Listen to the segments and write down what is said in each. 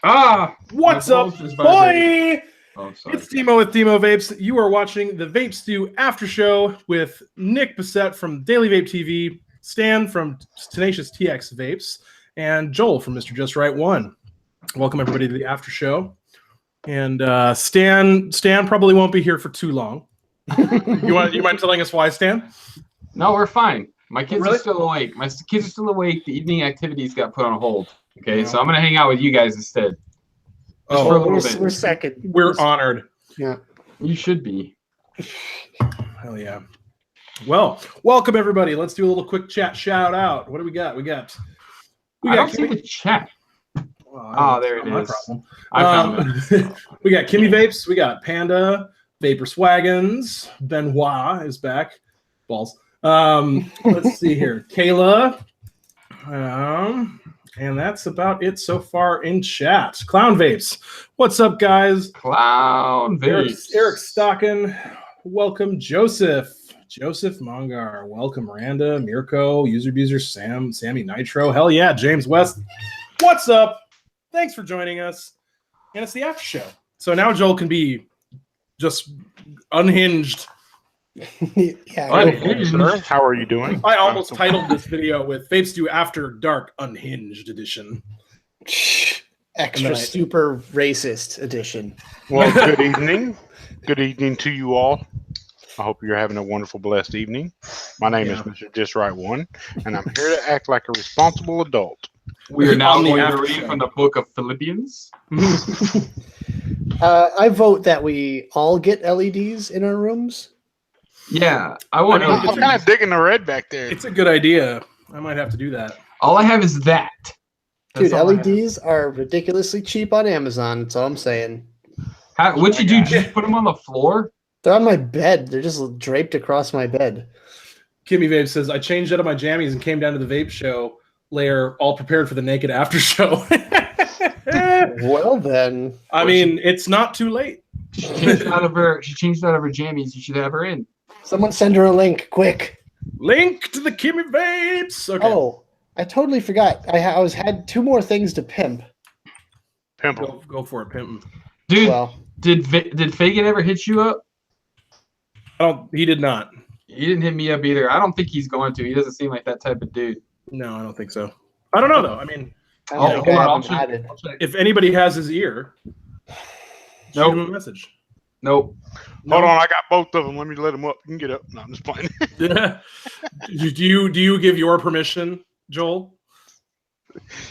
What's up, boy? Oh, sorry. It's Demo with Demo Vapes. You are watching the VapeStew After Show with Nick Bissett from Daily Vape TV, Stan from Tenacious TX Vapes, and Joel from Mr. Just Right One. Welcome everybody to the After Show. And Stan probably won't be here for too long. You mind telling us why, Stan? No, we're fine. My kids Really? are still awake. My kids are still awake. The evening activities got put on hold. Okay, so I'm gonna hang out with you guys instead. Just for a little bit. We're second. We're honored. Yeah. You should be. Hell yeah. Well, welcome everybody. Let's do a little quick chat shout out. What do we got? I don't see the chat. Oh, there it is. Problem. I found it. We got Kimmy Vapes. We got Panda, Vapor Swaggins. Benoit is back. Balls. Let's see here. Kayla. And that's about it so far in chat. Clown Vapes. What's up, guys? Clown Vapes. Eric Stockin. Welcome, Joseph. Joseph Mongar. Welcome, Miranda, Mirko, User Abuser, Sammy Nitro. Hell yeah, James West. What's up? Thanks for joining us. And it's the after show. So now Joel can be just unhinged. Yeah. How are you doing? I almost titled this video with VapeStew After Dark Unhinged Edition. Extra super racist edition. Well, good evening. Good evening to you all. I hope you're having a wonderful, blessed evening. My name is Mr. Just Right One, and I'm here to act like a responsible adult. We are now On the going to after read show. from the book of Philippians. I vote that we all get LEDs in our rooms. Yeah, I want. I I'm kind of digging the red back there. It's a good idea. I might have to do that. All I have is that. Dude, That's all I have. LEDs are ridiculously cheap on Amazon. That's all I'm saying. What'd you do? Just put them on the floor? They're on my bed. They're just draped across my bed. Kimmy Vape says, I changed out of my jammies and came down to the vape show layer, all prepared for the naked after show. Well then, I mean, it's not too late. She changed out of her jammies. You should have her in. someone send her a link, quick. Link to the Kimmy Vapes. Okay. Oh, I totally forgot. I had two more things to pimp. Pimple. Go for it, pimp. Dude, Well, did Fagan ever hit you up? Oh, he did not. He didn't hit me up either. I don't think he's going to. He doesn't seem like that type of dude. No, I don't think so. I don't know, though. I mean, I Oh, don't hold on, have them added. I'll check. if anybody has his ear, shoot him a message. Nope. Hold on, I got both of them. Let me let them up. You can get up. No, I'm just playing. do you give your permission, Joel?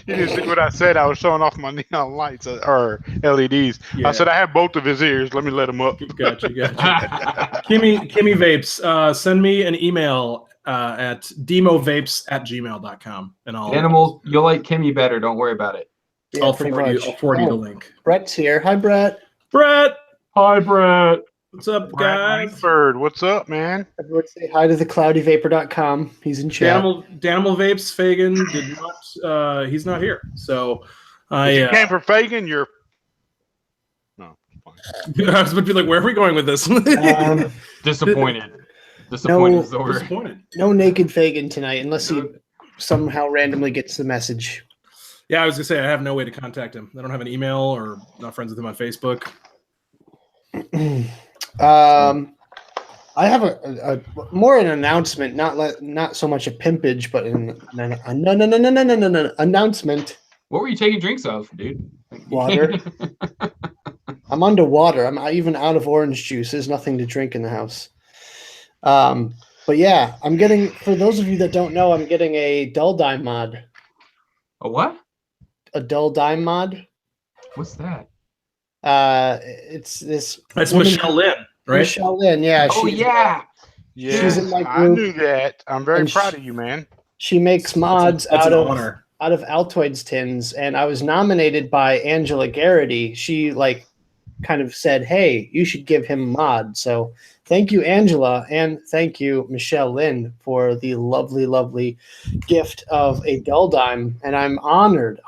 You didn't see what I said. I was showing off my neon lights or LEDs. Yeah. I said I have both of his ears. Let me let them up. Gotcha. Kimmy Vapes, send me an email at demovapes@gmail.com and I'll Animal, you'll like Kimmy better. Don't worry about it. Yeah, I'll pretty forward you much. the Oh, link. Brett's here. Hi, Brett. Brett, Hi, Brett. what's up, Brad guys? Bird, what's up, man? Everyone say hi to the cloudyvapor.com. He's in chat. Danimal Vapes Fagan did not. He's not here, so If you came for Fagan, you're no. Fine. I was going to be like, where are we going with this? Disappointed. Disappointed No. is the word. Disappointed. No naked Fagan tonight, unless he somehow randomly gets the message. Yeah, I was gonna say I have no way to contact him. I don't have an email or not friends with him on Facebook. I have a more an announcement, not so much a pimpage, but an announcement. What were you taking drinks of, dude? Water. I'm under water. I'm even out of orange juice. There's nothing to drink in the house. But yeah, I'm getting. For those of you that don't know, I'm getting a dull dime mod. A what? A dull dime mod. What's that? It's this. That's woman- Michelle Lynn, right? Michelle Lynn, yeah. Oh, she's- yeah. Yeah, She's in my I group. knew that. I'm very And proud of you, man. She makes mods That's out an of honor. Altoids tins, and I was nominated by Angela Garrity. She kind of said, "Hey, you should give him a mod." So thank you, Angela, and thank you, Michelle Lynn, for the lovely, lovely gift of a dull dime. And I'm honored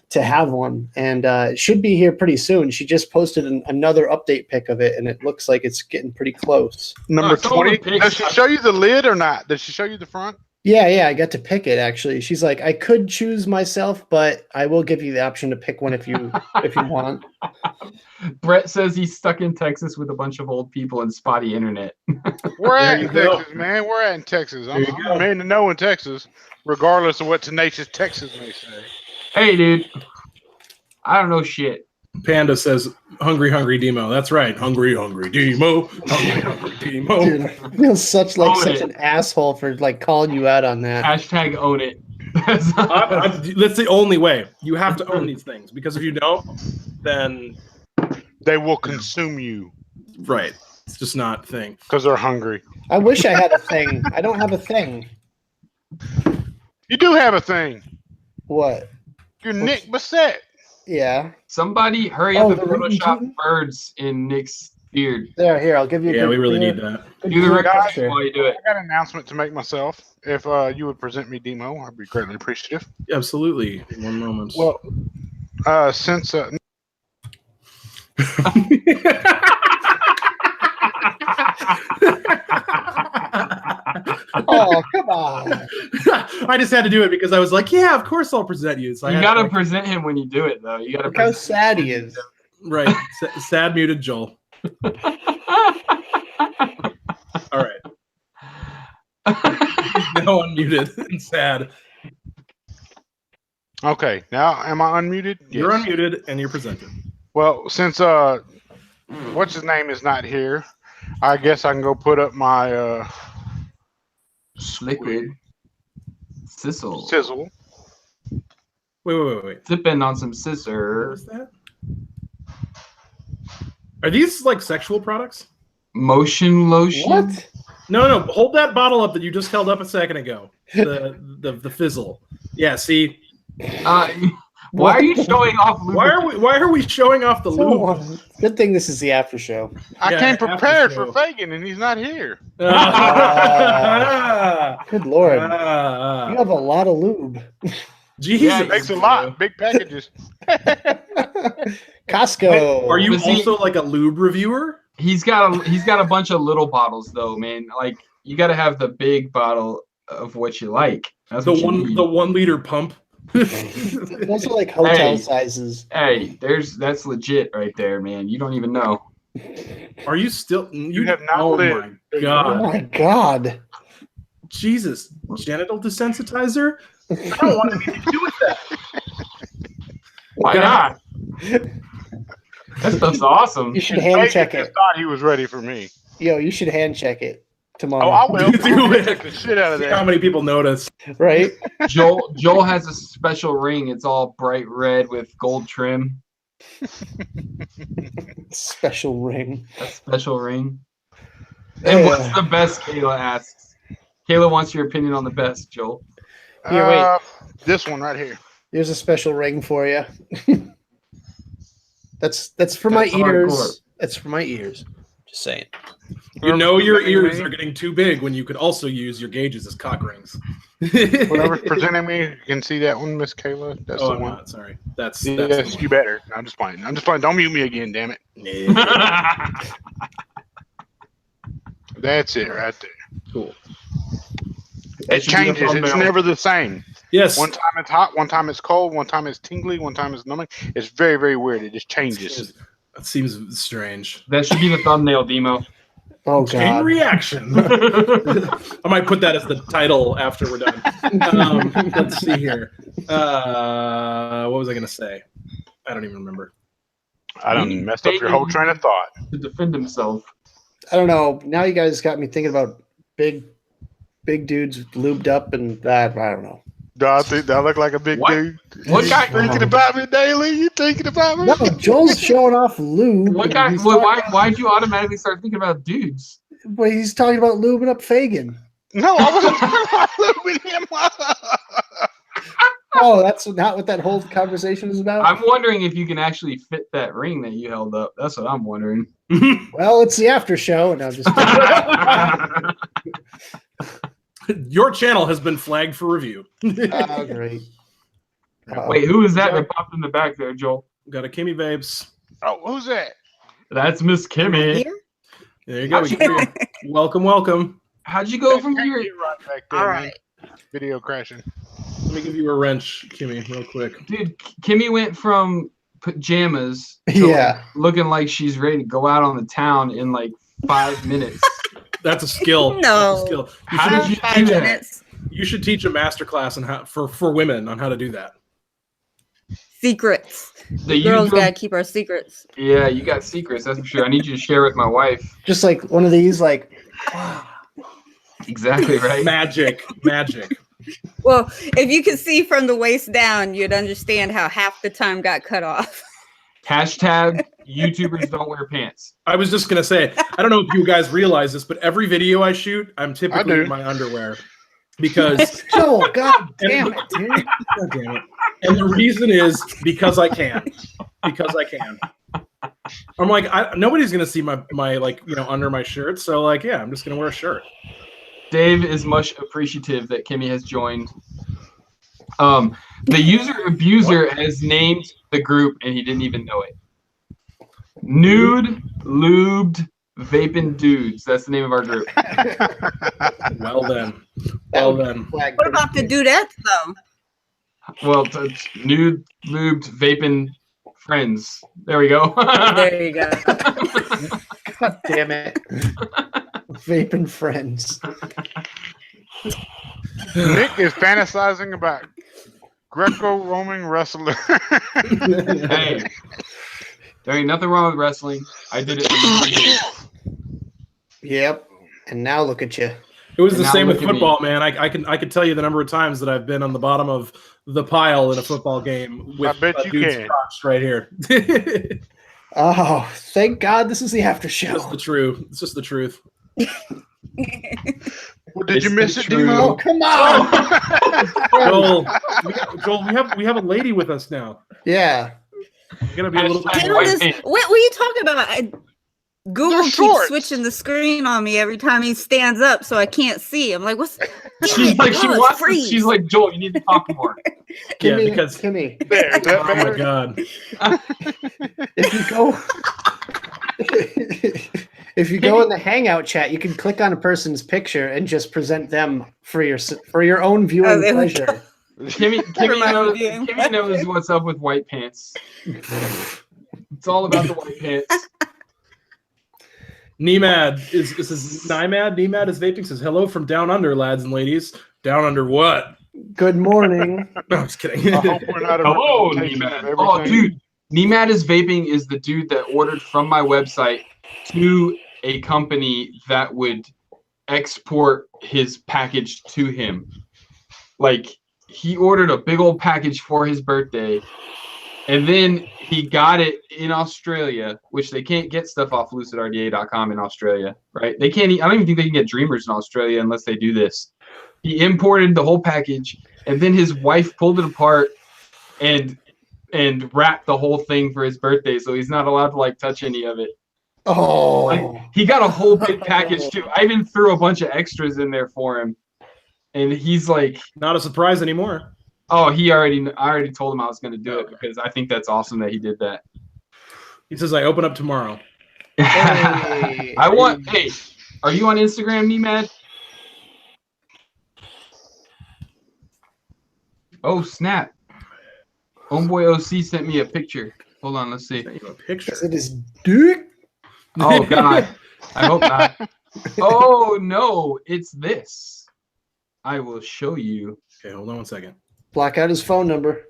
to have one, and it should be here pretty soon. She just posted another update pic of it, and it looks like it's getting pretty close. Number Some of the 20. Does she pics- show you the lid or not? Does she show you the front? Yeah, I got to pick it actually. She's like, I could choose myself, but I will give you the option to pick one if you want. Brett says he's stuck in Texas with a bunch of old people and spotty internet. We're There at you in go. Texas, man. We're at in Texas. I'm There you a man to know in Texas, regardless of what tenacious Texas may say. Hey, dude. I don't know shit. Panda says, "Hungry, hungry Demo." That's right, hungry, hungry Demo. Hungry, hungry Demo. Dude, I feel such Own it. an asshole for like calling you out on that. Hashtag own it. That's the only way. You have to own these things because if you don't, then They will consume you right, it's just not a thing. because they're hungry. I wish I had a thing. I don't have a thing. You do have a thing. What? You're Nick Bassett. Yeah. Somebody hurry Oh, up and the rootin' Photoshop tootin'? birds in Nick's beard. Here, I'll give you a Yeah, good, we really good- need that. good Do the clear record picture. while you do it. I got an announcement to make myself. If you would present me Demo, I'd be greatly appreciative. Absolutely. One moment. Well, since Oh, come on. I just had to do it because I was like, yeah, of course I'll present you. So I You had gotta to, present him when you do it, though. You gotta Look how present sad he is. right. Sad muted Joel. All right. Now unmuted and sad. okay, now am I unmuted? You're Yes. unmuted and you're presented. Well, since what's his name is not here, I guess I can go put up my Liquid. Sizzle. sizzle. Wait. Sipping on some What scissor. was that? Are these like sexual products? Motion lotion. What? No. Hold that bottle up that you just held up a second ago. The fizzle. Yeah. See, Why are you showing off lubricant? why are we showing off the lube? Good thing this is the after show. I Yeah, came after prepared show. for Fagin, and he's not here. Good Lord. You have a lot of lube. Jesus. Yeah, Thanks a lot. Big packages. Costco. Are you Was he- also like a lube reviewer? He's got a bunch of little bottles though, man. Like you got to have the big bottle of what you like. That's The what you need. 1 liter pump. Those are like hotel Hey. sizes. Hey, that's legit right there, man. You don't even know. Are you still? You have not oh lived. my Oh god, my God. Jesus! Genital desensitizer? I don't want anything to do with that. Why God. not? That stuff's awesome. You should hand check Fagin just it. thought he was ready for me. Yo, you should hand check it tomorrow. Oh, I will. Do it. Check the shit out of See how that. many people notice? Right? Joel has a special ring. It's all bright red with gold trim. Special ring. A special ring. And what's the best? Kayla asks. Kayla wants your opinion on the best, Joel. Here, wait. This one right here. Here's a special ring for you. That's for my That's hardcore. ears. That's for my ears. Just saying. You know your ears me. are getting too big when you could also use your gauges as cock rings. Whoever's presenting me, you can see that one, Miss Kayla. That's Oh, the I'm one. not. Sorry. That's Yes, the you better. I'm just playing. Don't mute me again, damn it. one. Yeah. That's it right there. Cool. It changes. It's never the same. Yes. One time it's hot, one time it's cold, one time it's tingly, one time it's numbing. It's very, very weird. It just changes. That seems strange. That should be the thumbnail, Demo. Oh Chain God. reaction. I might put that as the title after we're done. Let's see here. What was I going to say? I don't even remember. I done messed up your whole train of thought. To defend himself. I don't know. Now you guys got me thinking about big dudes lubed up and that. I don't know. Do I think I look like a big What? dude? What You guy- thinking about me daily? You thinking about me? No, Joel's showing off lube. What and guy? he's Why'd you automatically start thinking about dudes? But he's talking about lubing up Fagin. No, I wasn't talking about lubing him up. Oh, that's not what that whole conversation is about? I'm wondering if you can actually fit that ring that you held up. That's what I'm wondering. Well, it's the after show, and I'm just Your channel has been flagged for review. oh, great. Wait, who is that that popped in the back there, Joel? Got a Kimmy Vapes. Oh, who's that? That's Miss Kimmy. There you go. Welcome. How'd you go from here? You're right back there, All man. right. Video crashing. Let me give you a wrench, Kimmy, real quick. Dude, Kimmy went from pajamas to Yeah. looking like she's ready to go out on the town in like 5 minutes. That's a skill. No. That's a skill. How did you do 5 that? minutes. You should teach a master class on how for women on how to do that. Secrets. The Girls YouTube- gotta keep our secrets. Yeah, you got secrets, that's for sure. I need you to share with my wife. Just like one of these, like, Exactly right. Magic. Well, if you could see from the waist down, you'd understand how half the time got cut off. Hashtag YouTubers don't wear pants. I was just gonna say, I don't know if you guys realize this, but every video I shoot, I'm typically do. in my underwear because Joel, god damn it, dude. God damn it. And the reason is because I can. Because I can. I'm like, nobody's gonna see my like, you know, under my shirt. So like, yeah, I'm just gonna wear a shirt. Dave is much appreciative that Kimmy has joined. The user abuser has named the group and he didn't even know it. Nude Lubed Vaping Dudes. That's the name of our group. Well then. Well then. Flag What about the dudettes though? Well, it's Nude Lubed Vaping Friends. There we go. There you go. God damn it. Vaping friends. Nick is fantasizing about Greco-Roman wrestler. Hey, there ain't nothing wrong with wrestling. I did it. Yep. And now look at you. It was And the now same with look at me. football, man. I can tell you the number of times that I've been on the bottom of the pile in a football game with I bet a you dude's can. crotch right here. Oh, thank God this is the after It's show. just the truth. It's just the truth. Well, did you It's miss the it, truth. Oh, Demo? come on. Joel, we have a lady with us now. Yeah. We're gonna be a little Hashtag Get bit on white this- pants. what were you talking about? Google They're keeps shorts. switching the screen on me every time he stands up, so I can't see. I'm like, what's? Damn She's it, like, she God, wants to, freeze. she's like, Joel, you need to talk more. Yeah, Kimmy, because Kimmy, There, is that oh my better? god. if you go if you go in the hangout chat, you can click on a person's picture and just present them for your own viewing Oh, there we pleasure. Kimmy knows what's up with white pants. It's all about the white pants. Nemad is Nimad. Nemad is vaping. Says hello from down under, lads and ladies. Down under what? Good morning. No, I'm just kidding. I hope we're not a Hello, representation of Nemad. everything. Oh, dude. Nemad is Vaping is the dude that ordered from my website to a company that would export his package to him. Like, he ordered a big old package for his birthday, and then he got it in Australia, which they can't get stuff off lucidrda.com in Australia, right? They can't. I don't even think they can get Dreamers in Australia unless they do this. He imported the whole package, and then his wife pulled it apart and wrapped the whole thing for his birthday, so he's not allowed to like touch any of it. Oh, Like, he got a whole big package too. I even threw a bunch of extras in there for him, and he's like, Not a surprise anymore. "Oh, I already told him I was going to do it because I think that's awesome that he did that." He says I open up tomorrow. Hey. I want. Hey, are you on Instagram, Nemad? Oh snap! Homeboy OC sent me a picture. Hold on, let's see. Sent you a picture. Is it his dick? Oh God, I hope not. Oh no, it's this. I will show you. Okay, hold on one second. Block out his phone number.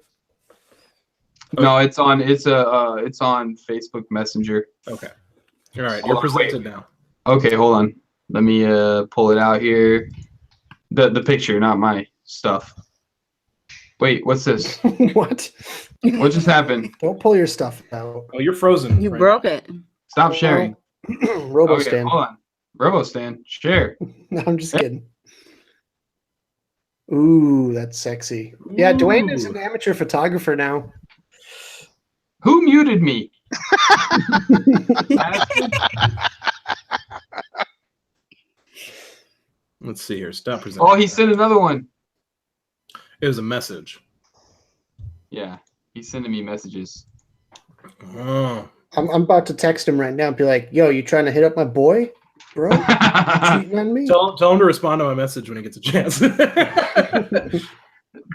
No, it's on Facebook Messenger. Okay. All right, Hold you're on, presented now. Okay, hold on. Let me pull it out here. The picture, not my stuff. Wait, what's this? What? What just happened? Don't pull your stuff out. Oh, you're frozen. You right? broke it. Stop sharing. Robo Okay, stand. hold on. RoboStan, share. No, I'm just kidding. Ooh, that's sexy. Yeah, Dwayne is an amateur photographer now. Who muted me? Let's see here. Stop presenting. Oh, he sent another one. It was a message. Yeah, he's sending me messages. Oh. I'm about to text him right now and be like, yo, you trying to hit up my boy? bro. Cheating on me. Tell him to respond to my message when he gets a chance.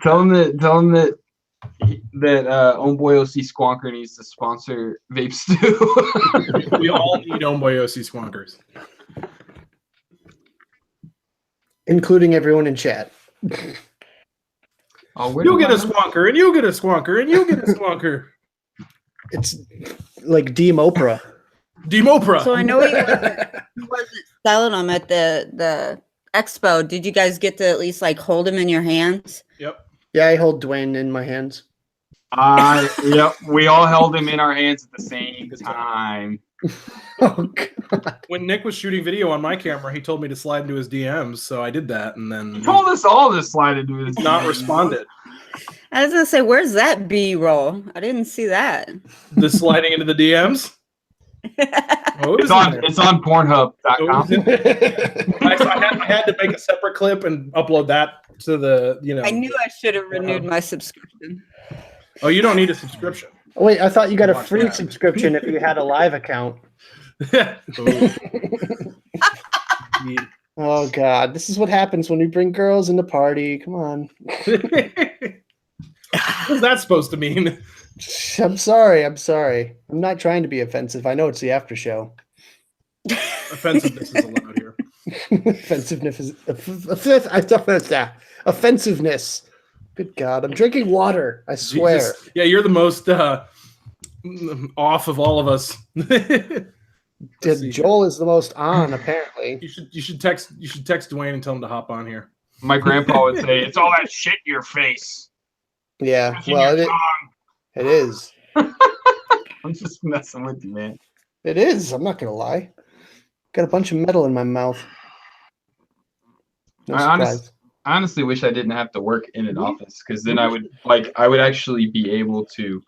Tell him that Homeboy OC Squonker needs to sponsor VapeStew. We all need Homeboy OC Squonkers. Including everyone in chat. You'll get a Squonker, and you'll get a Squonker, and you'll get a Squonker. It's like Deem Oprah. Deem Oprah. So I know he wasn't selling them at the expo. Did you guys get to at least like hold them in your hands? Yep. Yeah, I hold Dwayne in my hands. Yep. We all held him in our hands at the same time. Oh, God. When Nick was shooting video on my camera, he told me to slide into his DMs, so I did that, and then He told us all to slide into his not responded. I was gonna say, where's that B-roll? I didn't see that. The sliding into the DMs. Oh, It's on Pornhub.com. I had to make a separate clip and upload that to the I knew I should have renewed my subscription. Oh, you don't need a subscription. Oh, wait, I thought you got a Watch free that. subscription if you had a live account. Oh, God. This is what happens when we bring girls in the party. Come on. What's that supposed to mean? I'm sorry. I'm not trying to be offensive. I know it's the after show. Offensiveness is allowed here. Offensiveness. Good God. I'm drinking water. I swear. Jesus. Yeah, you're the most off of all of us. Joel is the most on, apparently. You should text Dwayne and tell him to hop on here. My grandpa would say, "It's all that shit in your face." Yeah, It's in well, your tongue." it is. I'm just messing with you, man. It is. I'm not going to lie. Got a bunch of metal in my mouth. No I surprise. honestly wish I didn't have to work in an office, because then I would actually be able to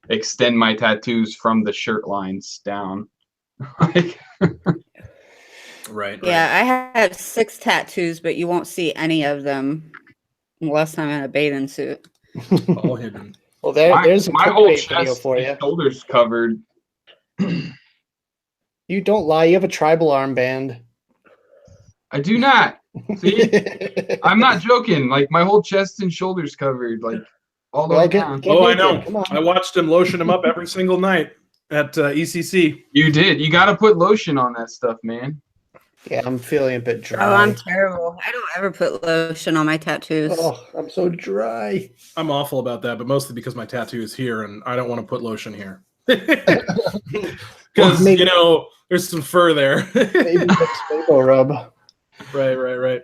extend my tattoos from the shirt lines down. Right. Yeah, I have 6 tattoos, but you won't see any of them unless I'm in a bathing suit. All hidden. Well, there's a my whole clickbait video chest for and you. shoulders covered. You don't lie. You have a tribal armband. I do not. See, I'm not joking. Like, my whole chest and shoulders covered, like all the way down. Oh, I know. Come on. I watched him lotion him up every single night at ECC. You did. You got to put lotion on that stuff, man. Yeah, I'm feeling a bit dry. Oh, I'm terrible. I don't ever put lotion on my tattoos. Oh, I'm so dry. I'm awful about that, but mostly because my tattoo is here and I don't want to put lotion here. Because, maybe- there's some fur there. Maybe that's Fable rub. Right.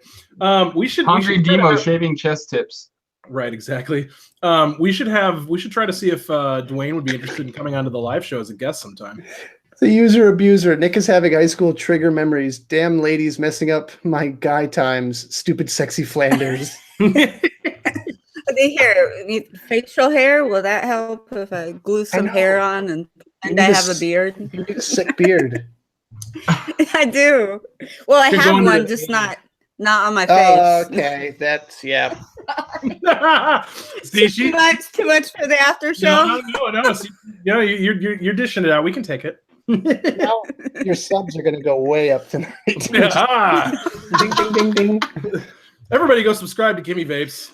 We should Hungry try to Demo have- shaving chest tips. Right, exactly. We should try to see if Dwayne would be interested in coming onto the live show as a guest sometime. The user abuser. Nick is having high school trigger memories. Damn ladies messing up my guy times. Stupid sexy Flanders. The hair, facial hair, will that help if I glue some know. hair on and need I a have a s- beard? You need a sick beard. I do. Well, I You're have going to one, the- just not on my face. Okay, that's yeah. See, she Too much for the after show. no. See, you're dishing it out. We can take it. Now your subs are gonna go way up tonight. Ah. Ding ding ding ding. Everybody go subscribe to Kimmy Vapes.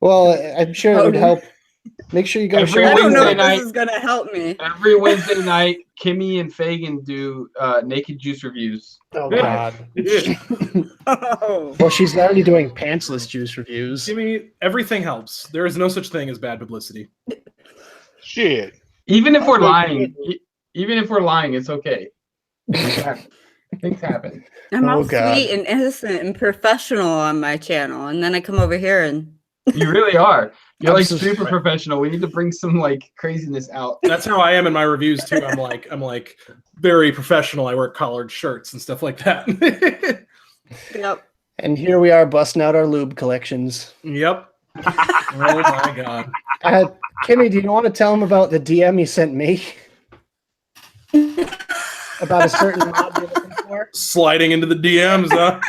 Well, I'm sure it would help. Make sure you go Every I don't know Wednesday if night. this is gonna help me. Every Wednesday night, Kimmy and Fagan do naked juice reviews. Oh God. Oh. Well, she's already doing pantsless juice reviews. Kimmy, everything helps. There is no such thing as bad publicity. Shit. Even if we're lying, it's okay. Things happen. I'm all Oh, God. sweet and innocent and professional on my channel, and then I come over here and You really are. You're like I'm so super sorry. professional. We need to bring some like craziness out. That's how I am in my reviews too. I'm like very professional. I wear collared shirts and stuff like that. yep. And here we are busting out our lube collections. Yep. Oh my god. Kimmy, do you want to tell him about the DM you sent me? About a certain mod you're looking for? Sliding into the DMs, huh?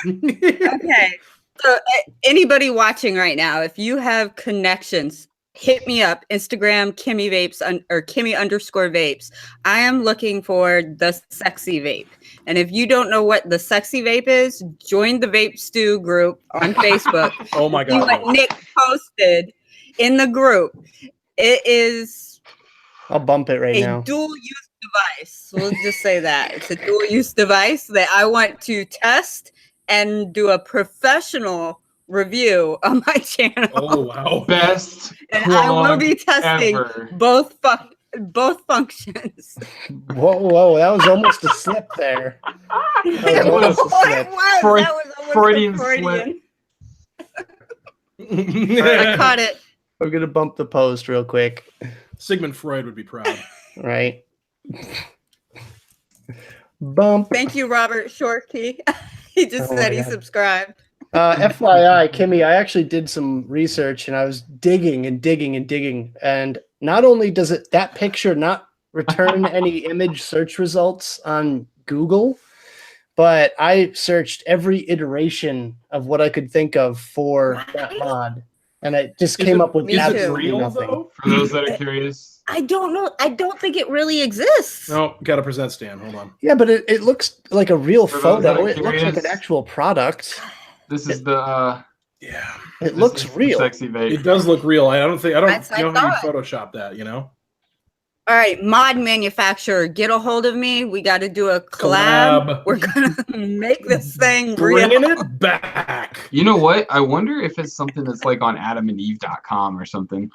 Okay. So anybody watching right now, if you have connections, hit me up. Instagram, Kimmy Vapes or Kimmy_Vapes. I am looking for the sexy vape. And if you don't know what the sexy vape is, join the VapeStew group on Facebook. Oh my See god. what Nick posted in the group. It is I'll bump it right a now. dual-use device. We'll just say that. It's a dual-use device that I want to test and do a professional review on my channel. Oh wow. Best And I will be plug testing ever. both functions. Whoa, that was almost a slip there. That was almost a slip. Freud- That was almost Freudian Freudian. slip. I caught it. We're gonna bump the post real quick, Sigmund Freud would be proud. right? Bump. Thank you, Robert Shorty. He just Oh said my he God. subscribed. FYI, Kimmy, I actually did some research and I was digging, and not only does that picture not return any image search results on Google, but I searched every iteration of what I could think of for that mod, and it just Is came it- up with is it absolutely real, nothing. though? For those that are curious, I don't know. I don't think it really exists. No, gotta present Stan. Hold on. Yeah, but it looks like a real For those that photo. are It looks like an curious- actual product. this is the Yeah. It this looks is the real. sexy vape. It does look real. I don't That's know what how you I Photoshop that, you know? All right, mod manufacturer, get a hold of me. We got to do a collab. Collab. We're gonna make this thing Bringing real. it back. You know what? I wonder if it's something that's like on adamandeve.com or something.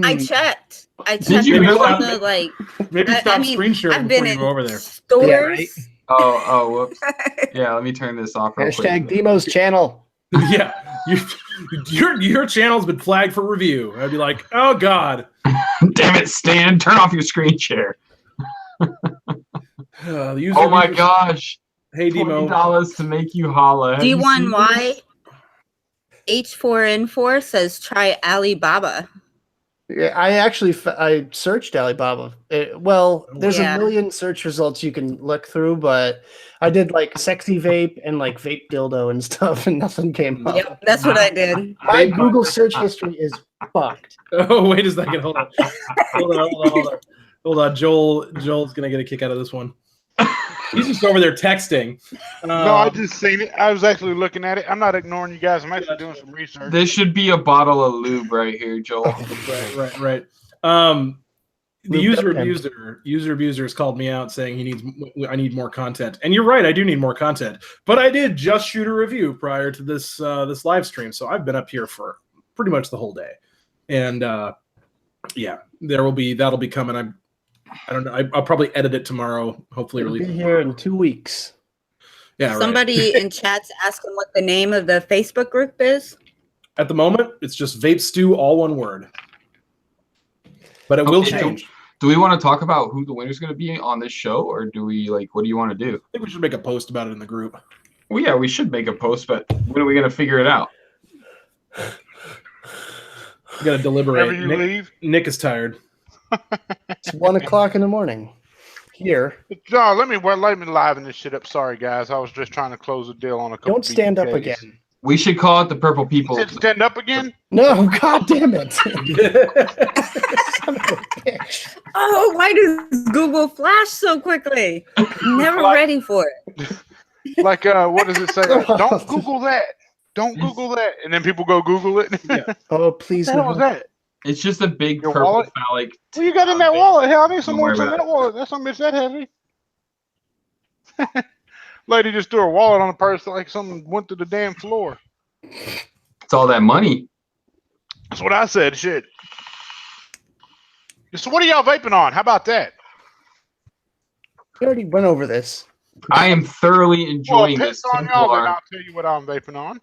I checked. I Did checked you all really? the like. Maybe I stop mean, screen sharing I've before been you in go over there. stores. Yeah, right. Oh, whoops. Yeah, let me turn this off real Hashtag quick. Demo's channel. Yeah. Your channel's been flagged for review. I'd be like, oh god. Damn it, Stan! Turn off your screen share. The user Oh my users- gosh! Hey Demo. $20 to make you holla. Have you seen D1Y this? H4N4 says try Alibaba. Yeah, I actually I searched Alibaba. There's Yeah. a million search results you can look through, but I did like sexy vape and like vape dildo and stuff, and nothing came up. Yep, that's what I did. My Google search history is fucked. Oh, wait a second. Hold on. Hold on. Joel's gonna get a kick out of this one. He's just over there texting. No, I just seen it. I was actually looking at it. I'm not ignoring you guys. I'm actually doing some research. This should be a bottle of lube right here, Joel. Right. The Lubed up him. user abuser has called me out saying I need more content, and you're right, I do need more content. But I did just shoot a review prior to this live stream, so I've been up here for pretty much the whole day, and yeah, that'll be coming. I don't know. I'll probably edit it tomorrow. Hopefully, It'll release be it here tomorrow. in 2 weeks. Yeah, right. Somebody in chat's asking what the name of the Facebook group is. At the moment, it's just VapeStew, all one word. But it will Okay. change. Do we want to talk about who the winner's going to be on this show, or do we what do you want to do? I think we should make a post about it in the group. Well, yeah, we should make a post, but when are we going to figure it out? We got to deliberate. Whenever you leave. Nick is tired. It's 1 o'clock in the morning here. No, let me liven this shit up. Sorry, guys. I was just trying to close a deal on a couple. Don't stand up BTKs. again. We should call it the Purple People. You said stand up again? No, god damn it. Son of a bitch. Oh, why does Google flash so quickly? Never Like- ready for it. Like, what does it say? Don't Google that. Don't Google that. And then people go Google it. Yeah. Oh, please What the hell no. was that? It's just a big Your purple wallet? phallic. What you got in that wallet? Hell, I need some Don't more worry in about that wallet. That's some bitch that heavy. Lady just threw a wallet on a purse like something went to the damn floor. It's all that money. That's what I said. Shit. So what are y'all vaping on? How about that? We already went over this. I am thoroughly Well, enjoying piss this on y'all, then Templar. I'll tell you what I'm vaping on.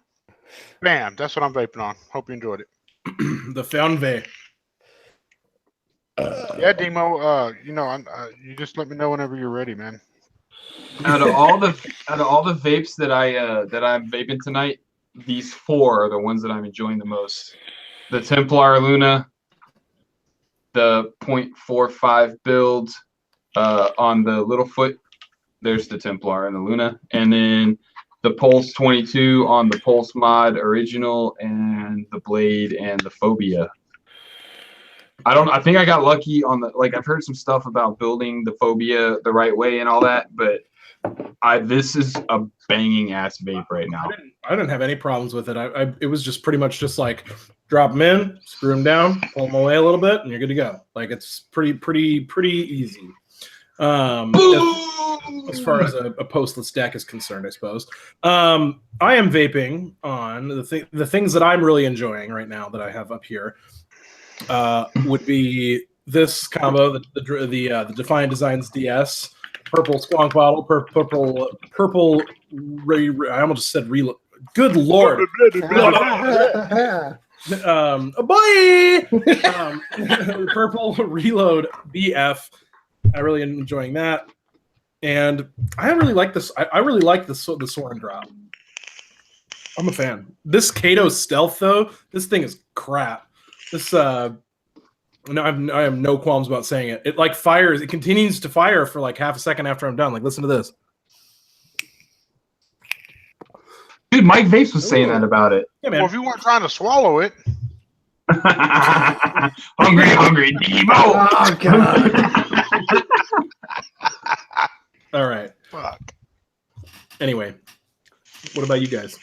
Bam, that's what I'm vaping on. Hope you enjoyed it. The Foundve. Yeah, Demo. You just let me know whenever you're ready, man. Out of all the vapes that I'm vaping tonight, these 4 are the ones that I'm enjoying the most. The Templar Luna, the 0.45 build on the little foot. There's the Templar and the Luna, and then the Pulse 22 on the Pulse Mod original, and the Blade and the Phobia. I think I got lucky on the, like, I've heard some stuff about building the phobia the right way and all that, but this is a banging ass vape right now. I didn't have any problems with it. It was just pretty much just like drop them in, screw them down, pull them away a little bit, and you're good to go. Like, it's pretty easy. As far as a postless deck is concerned, I suppose. I am vaping on the things that I'm really enjoying right now that I have up here. Would be this combo, the Defiant Designs DS, purple squonk bottle, purple. I almost said reload. Good lord! Boy! Purple reload BF. I really am enjoying that, and I really like this. I really like the Soren drop. I'm a fan. This Kato Stealth though, this thing is crap. This I have no qualms about saying it. It like fires. It continues to fire for like half a second after I'm done. Like, listen to this. Dude, Mike Vapes was saying that about it. Yeah, man. Well, if you weren't trying to swallow it. hungry Demo. Oh god. All right. Fuck. Anyway, what about you guys?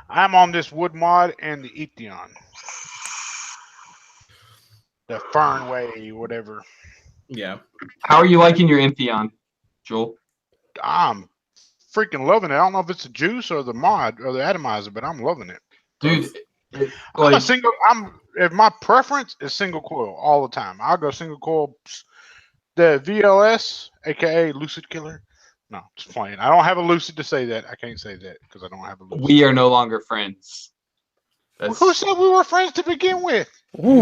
I'm on this wood mod and the Etheon. The Fernway, whatever. Yeah. How are you liking your Entheon, Joel? I'm freaking loving it. I don't know if it's the juice or the mod or the atomizer, but I'm loving it. Dude, If my preference is single coil all the time. I'll go single coil. The VLS, aka Lucid Killer. No, just playing. I don't have a Lucid to say that. I can't say that because I don't have a Lucid. we are no longer friends. Well, who said we were friends to begin with? You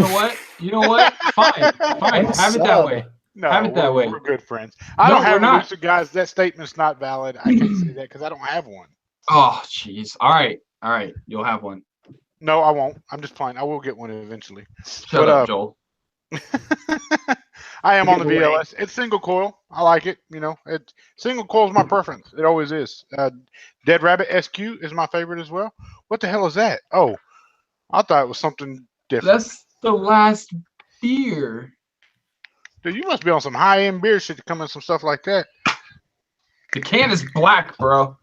know what? Fine. Have it that way. No, Have it that way. We're good friends. I don't have we're a not. Lucid, guys. That statement's not valid. I can't say that because I don't have one. Oh, jeez. All right. You'll have one. No, I won't. I'm just playing. I will get one eventually. Shut up, Joel. I am on the Give it away. VLS. It's single coil. I like it. Single coil is my preference. It always is. Dead Rabbit SQ is my favorite as well. What the hell is that? Oh, I thought it was something different. That's the last beer. Dude, you must be on some high-end beer shit to come in some stuff like that. The can is black, bro.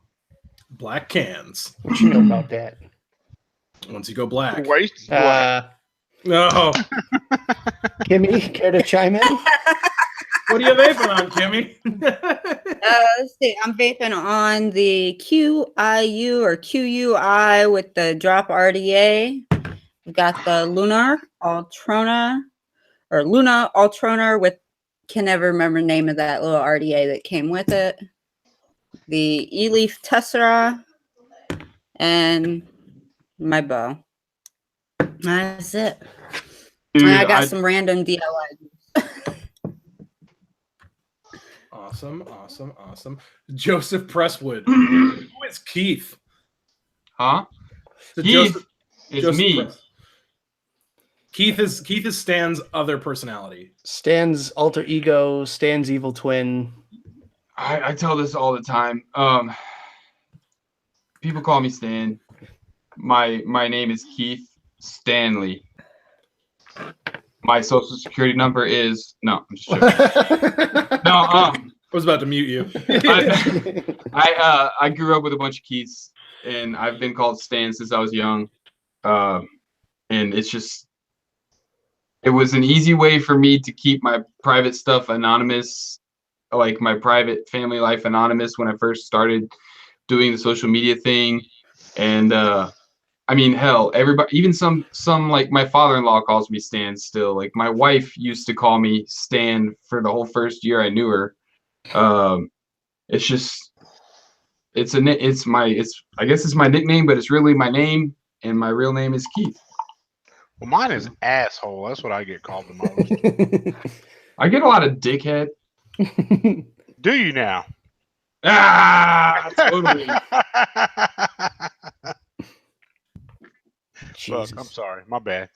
Black cans. What you know about that? Once you go black. Waste. No. Kimmy, care to chime in? What are you vaping on, Kimmy? Let's see. I'm vaping on the QIU or QUI with the drop RDA. We've got the Luna Ultroner with, can never remember the name of that little RDA that came with it. The E-Leaf Tessera and my bow. That's it. Dude, And I got some random DIY. Awesome. Joseph Presswood. Who is Keith? Huh? So Keith is me. Keith is Stan's other personality. Stan's alter ego, Stan's evil twin. I tell this all the time. People call me Stan. My name is Keith Stanley. My social security number is no. I'm just joking. No. I was about to mute you. I grew up with a bunch of Keiths, and I've been called Stan since I was young. And it's just, it was an easy way for me to keep my private stuff anonymous, like my private family life anonymous when I first started doing the social media thing. And I mean, hell, everybody, even some like my father-in-law calls me Stan still. Like my wife used to call me Stan for the whole first year I knew her. It's just, I guess it's my nickname, but it's really my name, and my real name is Keith. Well, mine is asshole. That's what I get called the most. I get a lot of dickhead. Do you now? Ah, totally. Fuck, I'm sorry. My bad.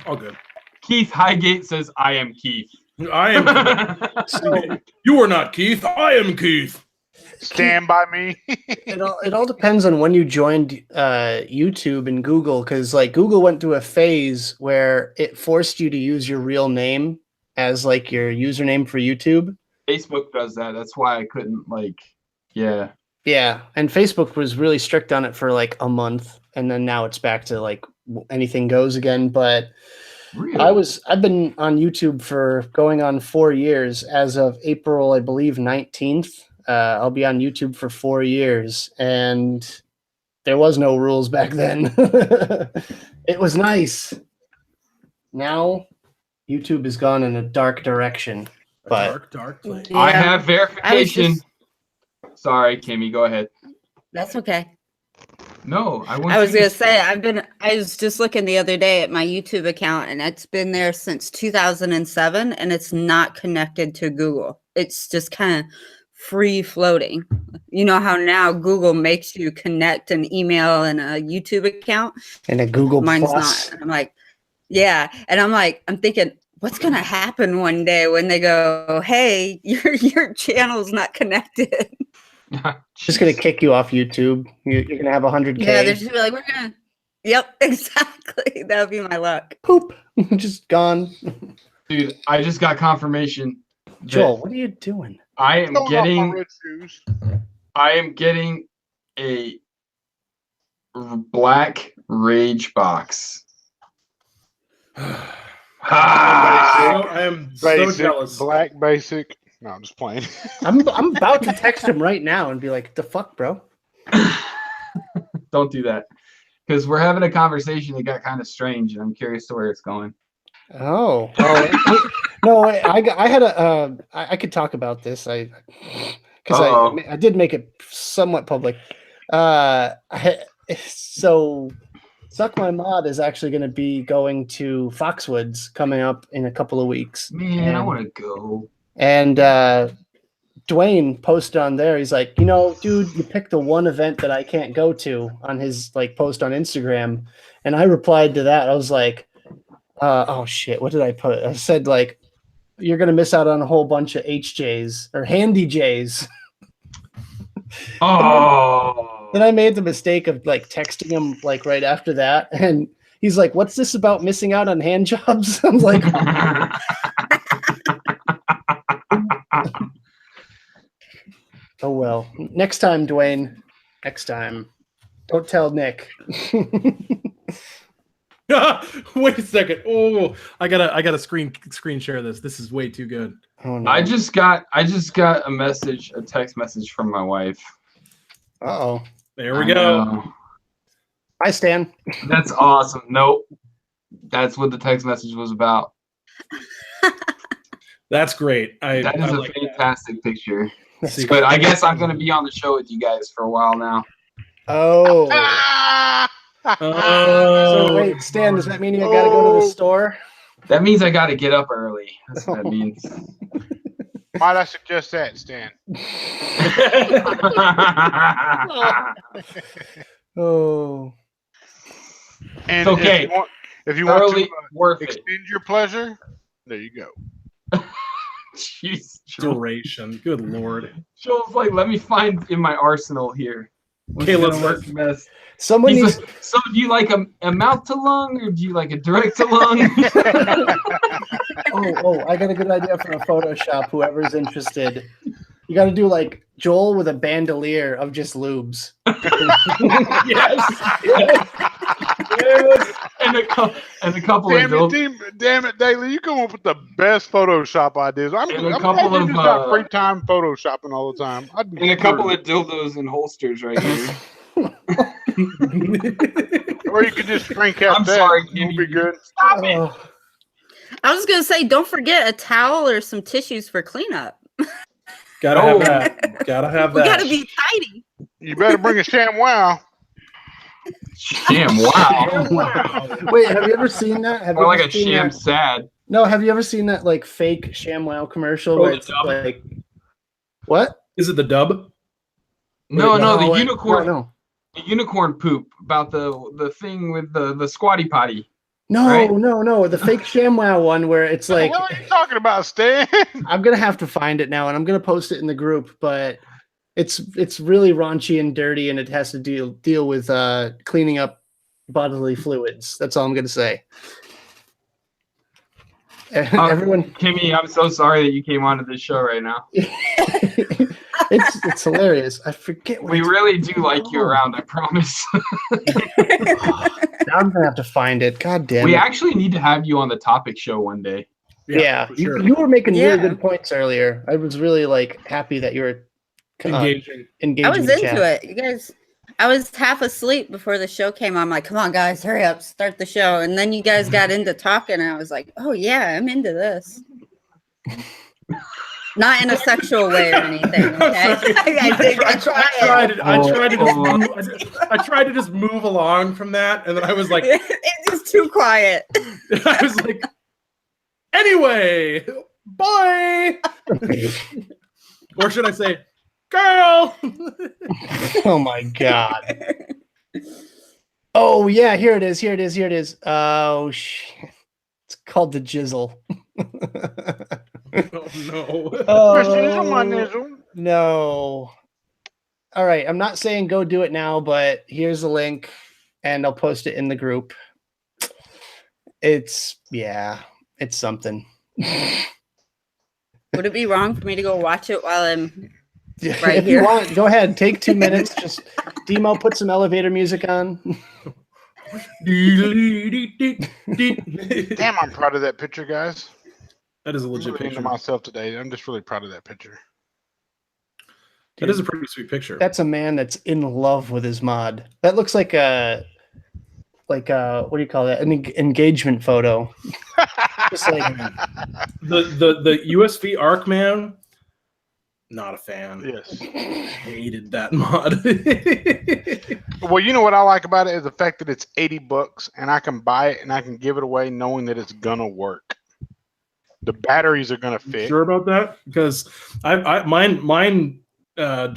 All good. Keith Highgate says, "I am Keith." I am. You are not Keith. I am Keith. Stand by me. It all depends on when you joined YouTube and Google, because like Google went through a phase where it forced you to use your real name as like your username for YouTube. Facebook does that. That's why I couldn't yeah. Yeah, and Facebook was really strict on it for like a month, and then now it's back to like anything goes again. But Really? I've been on YouTube for going on 4 years as of April, I believe 19th. I'll be on YouTube for 4 years, and there was no rules back then. It was nice. Now YouTube has gone in a dark direction. Dark place. Yeah. I have verification. just- Sorry, Kimmy, go ahead. That's okay. No, I I was gonna say I was just looking the other day at my YouTube account, and it's been there since 2007, and it's not connected to Google. It's just kind of free floating. You know how now Google makes you connect an email and a YouTube account? And a Google Mine's Plus. not. And I'm like, yeah. And I'm thinking, what's gonna happen one day when they go, hey, your channel's not connected? Just gonna kick you off YouTube. You're gonna have 100K. Yeah, they're just like, we're gonna. Yep, exactly. That would be my luck. Poop. Just gone. Dude, I just got confirmation. that Joel, what are you doing? I am Throwing off my getting red shoes. a black rage box. I am so Basic, jealous. black basic. No, I'm just playing. I'm about to text him right now and be like, "The fuck, bro." Don't do that, because we're having a conversation that got kind of strange, and I'm curious to where it's going. Oh, no, I had a. I could talk about this. I did make it somewhat public. So Suck My Mod is actually going to be going to Foxwoods coming up in a couple of weeks. Man, I want to go. And Dwayne posted on there. He's like, dude, you picked the one event that I can't go to on his like post on Instagram. And I replied to that. I was like, oh shit, what did I put? I said like, you're gonna miss out on a whole bunch of HJs or Handy Js. Oh. Then I made the mistake of like texting him like right after that, and he's like, "What's this about missing out on hand jobs?" I'm like, "Oh well, next time, Dwayne. Next time, don't tell Nick." Wait a second. Oh, I gotta screen share this. This is way too good. Oh no. I just got a text message from my wife. Uh-oh. There we go. know. Hi, Stan. That's awesome. Nope. That's what the text message was about. That's great. That is I a like fantastic picture. See, But I guess I'm going to be on the show with you guys for a while now. Oh. Oh, So wait, Stan, does that mean you gotta go to the store? That means I got to get up early. That's what that means. Might I suggest that, Stan? Oh. And It's okay. if you want Thoroughly to worth it. extend your pleasure, there you go. Jeez, duration. Good lord. Joel's like, let me find in my arsenal here. Okay, let's work best. Someone He's needs like, so do you like a mouth to lung, or do you like a direct to lung? I got a good idea for a Photoshop, whoever's interested. You got to do like Joel with a bandolier of just lubes. Yes. and a couple of Damn it, Daly! You come up with the best Photoshop ideas. I'm And a glad couple you of, just got free time photoshopping all the time. I'd be and a couple screwed. of dildos and holsters right here. Or you could just crank out I'm that. sorry, It'll Kimmy. be good. Stop it. Oh, I was gonna say, don't forget a towel or some tissues for cleanup. Gotta have that. Gotta have We that. gotta be tidy. You better bring a ShamWow. Sham, wow. Wow. wait, have you ever seen that? Have you Or like ever a seen sham that? sad. No, have you ever seen that like fake ShamWow commercial Oh, where the it's dub? like, what? Is it the dub? No, the wait, unicorn. No, The unicorn poop about the thing with the squatty potty. no, Right? no. The fake ShamWow one where it's like, What are you talking about, Stan? I'm gonna have to find it now and I'm gonna post it in the group, but It's really raunchy and dirty, and it has to deal with cleaning up bodily fluids. That's all I'm gonna say. Everyone, Kimmy, I'm so sorry that you came onto this show right now. it's hilarious. I forget. We really do like you around. I promise. Now I'm gonna have to find it. God damn We it. actually need to have you on the topic show one day. Yeah, for sure. you were making really Yeah. good points earlier. I was really happy that you were Engaging. engaging. I was the into chat. it. You guys, I was half asleep before the show came on. I'm like, come on, guys, hurry up, start the show. And then you guys got into talking, and I was like, oh, yeah, I'm into this. Not in a sexual way or anything. Okay? I tried to just move along from that, and then I was like, It's just too quiet. I was like, anyway, bye. Or should I say, girl? Oh my god. Oh yeah, here it is. Oh shit. It's called the jizzle. Oh no. Oh, no. All right, I'm not saying go do it now, but here's the link, and I'll post it in the group. It's something. Would it be wrong for me to go watch it while I'm Right if you want, go ahead. Take 2 minutes. Just Demo, put some elevator music on. Damn, I'm proud of that picture, guys. That is a I'm legit really into picture. myself today. I'm just really proud of that picture. That is a pretty sweet picture. That's a man that's in love with his mod. That looks like a what do you call that? An engagement photo. Just like the USV Arc man. Not a fan. Yes. Hated that mod. Well, you know what I like about it is the fact that it's $80 and I can buy it and I can give it away knowing that it's gonna work. The batteries are gonna fit. Sure about that? Because mine well,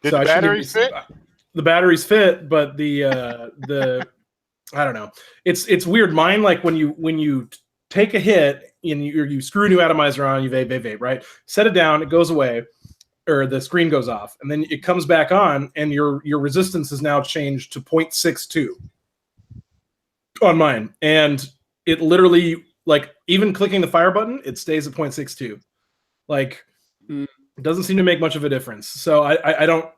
Did so the batteries fit? The batteries fit, but the I don't know. It's weird. Mine, like when you take a hit and you screw a new atomizer on, you vape, right? Set it down, it goes away, or the screen goes off, and then it comes back on, and your resistance is now changed to 0.62 on mine, and it literally, like, even clicking the fire button, it stays at 0.62. Like, it doesn't seem to make much of a difference. So I don't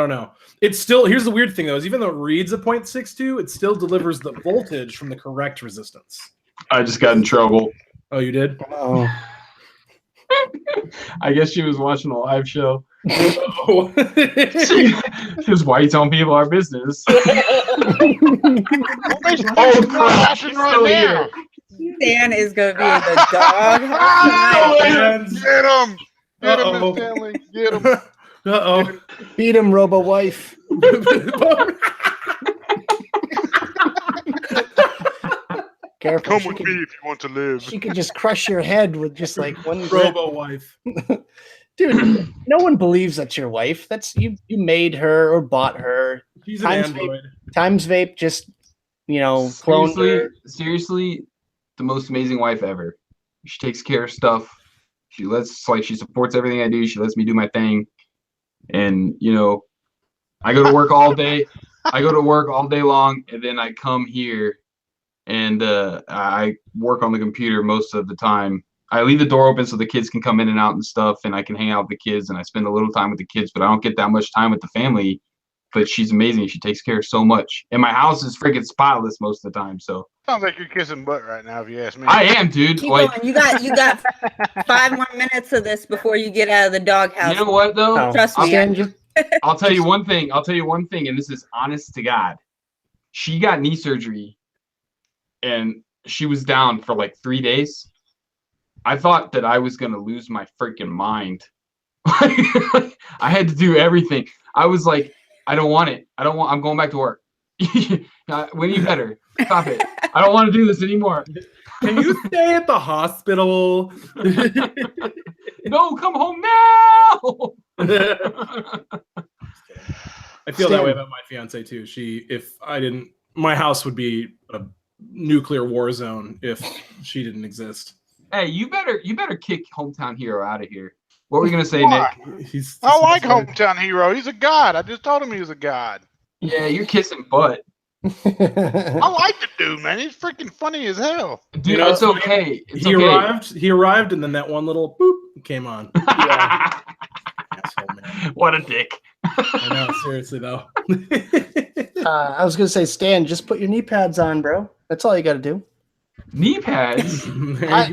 know. It's still, here's the weird thing though, is even though it reads a 0.62, it still delivers the voltage from the correct resistance. I just got in trouble. Oh, you did? oh. I guess she was watching a live show. Oh. Because why are you telling people our business? Oh, crap, she's still here. Dan is going to be in the doghouse tonight. Get him! Get him, Uh-oh. Miss Stanley. Get him. Uh-oh. Beat him, Robo Wife. Careful. Come with me if you want to live. She could just crush your head with just like one grip. Robo wife. Dude, no one believes that's your wife. That's you made her or bought her. She's an android. Times Vape just, cloned her. Seriously, the most amazing wife ever. She takes care of stuff. She supports everything I do. She lets me do my thing. And, I go to work all day. I go to work all day long, and then I come here and I work on the computer most of the time. I leave the door open so the kids can come in and out and stuff, and I can hang out with the kids, and I spend a little time with the kids, but I don't get that much time with the family. But she's amazing. She takes care of so much. And my house is freaking spotless most of the time. So Sounds like you're kissing butt right now, if you ask me. I am, dude. Keep Like, going. You got 5 more minutes of this before you get out of the doghouse. you know what though? Oh, Trust me. I'll tell you one thing. And this is honest to God. She got knee surgery, and she was down for like 3 days. I thought that I was gonna lose my freaking mind. I had to do everything. I was like, I don't want it. I'm going back to work. When you better stop it. I don't want to do this anymore. Can you stay at the hospital? No, come home now. I feel that way about my fiance too. My house would be a nuclear war zone if she didn't exist. Hey, you better kick hometown hero out of here. What were you gonna say, Why? Nick? I like Hometown Hero. He's a god. I just told him he was a god. Yeah, you're kissing butt. I like the dude, man. He's freaking funny as hell. Dude, You know, it's okay. It's he okay. He arrived, and then that one little boop came on. Asshole, man. What a dick. I know, seriously though. I was gonna say, Stan, just put your knee pads on, bro. That's all you got to do. Knee pads.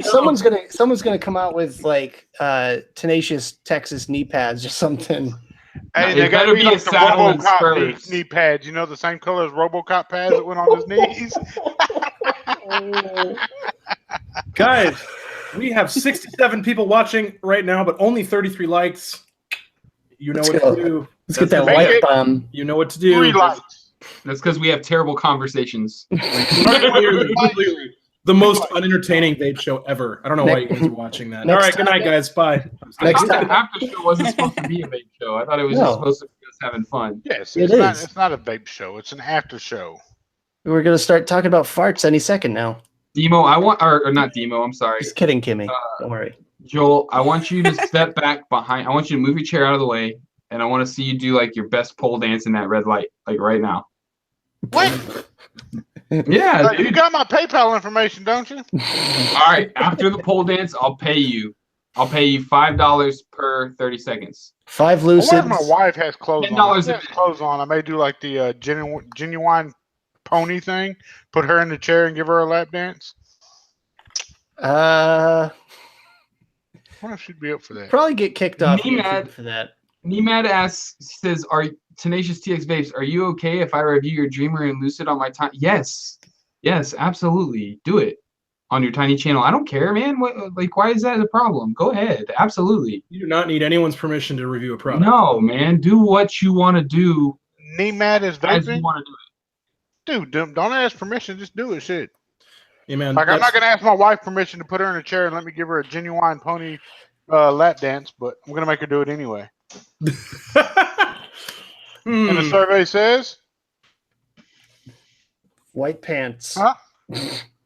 Someone's gonna come out with like Tenacious Texas knee pads or something. Hey, It they gotta better be be a like the saddle and RoboCop spurs. knee pads. You know, the same color as RoboCop pads that went on his knees. Guys, we have 67 people watching right now, but only 33 likes. You know Let's what go. to do. Let's get that Make white it- bomb. You know what to do. 3 likes. That's because we have terrible conversations. Literally, the most unentertaining vape show ever. I don't know why you guys are watching that. All Next right, good night, time. guys. Bye. I Next thought time. the after show wasn't supposed to be a vape show. I thought it was just No. supposed to be us having fun. Yes, It it's not. is. It's not a vape show. It's an after show. We're gonna start talking about farts any second now. Demo, or not Demo, I'm sorry. Just kidding, Kimmy. Don't worry. Joel, I want you to step back behind. I want you to move your chair out of the way, and I want to see you do like your best pole dance in that red light, like right now. What? Yeah, You dude. got my PayPal information, don't you? All right, after the pole dance, I'll pay you. I'll pay you $5 per 30 seconds. 5 Well, what if lucids. my wife has clothes on? $10 If she has clothes on. I may do like the genuine pony thing. Put her in the chair and give her a lap dance. I wonder if she'd be up for that. Probably get kicked off Me YouTube mad. for that. Nemad asks, says, "Are Tenacious TX Vapes? Are you okay if I review your Dreamer and Lucid on my time?" Yes, absolutely. Do it on your tiny channel. I don't care, man. Why is that a problem? Go ahead, absolutely. You do not need anyone's permission to review a product. No, man. Do what you want to do Nemad is as you vaping. want to do it. Dude, don't ask permission. Just do it. Shit. Yeah, man. Like, I'm not going to ask my wife permission to put her in a chair and let me give her a genuine pony lap dance, but I'm going to make her do it anyway. And the survey says, White pants. huh?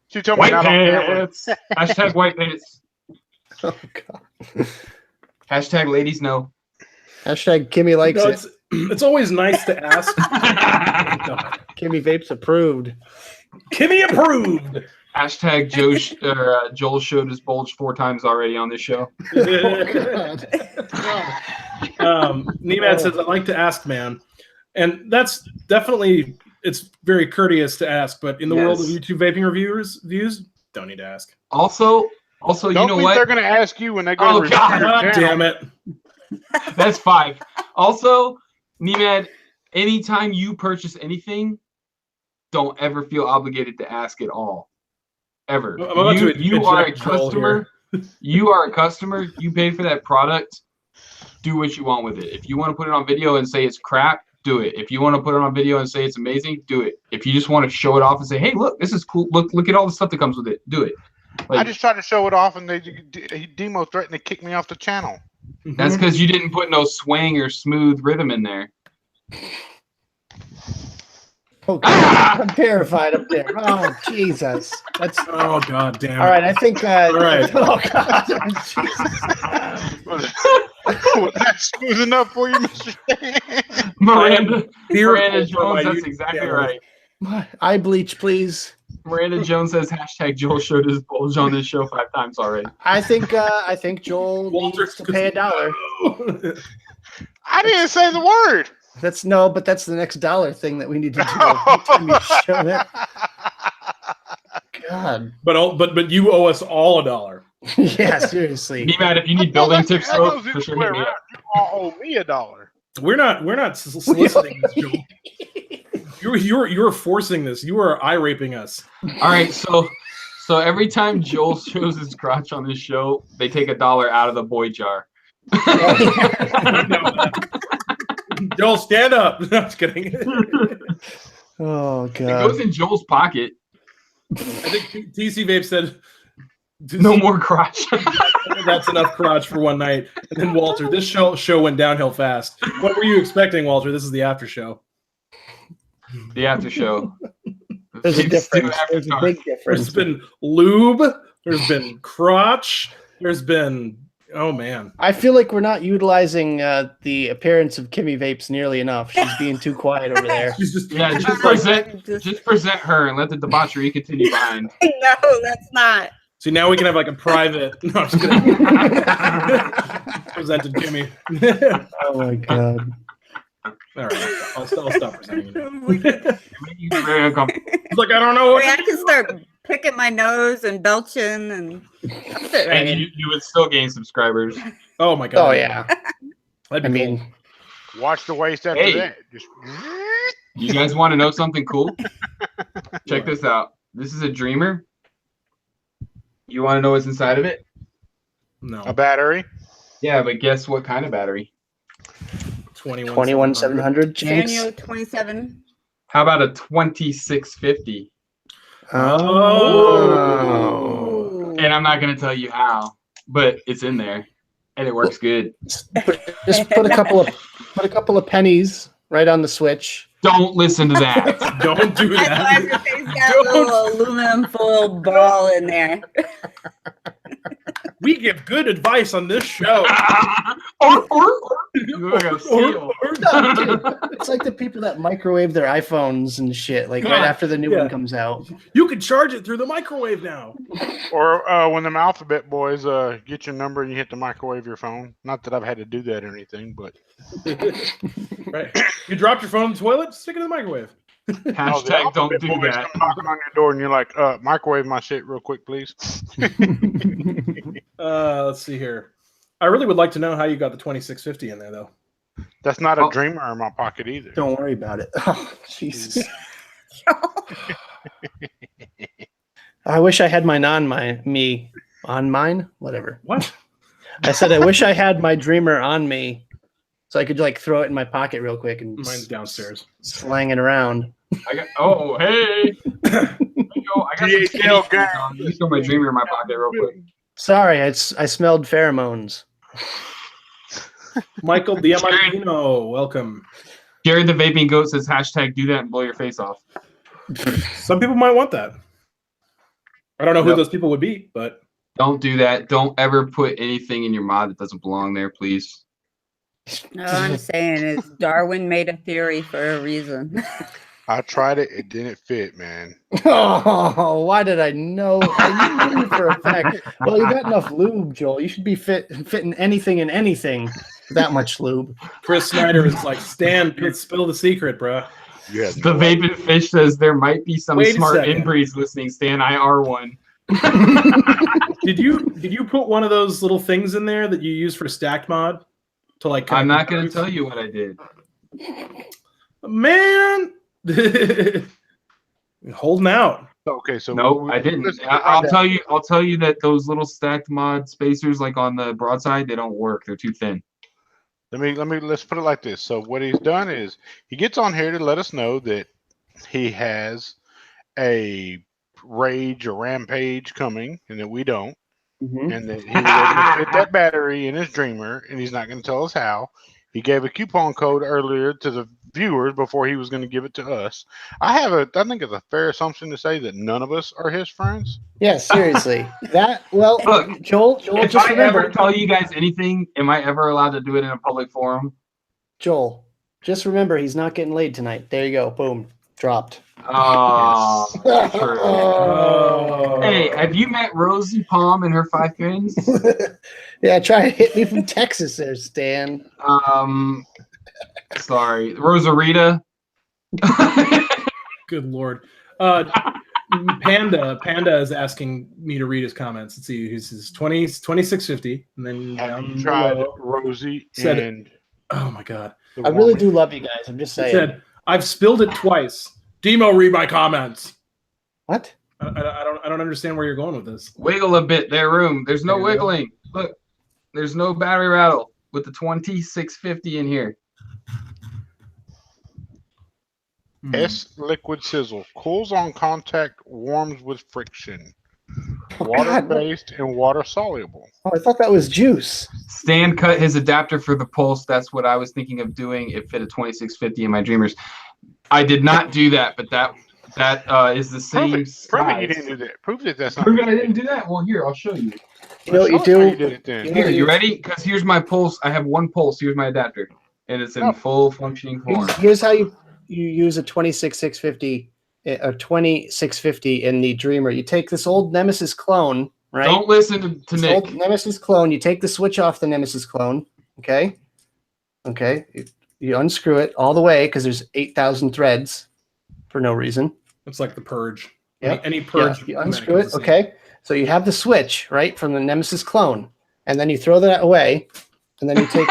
She told me White not on camera. pants. Hashtag white pants. Oh god. Hashtag ladies know. Hashtag Kimmy likes No, it. it's always nice to ask. Kimmy Vapes approved. Kimmy approved. Hashtag Joel showed his bulge 4 times already on this show. Nemad says, "I'd like to ask, man," and that's definitely, it's very courteous to ask. But in the world of Yes. YouTube vaping views, don't need to ask. Also, you Don't know think what? they're going to ask you when they go Oh, to God. your God channel. damn it! That's 5. Also, Nemad, anytime you purchase anything, don't ever feel obligated to ask at all. Ever. I'm about to You are a eject Joel customer. You are a customer. You paid for that product. Do what you want with it. If you want to put it on video and say it's crap, do it. If you want to put it on video and say it's amazing, do it. If you just want to show it off and say, "Hey, look, this is cool. Look at all the stuff that comes with it." Do it. I just tried to show it off, and Demo threatened to kick me off the channel. That's because you didn't put no swang or smooth rhythm in there. Oh god. I'm terrified up there. Oh Jesus. That's Oh god damn it! all right. I think. All right. Oh god. Was that smooth enough for you, Mr. Stan? Miranda Fearful Jones, for my that's YouTube exactly channel. right. Eye bleach, please. Miranda Jones says hashtag Joel showed his bulge on this show 5 times already. I think Joel needs to pay $1. I didn't say the word. That's but that's the next dollar thing that we need to do. Every time you show that. God. But you owe us all $1. Yeah, seriously. Be mad if you need building tips, That though. goes For the sure, other hit way me up. around. You all owe me $1. We're not soliciting this, Joel. You're forcing this. You are eye raping us. All right, so every time Joel shows his crotch on this show, they take $1 out of the boy jar. Joel, stand up. No, I'm just kidding. Oh It god. goes in Joel's pocket. I think TC Vape said, No more crotch. That's enough crotch for one night. And then Walter, this show went downhill fast. What were you expecting, Walter? This is the after show. The after show. There's a VapeStew difference. after There's a dark. big difference. There's been lube. There's been crotch. There's been Oh man. I feel like we're not utilizing the appearance of Kimmy Vapes nearly enough. She's being too quiet over there. She's just Yeah, just present her and let the debauchery continue behind. No, that's not. see now we can have like a private. No, I'm just kidding. Presented Kimmy. Oh my god. All right, I'll stop presenting. You very uncomfortable. It's like I don't know what. I can start picking my nose and belching and that's it, right? And you would still gain subscribers. Oh my god. Oh yeah. That'd I be mean, cool. Watch the waist after Hey. that. Just You guys want to know something cool? Check this out. This is a dreamer. You want to know what's inside of it? No. a battery. Yeah, but guess what kind of battery? 21700 Jinx. Daniel 27. How about a 2650? Oh. And I'm not gonna tell you how, but it's in there, and it works good. Just put a couple of pennies right on the switch. Don't listen to that. Don't do That's why that. your face got a little aluminum foil ball in there. We give good advice on this show. You look like a seal. It's like the people that microwave their iPhones and shit, like right God, after the new yeah. one comes out. You can charge it through the microwave now. Or when them alphabet boys get your number and you hit the microwave your phone. Not that I've had to do that or anything, but Right. You dropped your phone in the toilet, stick it in the microwave. Hashtag don't do boys that. come knocking on your door and you're like, microwave my shit real quick, please. Let's see here. I really would like to know how you got the 2650 in there, though. That's not a Oh. dreamer in my pocket either. Don't worry about it. Oh, Jesus. I wish I had mine on mine, whatever. What? I said I wish I had my dreamer on me so I could like throw it in my pocket real quick and Mine's downstairs. slang it around. Oh, hey. I got some DHL gang. Let me throw my dreamer in my pocket real quick. Sorry, I smelled pheromones. Michael Diamantino, welcome. Jared the Vaping Goat says hashtag do that and blow your face off. Some people might want that. I don't know who Yep. those people would be, but Don't do that. Don't ever put anything in your mod that doesn't belong there, please. No, I'm saying is Darwin made a theory for a reason. I tried it. It didn't fit, man. Oh, why did I know? You knew for a fact. Well, you got enough lube, Joel. You should be fitting anything in anything. That much lube. Chris Snyder is like, Stan, spill the secret, bruh. You had The no Vaping Fish says there might be some Wait a smart second. inbreeds listening. Stan, I are one. Did you put one of those little things in there that you use for stacked mod to like? I'm not going to tell you what I did. Man, holding out. Okay, so No, I didn't. listen, I'll tell you. I'll tell you that those little stacked mod spacers, like on the broadside, they don't work. They're too thin. let's put it like this. So what he's done is he gets on here to let us know that he has a rage or rampage coming, and that we don't, and that he was able to fit that battery in his dreamer, and he's not going to tell us how. He gave a coupon code earlier to the viewers before he was going to give it to us. I think it's a fair assumption to say that none of us are his friends. Yeah, seriously. Look, Joel, If just I remember. ever tell you guys anything, am I ever allowed to do it in a public forum? Joel, just remember he's not getting laid tonight. There you go. Boom. Dropped. Oh, true. Oh. Hey, have you met Rosie Palm and her 5 pins? Yeah, try to hit me from Texas there, Stan. Sorry, Rosarita. Good Lord. Panda is asking me to read his comments. Let's see. He says 2650, and then Have down you tried below, Rosie Said- and oh my God. the I really woman? do love you guys. I'm just He saying. said, I've spilled it twice. Demo, read my comments. What? I don't understand where you're going with this. Wiggle a bit there, room. There's no There you go. wiggling. Look, there's no battery rattle with the 2650 in here. S liquid sizzle cools on contact, warms with friction. Oh, Water God. based and water soluble. Oh, I thought that was juice. Stan cut his adapter for the pulse. That's what I was thinking of doing. It fit a 2650 in my dreamers. I did not do that, but That is the same Prove it you size. didn't do that. Prove that that's not. Prove it I didn't do that? Well, here, I'll show you. You know what you Show us how do? You did it then. Here, you ready? Because here's my pulse. I have one pulse. Here's my adapter. And it's in full functioning form. Here's how you use a 26650 or 2650 in the Dreamer. You take this old Nemesis clone, right? Don't listen to This Nick. old Nemesis clone. You take the switch off the Nemesis clone. Okay. You unscrew it all the way because there's 8,000 threads for no reason. It's like the purge. Yep. Any purge. Yeah, you unscrew it. Okay. So you have the switch, right, from the Nemesis clone, and then you throw that away, and then you take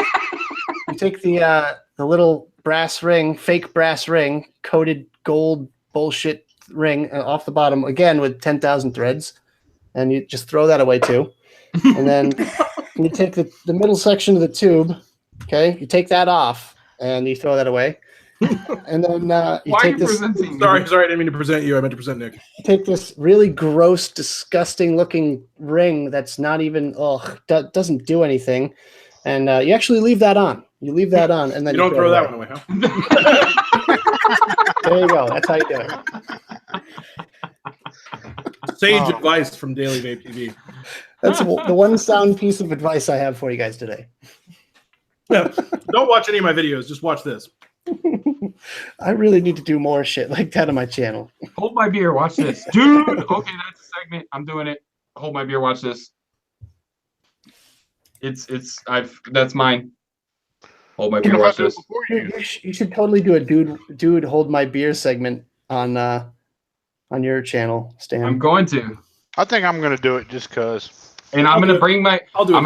the little brass ring, fake brass ring, coated gold bullshit ring off the bottom again with 10,000 threads, and you just throw that away too. And then you take the middle section of the tube, okay, you take that off and you throw that away. And then you take this. Sorry, I didn't mean to present you. I meant to present Nick. You take this really gross, disgusting looking ring that's not even doesn't do anything, and you actually leave that on. You leave that on, and then you don't throw that one away, huh? There you go. That's how you do it. Sage advice from Daily Vape TV. That's the one sound piece of advice I have for you guys today. Yeah. Don't watch any of my videos. Just watch this. I really need to do more shit like that on my channel. Hold my beer. Watch this. Dude. Okay, that's a segment. I'm doing it. Hold my beer. Watch this. That's mine. Hold my beer. Watch this. You should totally do a dude hold my beer segment on your channel, Stan. I'm going to. I think I'm gonna do it just cause. And I'm gonna bring my. I'll do it.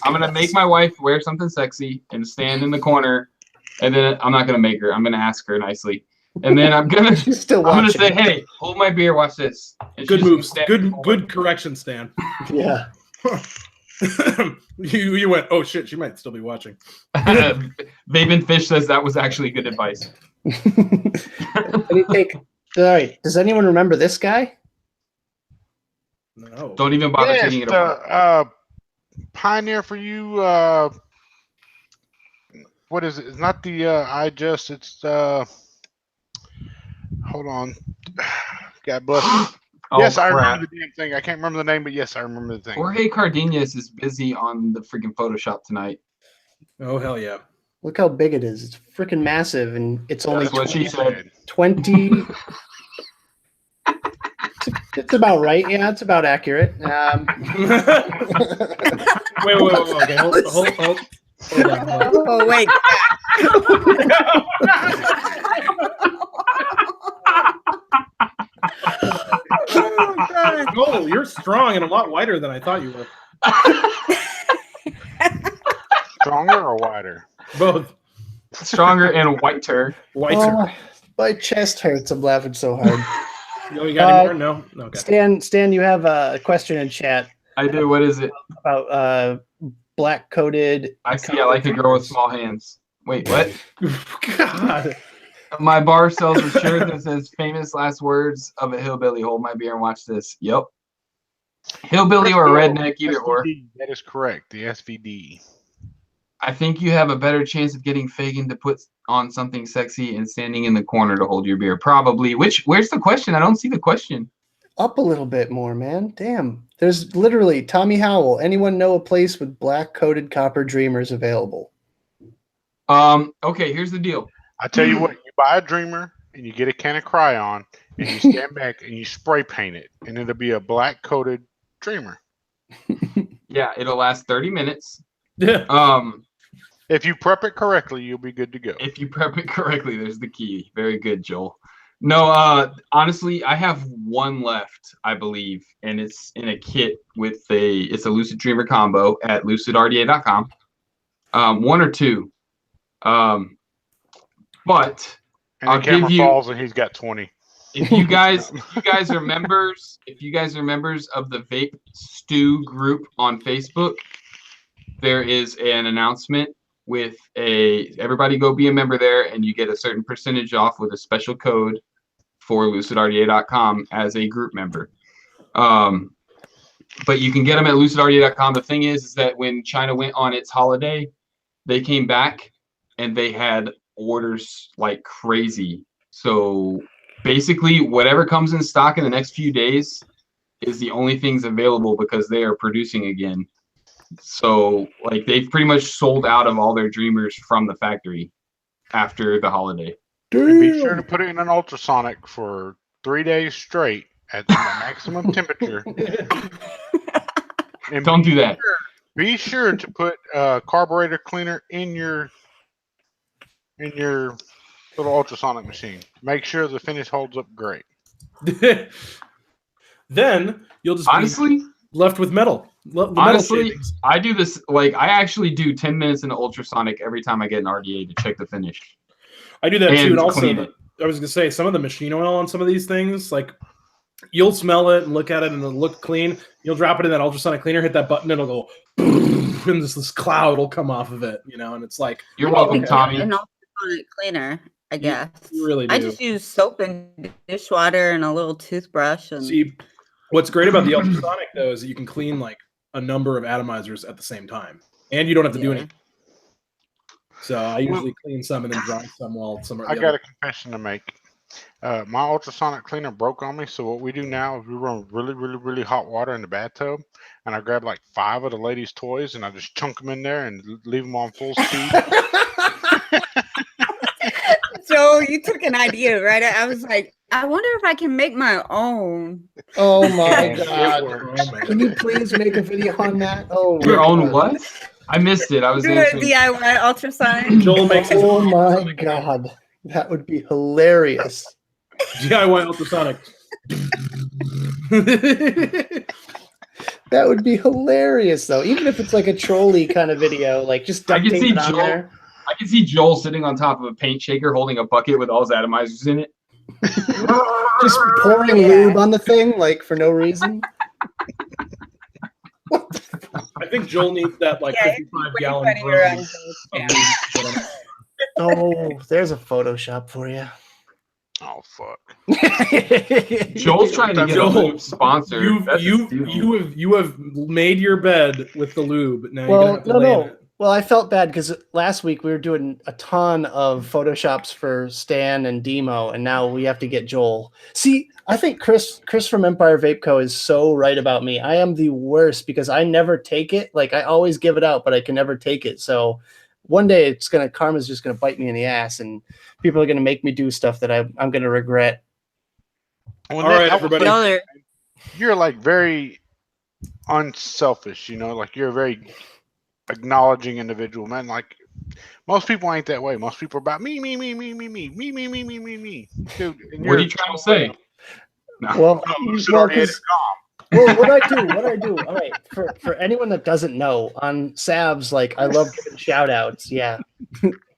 I'm gonna make my wife wear something sexy and stand in the corner, and then I'm not gonna make her. I'm gonna ask her nicely, and then I'm gonna. Still I'm gonna say, "Hey, hold my beer. Watch this." And Good she's moves. gonna stand Good correction, Stan. Yeah. you went, oh shit, she might still be watching. Vaping Fish says that was actually good advice. All right. Does anyone remember this guy? No. Don't even bother Yes, taking it apart. Pioneer for you. What is it? It's not the It's hold on. God bless you. Oh, Yes, I crap. remember the damn thing. I can't remember the name, but yes, I remember the thing. Jorge Cardenas is busy on the freaking Photoshop tonight. Oh hell yeah. Look how big it is. It's freaking massive, and it's only That's what she said. 20. It's about right. Yeah, it's about accurate. Wait. Okay, hold on. Oh wait. Oh, you're strong and a lot wider than I thought you were. Stronger or wider? Both. Stronger and whiter. Whiter. Oh, my chest hurts. I'm laughing so hard. You got any more? No? Okay. Stan, you have a question in chat I do. What is it? about black coated. I see. I like a girl with small hands. Wait, what? God. My bar sells a shirt that says "famous last words of a hillbilly." Hold my beer and watch this. Yep. Hillbilly or a redneck, either or. That is correct. The SVD. I think you have a better chance of getting Fagin to put on something sexy and standing in the corner to hold your beer. Probably. Where's the question? I don't see the question. Up a little bit more, man. Damn. There's literally Tommy Howell. Anyone know a place with black coated copper dreamers available? Okay, here's the deal. I tell you what, you buy a Dreamer and you get a can of Cryon and you stand back and you spray paint it, and it'll be a black coated Dreamer. Yeah, it'll last 30 minutes. Yeah. If you prep it correctly, you'll be good to go. If you prep it correctly, there's the key. Very good, Joel. No, honestly, I have one left, I believe, and it's in a kit with it's a Lucid Dreamer combo at lucidrda.com. One or two. But And I'll the camera give you- falls and he's got 20. if you guys are members of the VapeStew group on Facebook, there is an announcement with everybody go be a member there, and you get a certain percentage off with a special code for lucidrda.com as a group member. But you can get them at lucidrda.com. The thing is that when China went on its holiday, they came back and they had orders like crazy. So basically whatever comes in stock in the next few days is the only things available because they are producing again. So like they've pretty much sold out of all their Dreamers from the factory after the holiday. And be sure to put it in an ultrasonic for 3 days straight at the maximum temperature. And Don't do that. Be sure to put carburetor cleaner in your little ultrasonic machine. Make sure the finish holds up great. Then you'll just Honestly, be left with metal. honestly, I do this like I actually do 10 minutes in the ultrasonic every time I get an RDA to check the finish. I do that too, and and also clean it. I was gonna say some of the machine oil on some of these things, like you'll smell it and look at it and it'll look clean. You'll drop it in that ultrasonic cleaner, hit that button, it'll go, and this cloud will come off of it, and it's like You're welcome, Tommy. An ultrasonic cleaner, I guess. You really do. I just use soap and dishwater and a little toothbrush. And See, what's great about the ultrasonic though is that you can clean like a number of atomizers at the same time, and you don't have to do anything. So I usually clean some and then dry some while some. I got a confession to make. My ultrasonic cleaner broke on me, so what we do now is we run really, really, really hot water in the bathtub, and I grab like 5 of the ladies' toys and I just chunk them in there and leave them on full speed. So you took an idea, right? I was like, I wonder if I can make my own. Oh my It god! works. Can you please make a video on that? Oh, Your my own God. what? I missed it. I was Do a answering. DIY ultrasonic. Joel makes his Oh own my god, that would be hilarious. DIY ultrasonic. That would be hilarious, though. Even if it's like a trolley kind of video, like just I duct can tape see it on Joel. there. I can see Joel sitting on top of a paint shaker holding a bucket with all his atomizers in it. Just pouring lube on the thing, like for no reason. I think Joel needs that like Yeah, 55-gallon funny around drum. those Oh, there's a Photoshop for you. Oh fuck! Joel's trying to get Joel, a lube sponsor. You have made your bed with the lube. Now you're Well, gonna have to lay in it. Well, I felt bad because last week we were doing a ton of Photoshops for Stan and Demo, and now we have to get Joel. See, I think Chris from Empire Vape Co. is so right about me. I am the worst because I never take it. Like, I always give it out, but I can never take it. So one day karma's just gonna bite me in the ass, and people are gonna make me do stuff that I'm gonna regret. All right, everybody. You're like very unselfish, like you're a very acknowledging individual, man. Like most people ain't that way. Most people are about me. Dude, and What are you trying to say? No. Well, Well, what I do. All right, for anyone that doesn't know, on Savs, like I love giving shout outs. Yeah,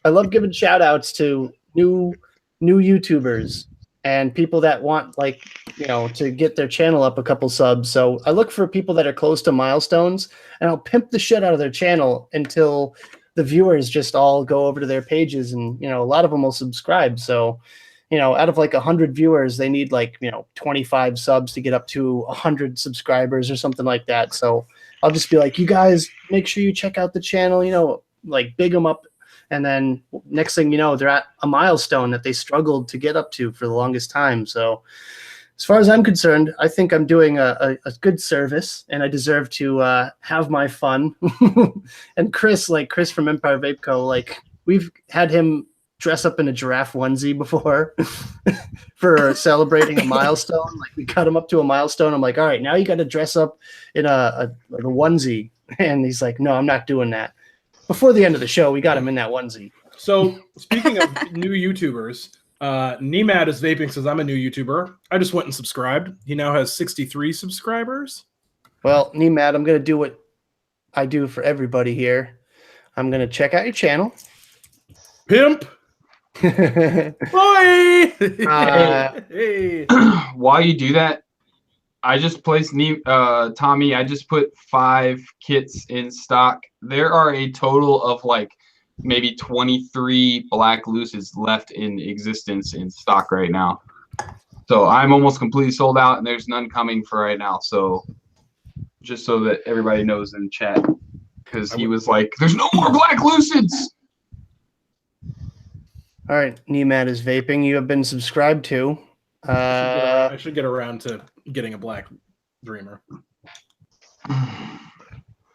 I love giving shout outs to new YouTubers and people that want to get their channel up a couple subs. So I look for people that are close to milestones, and I'll pimp the shit out of their channel until the viewers just all go over to their pages, and a lot of them will subscribe. So out of like 100 viewers, they need 25 subs to get up to 100 subscribers or something like that. So I'll just be like, you guys make sure you check out the channel, big them up. And then next thing you know, they're at a milestone that they struggled to get up to for the longest time. So as far as I'm concerned, I think I'm doing a good service, and I deserve to have my fun. And Chris from Empire Vape Co., we've had him dress up in a giraffe onesie before for celebrating a milestone. We cut him up to a milestone. I'm like, all right, now you got to dress up in a onesie. And he's like, no, I'm not doing that. Before the end of the show, we got him in that onesie. So speaking of new YouTubers, Nemad is Vaping says, I'm a new YouTuber. I just went and subscribed. He now has 63 subscribers. Well, Nemad, I'm going to do what I do for everybody here. I'm going to check out your channel. Pimp. Bye. Hey. While you do that, I just placed Tommy. I just put 5 kits in stock. There are a total of maybe 23 black lucids left in existence in stock right now. So I'm almost completely sold out, and there's none coming for right now. So just so that everybody knows in chat, because he was like, "There's no more black lucids." All right, Nemad is Vaping. You have been subscribed to. I should get around to getting a black Dreamer.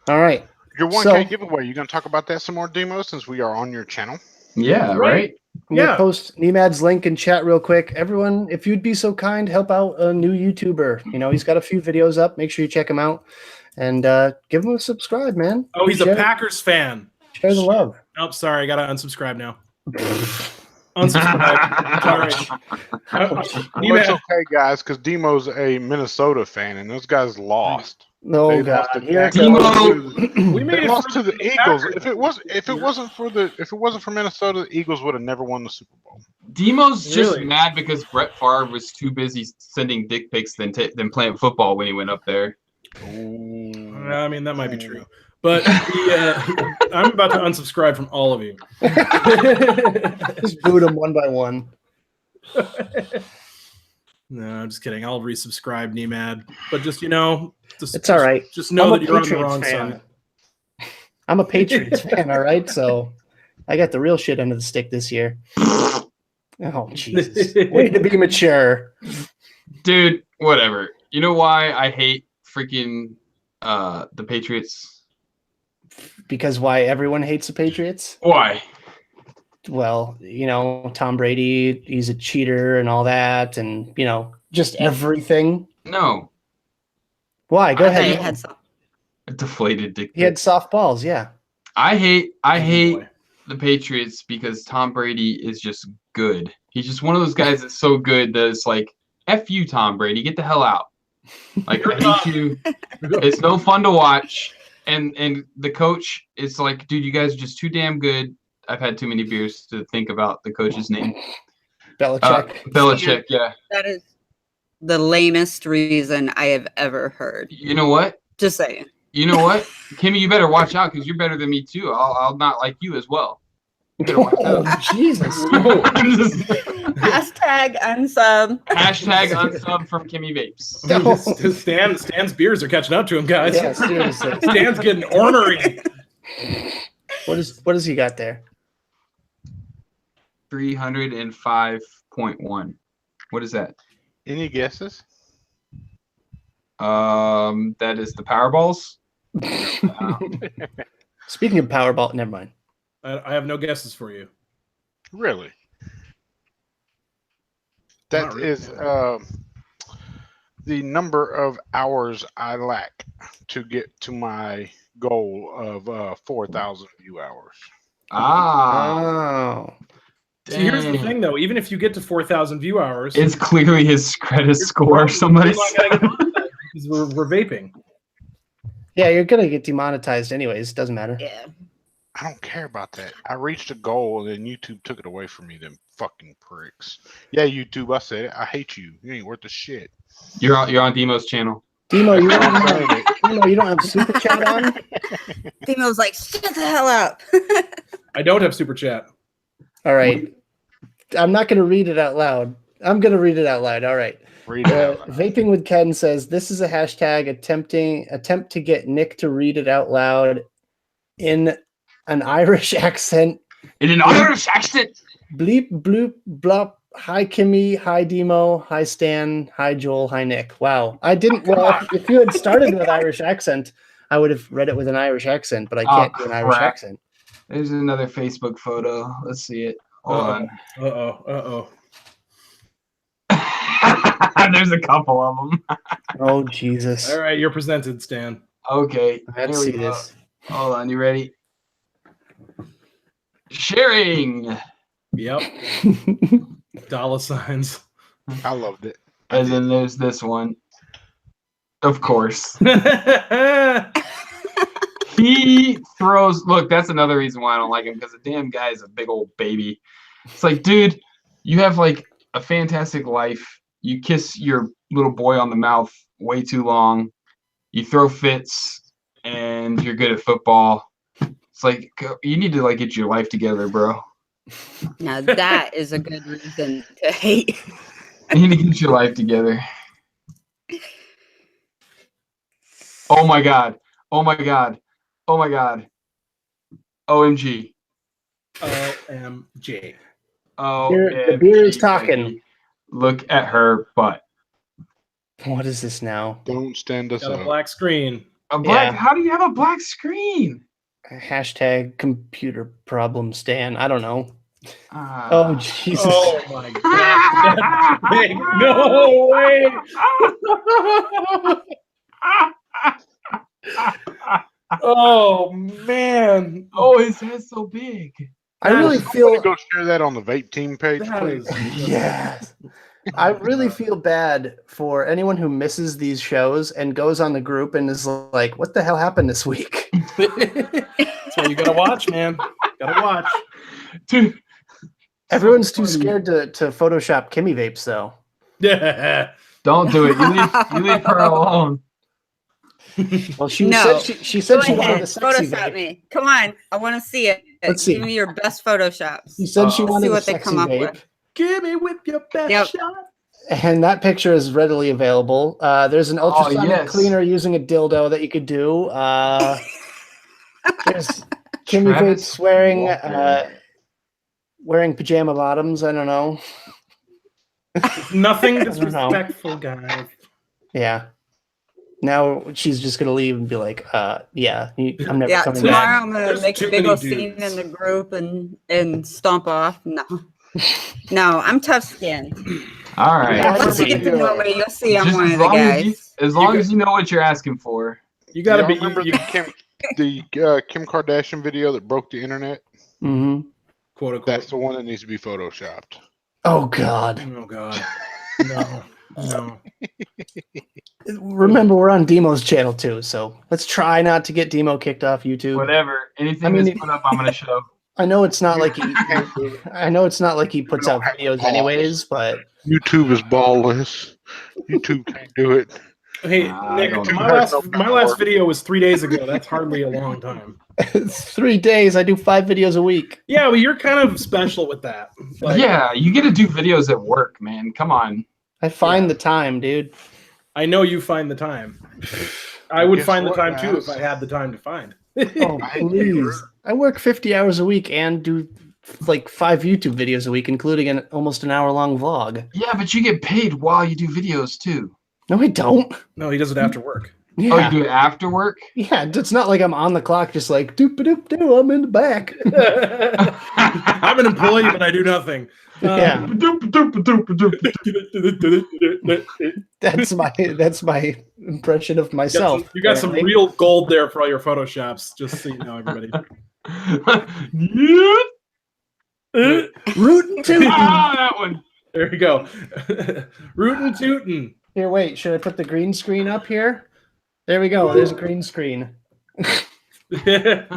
All right. Your 1K So- giveaway. You gonna talk about that some more, Demo? Since we are on your channel. Yeah, right. I'm gonna Yeah. post Nemad's link in chat real quick. Everyone, if you'd be so kind, help out a new YouTuber. You know, he's got a few videos up. Make sure you check him out and give him a subscribe, man. Oh, he's Share- a Packers fan. Share the love. Oh, sorry, I gotta unsubscribe now. Unsubscribe. Sorry. Well, it's okay, guys, because Demo's a Minnesota fan, and those guys lost. No, They God. lost to Here it Demo. goes. We made They it lost through to the Eagles. If it wasn't for Minnesota, the Eagles would have never won the Super Bowl. Demo's just Really? mad because Brett Favre was too busy sending dick pics than playing football when he went up there. I mean, that might be true. But I'm about to unsubscribe from all of you. Just boot them one by one. No, I'm just kidding. I'll resubscribe, Nemad. But just, It's all right. Just know I'm that a you're on the Patriots wrong fan. side. I'm a Patriots fan, all right? So I got the real shit under the stick this year. Oh, Jesus. Way to be mature. Dude, whatever. You know why I hate freaking the Patriots? Because why everyone hates the Patriots? Why? Well, Tom Brady, he's a cheater and all that, and, just everything. No. Why? Go I ahead. had some. A deflated dick He had pic. soft balls, yeah. I hate boy. the Patriots because Tom Brady is just good. He's just one of those guys that's so good that it's like, F you, Tom Brady, get the hell out. Like, I hate you. It's no fun to watch. And the coach is like, dude, you guys are just too damn good. I've had too many beers to think about the coach's name. Belichick. Belichick, yeah. That is the lamest reason I have ever heard. You know what? Just saying. You know what? Kimmy, you better watch out because you're better than me too. I'll not like you as well. You better watch Oh, out. Jesus. I'm just- Hashtag unsub. Hashtag unsub from Kimmy Vapes. Stan's beers are catching up to him, guys. Yeah, seriously. Stan's getting ornery. What does he got there? 305.1. What is that? Any guesses? That is the Powerballs. Speaking of Powerball, never mind. I have no guesses for you. Really? Not That really. is the number of hours I lack to get to my goal of 4,000 view hours. Ah. Oh. See, here's the dang. thing, though. Even if you get to 4,000 view hours, It's clearly his credit score. Somebody we're not gonna get monetized because we're vaping. Yeah, you're going to get demonetized anyways. Doesn't matter. Yeah. I don't care about that. I reached a goal and then YouTube took it away from me, them fucking pricks. Yeah, YouTube, I said it. I hate you. You ain't worth a shit. You're on Demo's channel. Demo, you don't I'm have, saying it. Demo, you don't have super chat on? Demo's like, shut the hell up. I don't have super chat. All right. I'm not going to read it out loud. I'm going to read it out loud. All right. Read it out loud. Vaping with Ken says this is a hashtag attempt to get Nick to read it out loud in an Irish accent. In an Irish accent. Bleep bloop blop. Hi Kimmy. Hi Demo. Hi Stan. Hi Joel. Hi Nick. Wow. I didn't. Well, if you had started with Irish accent, I would have read it with an Irish accent, but I can't do an Irish crap. accent. There's another Facebook photo. Let's see it. Hold on. Uh-oh. There's a couple of them. Oh Jesus. All right, you're presented, Stan. Okay. Let's here see we go. this. Hold on. You ready? Sharing. Yep. Dollar signs. I loved it. And then there's this one. Of course. He throws. Look, that's another reason why I don't like him because the damn guy is a big old baby. It's like, dude, you have like a fantastic life. You kiss your little boy on the mouth way too long. You throw fits, and you're good at football. It's like you need to like get your life together, bro. Now that is a good reason to hate. You need to get your life together. Oh my god. Oh my god. Oh my god. OMG. OMG. Oh, The beer is talking. Look at her butt. What is this now? Don't stand us Got a up. black screen. A black? Yeah. How do you have a black screen? Hashtag computer problem Stan. I don't know. Ah. Oh Jesus. Oh my god. That's big. No way. Oh man. Oh, his head's so big. I really feel Go share that on the vape team page, That please. is yes. I really feel bad for anyone who misses these shows and goes on the group and is like, "What the hell happened this week?" That's why you gotta watch, man. Gotta watch. Dude. Everyone's too scared to Photoshop Kimmy Vapes, though. Yeah. Don't do it. You leave her alone. Well, she No. said she said Go she wanted ahead, a sexy Photoshop vape. me. Come on, I want to see it. Let's see. Give me your best photoshops. She said she Let's wanted see a what they sexy come up vape, with. Give me with your best Yep. shot. and that picture is readily available. There's an ultrasonic yes. cleaner using a dildo that you could do. There's Kimmy Travis Vapes wearing Walker. wearing pajama bottoms. I don't know. Nothing don't know. disrespectful, guys. Yeah. Now she's just gonna leave and be like, yeah, I'm never Yeah, coming tomorrow back. I'm gonna There's make too a big many old scene dudes. in the group and stomp off. No, no, I'm tough skinned. All right. Yeah, Once you get to know me, you'll see I'm Just one as of the long as you, guys. as long as you know what you're asking for. You gotta Y'all be. remember You, the Kim Kardashian video that broke the internet? Hmm. quote unquote. That's the one that needs to be photoshopped. Oh God. Oh god. No. No. Remember, we're on Demo's channel too, so let's try not to get Demo kicked off YouTube. Whatever. Anything I mean, that's put up, I'm gonna show. I know it's not like he puts out videos anyways, but YouTube is ballless. YouTube can't do it. Hey, I Nick, don't my know. last video was 3 days ago. That's hardly a long time. it's 3 days. I do 5 videos a week. Yeah, well, you're kind of special with that. Like, Yeah, you get to do videos at work, man. Come on. I find the time, dude. I know you find the time. I would Guess find the what, time too Max? if I had the time to find. Oh, please. I work 50 hours a week and do like 5 YouTube videos a week, including almost an hour-long vlog. Yeah, but you get paid while you do videos too. No, I don't. No, he does it after work. Yeah. Oh, you do it after work? Yeah, it's not like I'm on the clock just like doop-a-doop-doo, I'm in the back. I'm an employee, but I do nothing. Yeah. That's my impression of myself. You got some apparently. real gold there for all your photoshops, just so you know, everybody. Rootin' tootin'. Ah, that one. There you go. Rootin' tootin'. Here, wait. Should I put the green screen up here? There we go. There's a green screen. Dude,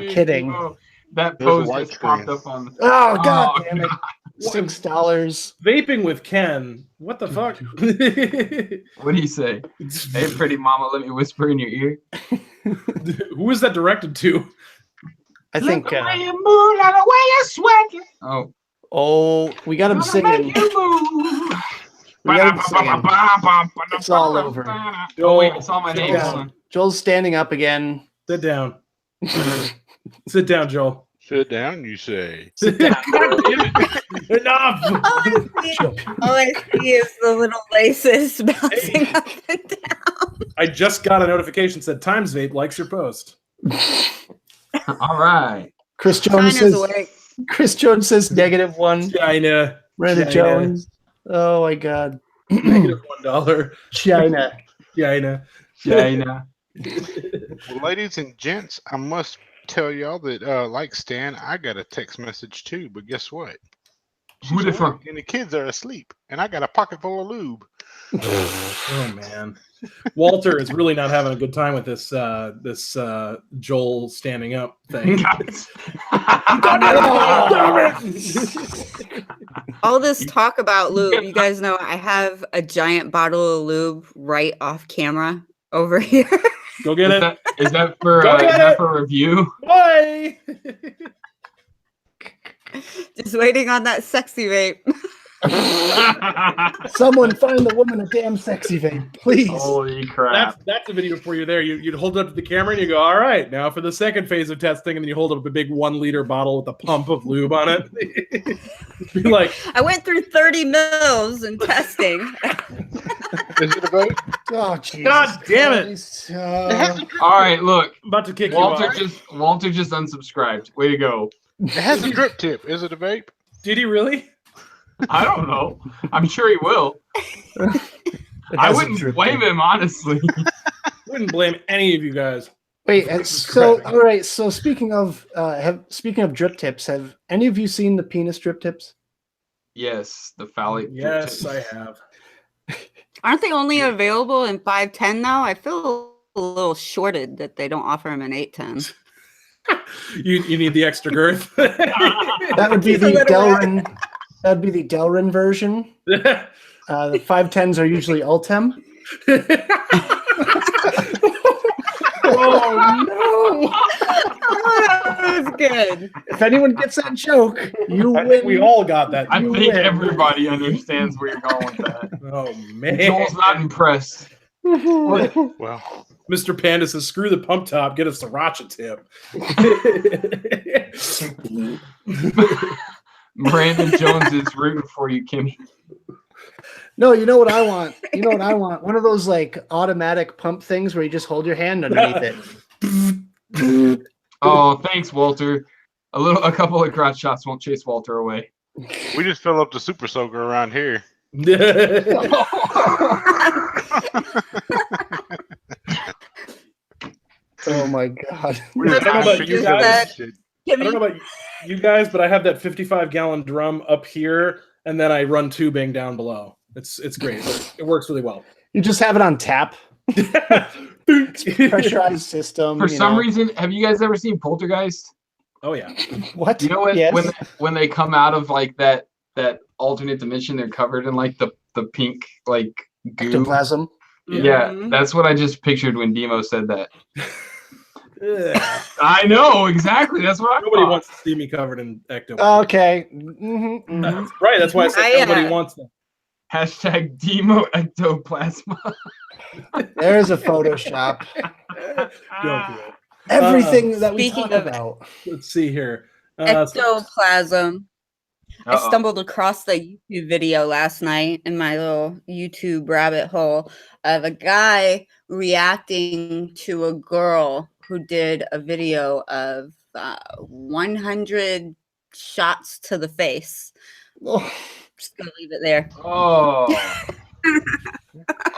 Kidding. oh, that There's a pose white just popped screen. up on. Oh God Oh, damn it! $6. Vaping with Ken. What the fuck? What do you say? Hey, pretty mama, let me whisper in your ear. Who is that directed to? I think. Look the way you move, like the way you sweat. Oh, Oh, we got him gonna singing. make you move. We got him singing. It's all over. Oh wait, it's on my Sit name. down. Son. Joel's standing up again. Sit down. Sit down, Joel. Sit down, you say. Sit down. God damn it. Enough. All I see is the little laces bouncing up and down. I just got a notification said Times Vape likes your post. All right. Chris Jones China's says. awake. Chris Jones says -1. China. Brenda China. Jones. Oh my God. -$1. China. China. China. Well, ladies and gents, I must tell y'all that, like Stan, I got a text message too, but guess what? Who they from? And the kids are asleep, and I got a pocket full of lube. Oh man, Walter is really not having a good time with this Joel standing up thing. All this talk about lube, you guys know I have a giant bottle of lube right off camera over here. Go get it. Is that for Go get it. for review? Bye. Just waiting on that sexy vape. Someone find the woman a damn sexy vape, please. Holy crap! That's a video for you there. You'd hold it up to the camera and you go, all right, now for the second phase of testing, and then you hold up a big 1 liter bottle with a pump of lube on it. Be like, I went through 30 mils in testing. Is it a vape? Oh, Jesus God damn it. Christ. All right, look, I'm about to kick Walter you off. Walter just unsubscribed. Way to go! It has a drip tip. Is it a vape? Did he really? I don't know. I'm sure he will. I wouldn't blame him, honestly. Wouldn't blame any of you guys. Wait, so all right. So speaking of drip tips, have any of you seen the penis drip tips? Yes, the phallic. Yes, drip I tip. have. Aren't they only available in 510 now? I feel a little shorted that they don't offer them in 810. You need the extra girth. That would be the Delrin. That would be the Delrin version. The 510s are usually Ultem. Oh no! That was good. If anyone gets that joke, you I win. think we all got that. I You think win. everybody understands where you're going with that. Oh man! Joel's not impressed. Well, Mr. Panda says, "Screw the pump top, get a sriracha tip." Brandon Jones is rooting for you, Kimmy. No, you know what I want? You know what I want? One of those like automatic pump things where you just hold your hand underneath it. Oh, thanks, Walter. A couple of crotch shots won't chase Walter away. we just fill up the super soaker around here. Oh my god. We I just don't know about pick you it guys. up and shit. I don't know about you guys, but I have that 55-gallon drum up here, and then I run tubing down below. It's great. It works really well. You just have it on tap. Pressurized system. For you some know. reason, have you guys ever seen Poltergeist? Oh yeah. What? You know what? Yes. When they come out of like that alternate dimension, they're covered in like the pink like goo. Ectoplasm. Yeah, Mhm. that's what I just pictured when Demo said that. Ugh. I know exactly. That's what I Nobody thought. wants to see me covered in ecto. Okay. Mhm, mhm. Right. That's why I said I, nobody wants them. Hashtag Demo ectoplasma. There's a Photoshop. Don't do it. Everything that we Speaking talk of- about. Let's see here. Ectoplasm. I Uh-oh. stumbled across the YouTube video last night in my little YouTube rabbit hole of a guy reacting to a girl who did a video of 100 shots to the face. Oh, Just gonna leave it there. Oh.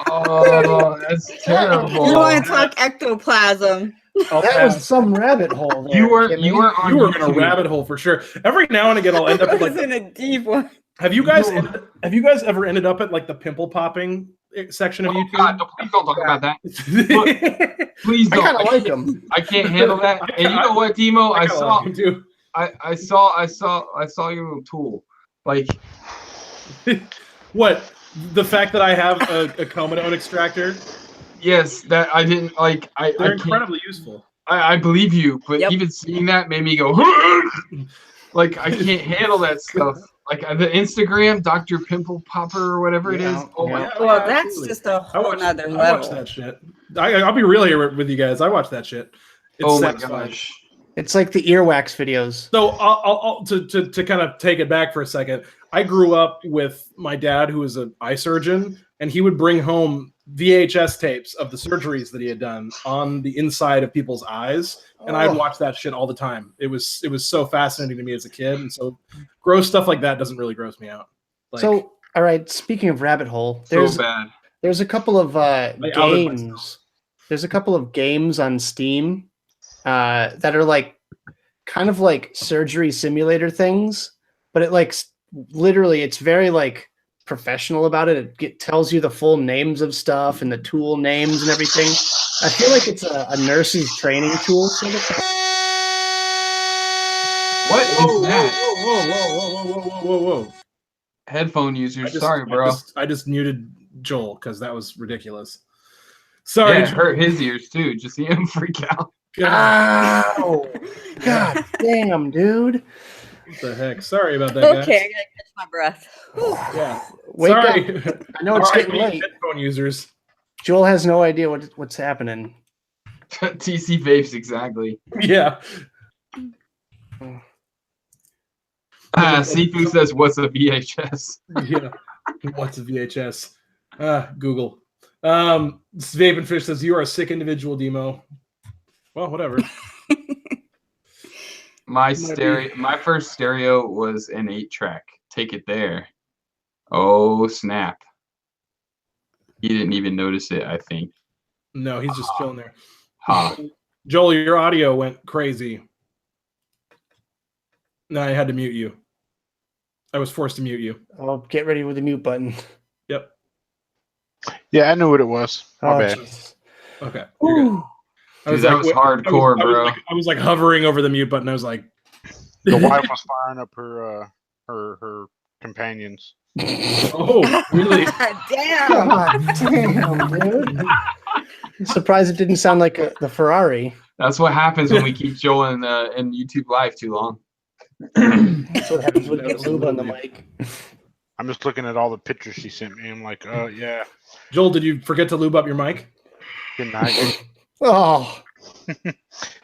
Oh, that's terrible. You want to talk ectoplasm? that was some rabbit hole. There, You were Kimmy. you were on You were in a YouTube. rabbit hole for sure. Every now and again, I'll end up I at was like. in a deep one. Have you guys ever ended up at like the pimple popping section of Oh YouTube? God, no, please don't talk about that. Please I don't. kind of like them. I can't handle that. And you know what, Demo? I kinda saw like him too. I saw your little tool. Like What? The fact that I have a comedone extractor? yes, that I didn't like I They're can't, incredibly useful. I believe you, but Yep. even seeing that made me go like I can't handle that stuff. Like the Instagram, Dr. Pimple Popper or whatever it is. Yeah, Oh my yeah. Well, that's absolutely. just a I whole watch, nother I level. watch that shit. I'll be real here with you guys. I watch that shit. It's oh my satisfying. gosh. It's like the earwax videos. So I'll to kind of take it back for a second. I grew up with my dad, who was an eye surgeon, and he would bring home VHS tapes of the surgeries that he had done on the inside of people's eyes, and I'd Oh. watch that shit all the time. It was so fascinating to me as a kid, and so gross stuff like that doesn't really gross me out. Like, So, all right. Speaking of rabbit hole, So bad. there's a couple of outed games. There's a couple of games on Steam that are like kind of like surgery simulator things, but it like literally it's very like professional about it. It tells you the full names of stuff and the tool names and everything. I feel like it's a nurse's training tool sort of thing. What is whoa, that? whoa. Headphone users, sorry, bro. I just muted Joel because that was ridiculous. Sorry, Yeah, it Joel. hurt his ears too. Just see him freak out. God. Ow! God damn, dude. What the heck? Sorry about that, guys. Okay, I gotta catch my breath. Whew. Yeah. Wake Sorry. up. I know it's getting R.I.P. late. headphone users. Joel has no idea what's happening. TC Vapes, exactly. Yeah. Sifu says, "What's a VHS?" Yeah. What's a VHS? Google. Vaping Fish says, you are a sick individual, Demo. Well, whatever. My first stereo was an 8-track. Take it there. Oh, snap. He didn't even notice it, I think. No, he's just chilling there. Ha. Joel, your audio went crazy. No, I had to mute you. I was forced to mute you. Oh, get ready with the mute button. Yep. Yeah, I knew what it was. My bad. Jesus. Okay. You're good. Ooh. Dude, that was hardcore, bro. I was like hovering over the mute button. I was like, The wife was firing up her companions. oh, really? Damn. God damn, dude. I'm surprised it didn't sound like the Ferrari. That's what happens when we keep Joel in YouTube Live too long. That's what happens when you get lube on the mic. I'm just looking at all the pictures she sent me. I'm like, oh, yeah. Joel, did you forget to lube up your mic? Good night. Oh,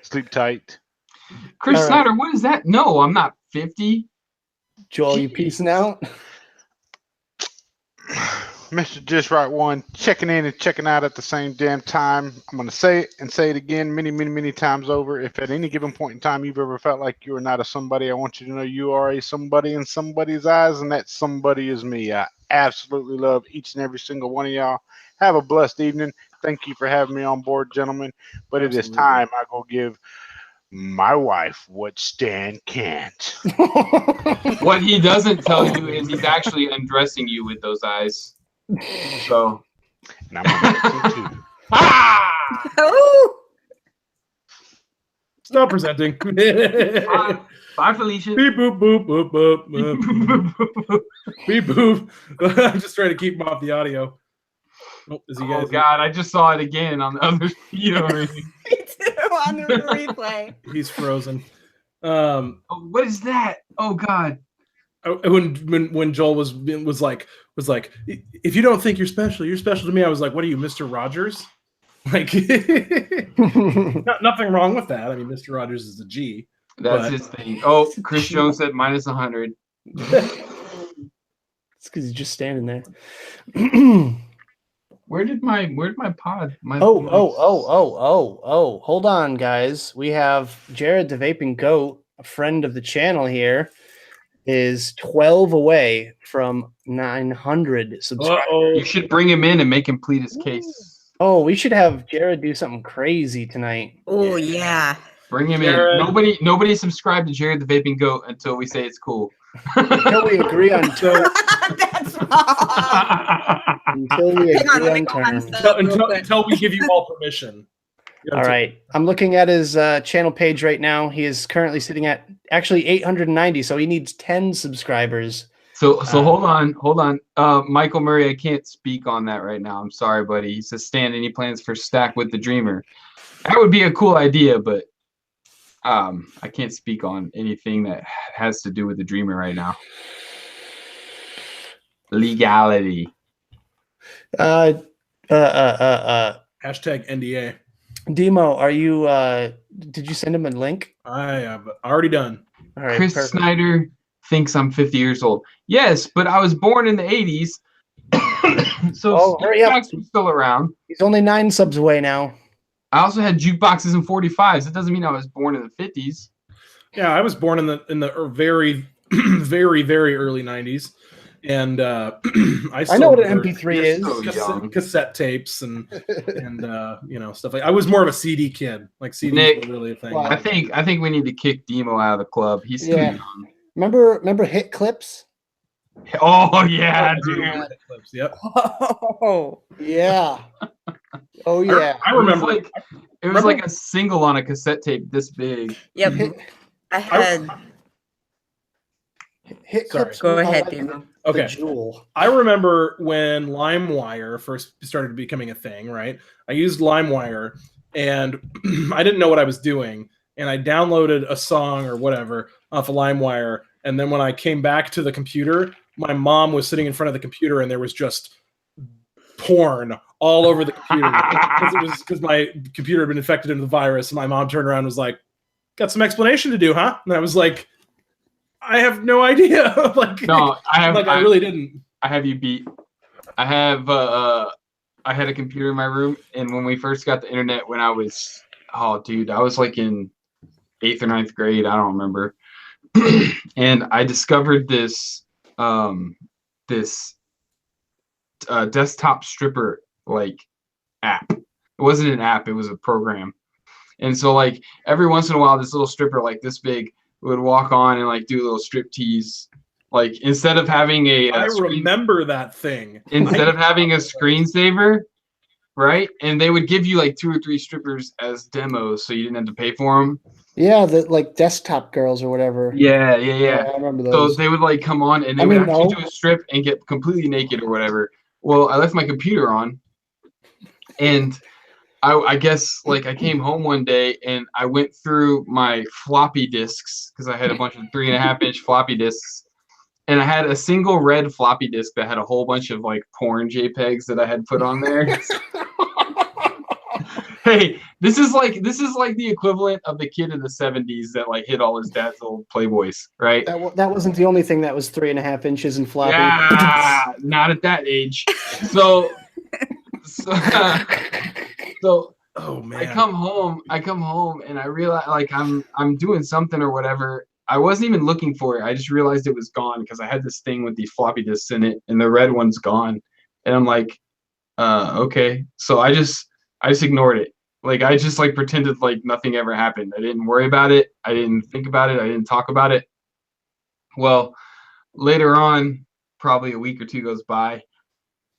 Sleep tight. Chris All right. Snyder, what is that? No, I'm not 50. Joel, you peacing out? Mr. Just Right One, checking in and checking out at the same damn time. I'm going to say it and say it again many, many, many times over. If at any given point in time you've ever felt like you are not a somebody, I want you to know you are a somebody in somebody's eyes, and that somebody is me. I absolutely love each and every single one of y'all. Have a blessed evening. Thank you for having me on board, gentlemen. But it is time I go give my wife what Stan can't. What he doesn't tell you is he's actually undressing you with those eyes. So, And I'm gonna do too. Oh, Stop presenting. Beep bye, Felicia. boop boop boop boop boop. Beep boop. I'm just trying to keep him off the audio. Oh, is he guys? Oh God, I just saw it again on the other feed over here. me too on the replay. He's frozen. Oh, what is that? Oh God. When Joel was like, if you don't think you're special to me. I was like, what are you, Mr. Rogers? Like, nothing wrong with that. I mean, Mr. Rogers is a G. That's his thing. Oh, Chris Jones said minus 100. It's because he's just standing there. Where did my pod? Oh. Hold on, guys. We have Jared the Vaping Goat, a friend of the channel here, is 12 away from 900 subscribers. You should bring him in and make him plead his case. Oh, we should have Jared do something crazy tonight. Oh yeah. Bring him Jared. in. Nobody subscribed to Jared the Vaping Goat until we say it's cool. Until we agree on terms. That's wrong. Until we Hang on, agree let me on call my terms. son real quick. Until we give you all permission. All right. I'm looking at his channel page right now. He is currently sitting at actually 890, so he needs 10 subscribers. So hold on. Michael Murray, I can't speak on that right now. I'm sorry, buddy. He says, Stan, any plans for Stack with the Dreamer? That would be a cool idea, but I can't speak on anything that has to do with the Dreamer right now. Legality. Hashtag NDA. Demo, are you did you send him a link? I have already done. All right, Chris perfect. Snyder thinks I'm 50 years old. Yes, but I was born in the 80s. So hurry up. jukebox was still around. He's only 9 subs away now. I also had jukeboxes and 45s. That doesn't mean I was born in the 50s. Yeah, I was born in the very, very, very early 90s. And I know what an remember MP3 is. so young. cassette tapes and stuff like. I was more of a CD kid. Like CDs Nick, were really a thing. Wow. I think we need to kick Demo out of the club. He's too Yeah. young. Remember hit clips? Oh yeah, dude. Yep. Oh. Yeah. Oh yeah. I remember. It was like a single on a cassette tape this big. Yep. Hit, I had. hit Sorry. clips. Go were ahead, like Demo. the Okay. jewel. I remember when LimeWire first started becoming a thing, right? I used LimeWire and I didn't know what I was doing. And I downloaded a song or whatever off of LimeWire. And then when I came back to the computer, my mom was sitting in front of the computer and there was just porn all over the computer because my computer had been infected with the virus. And my mom turned around and was like, "Got some explanation to do, huh?" And I was like, "I have no idea." No, I really didn't. I have you beat. I have I had a computer in my room, and when we first got the internet, when I was I was like in 8th or 9th grade, I don't remember. And I discovered this desktop stripper like app. It wasn't an app, it was a program. And so like every once in a while, this little stripper like this big would walk on and like do a little strip tease. Like instead of having I remember that thing. Instead of having a screensaver, right? And they would give you like 2 or 3 strippers as demos, so you didn't have to pay for them. Yeah, the like desktop girls or whatever. Yeah. I remember those. So they would like come on and they would actually do a strip and get completely naked or whatever. Well, I left my computer on, and I guess like I came home one day and I went through my floppy disks because I had a bunch of 3.5-inch floppy disks. And I had a single red floppy disk that had a whole bunch of like porn JPEGs that I had put on there. Hey, this is like the equivalent of the kid in the 70s that like hid all his dad's old Playboys, right? That wasn't the only thing that was 3.5 inches in floppy. Yeah, not at that age. So Oh man. I come home and I realize like I'm doing something or whatever. I wasn't even looking for it. I just realized it was gone because I had this thing with these floppy disks in it, and the red one's gone. And I'm like, okay. So I just ignored it. Like I just like pretended like nothing ever happened. I didn't worry about it. I didn't think about it. I didn't talk about it. Well, later on, probably a week or 2 goes by,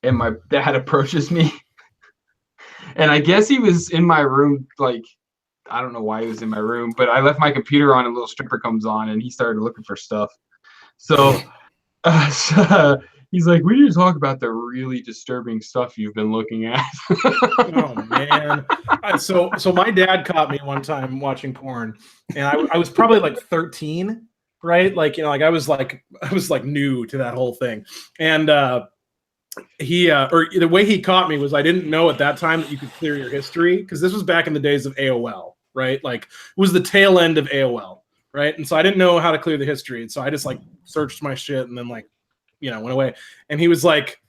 and my dad approaches me, and I guess he was in my room like. I don't know why he was in my room, but I left my computer on and a little stripper comes on and he started looking for stuff. So he's like, "We need to talk about the really disturbing stuff you've been looking at." Oh man. So my dad caught me one time watching porn, and I was probably like 13, right? Like, like I was like new to that whole thing. And he or the way he caught me was I didn't know at that time that you could clear your history, because this was back in the days of AOL, right? Like it was the tail end of AOL, right? And so I didn't know how to clear the history, and so I just like searched my shit and then like went away. And he was like,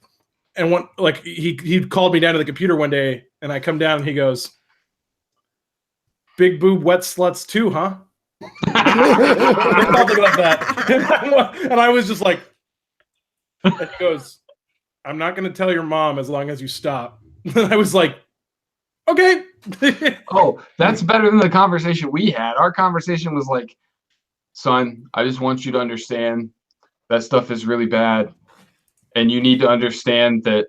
and one like he called me down to the computer one day, and I come down and he goes, "Big boob wet sluts too, huh?" Something like that. And I was just like, and he goes, "I'm not going to tell your mom as long as you stop." I was like, okay. Oh, that's better than the conversation we had. Our conversation was like, "Son, I just want you to understand that stuff is really bad. And you need to understand that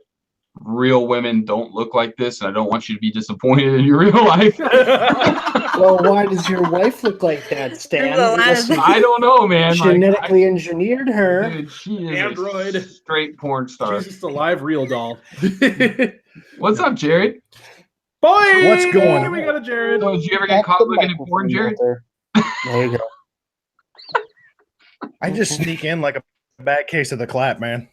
real women don't look like this. And I don't want you to be disappointed in your real life." Well, why does your wife look like that, Stan? I don't know, man. Genetically engineered her. Dude, she is Android. a straight porn star. She's just a live real doll. What's up, Jared? Boy, what's going on? We got a Jared. So did you ever get caught looking at porn, Jared? There you go. I just sneak in like a bad case of the clap, man.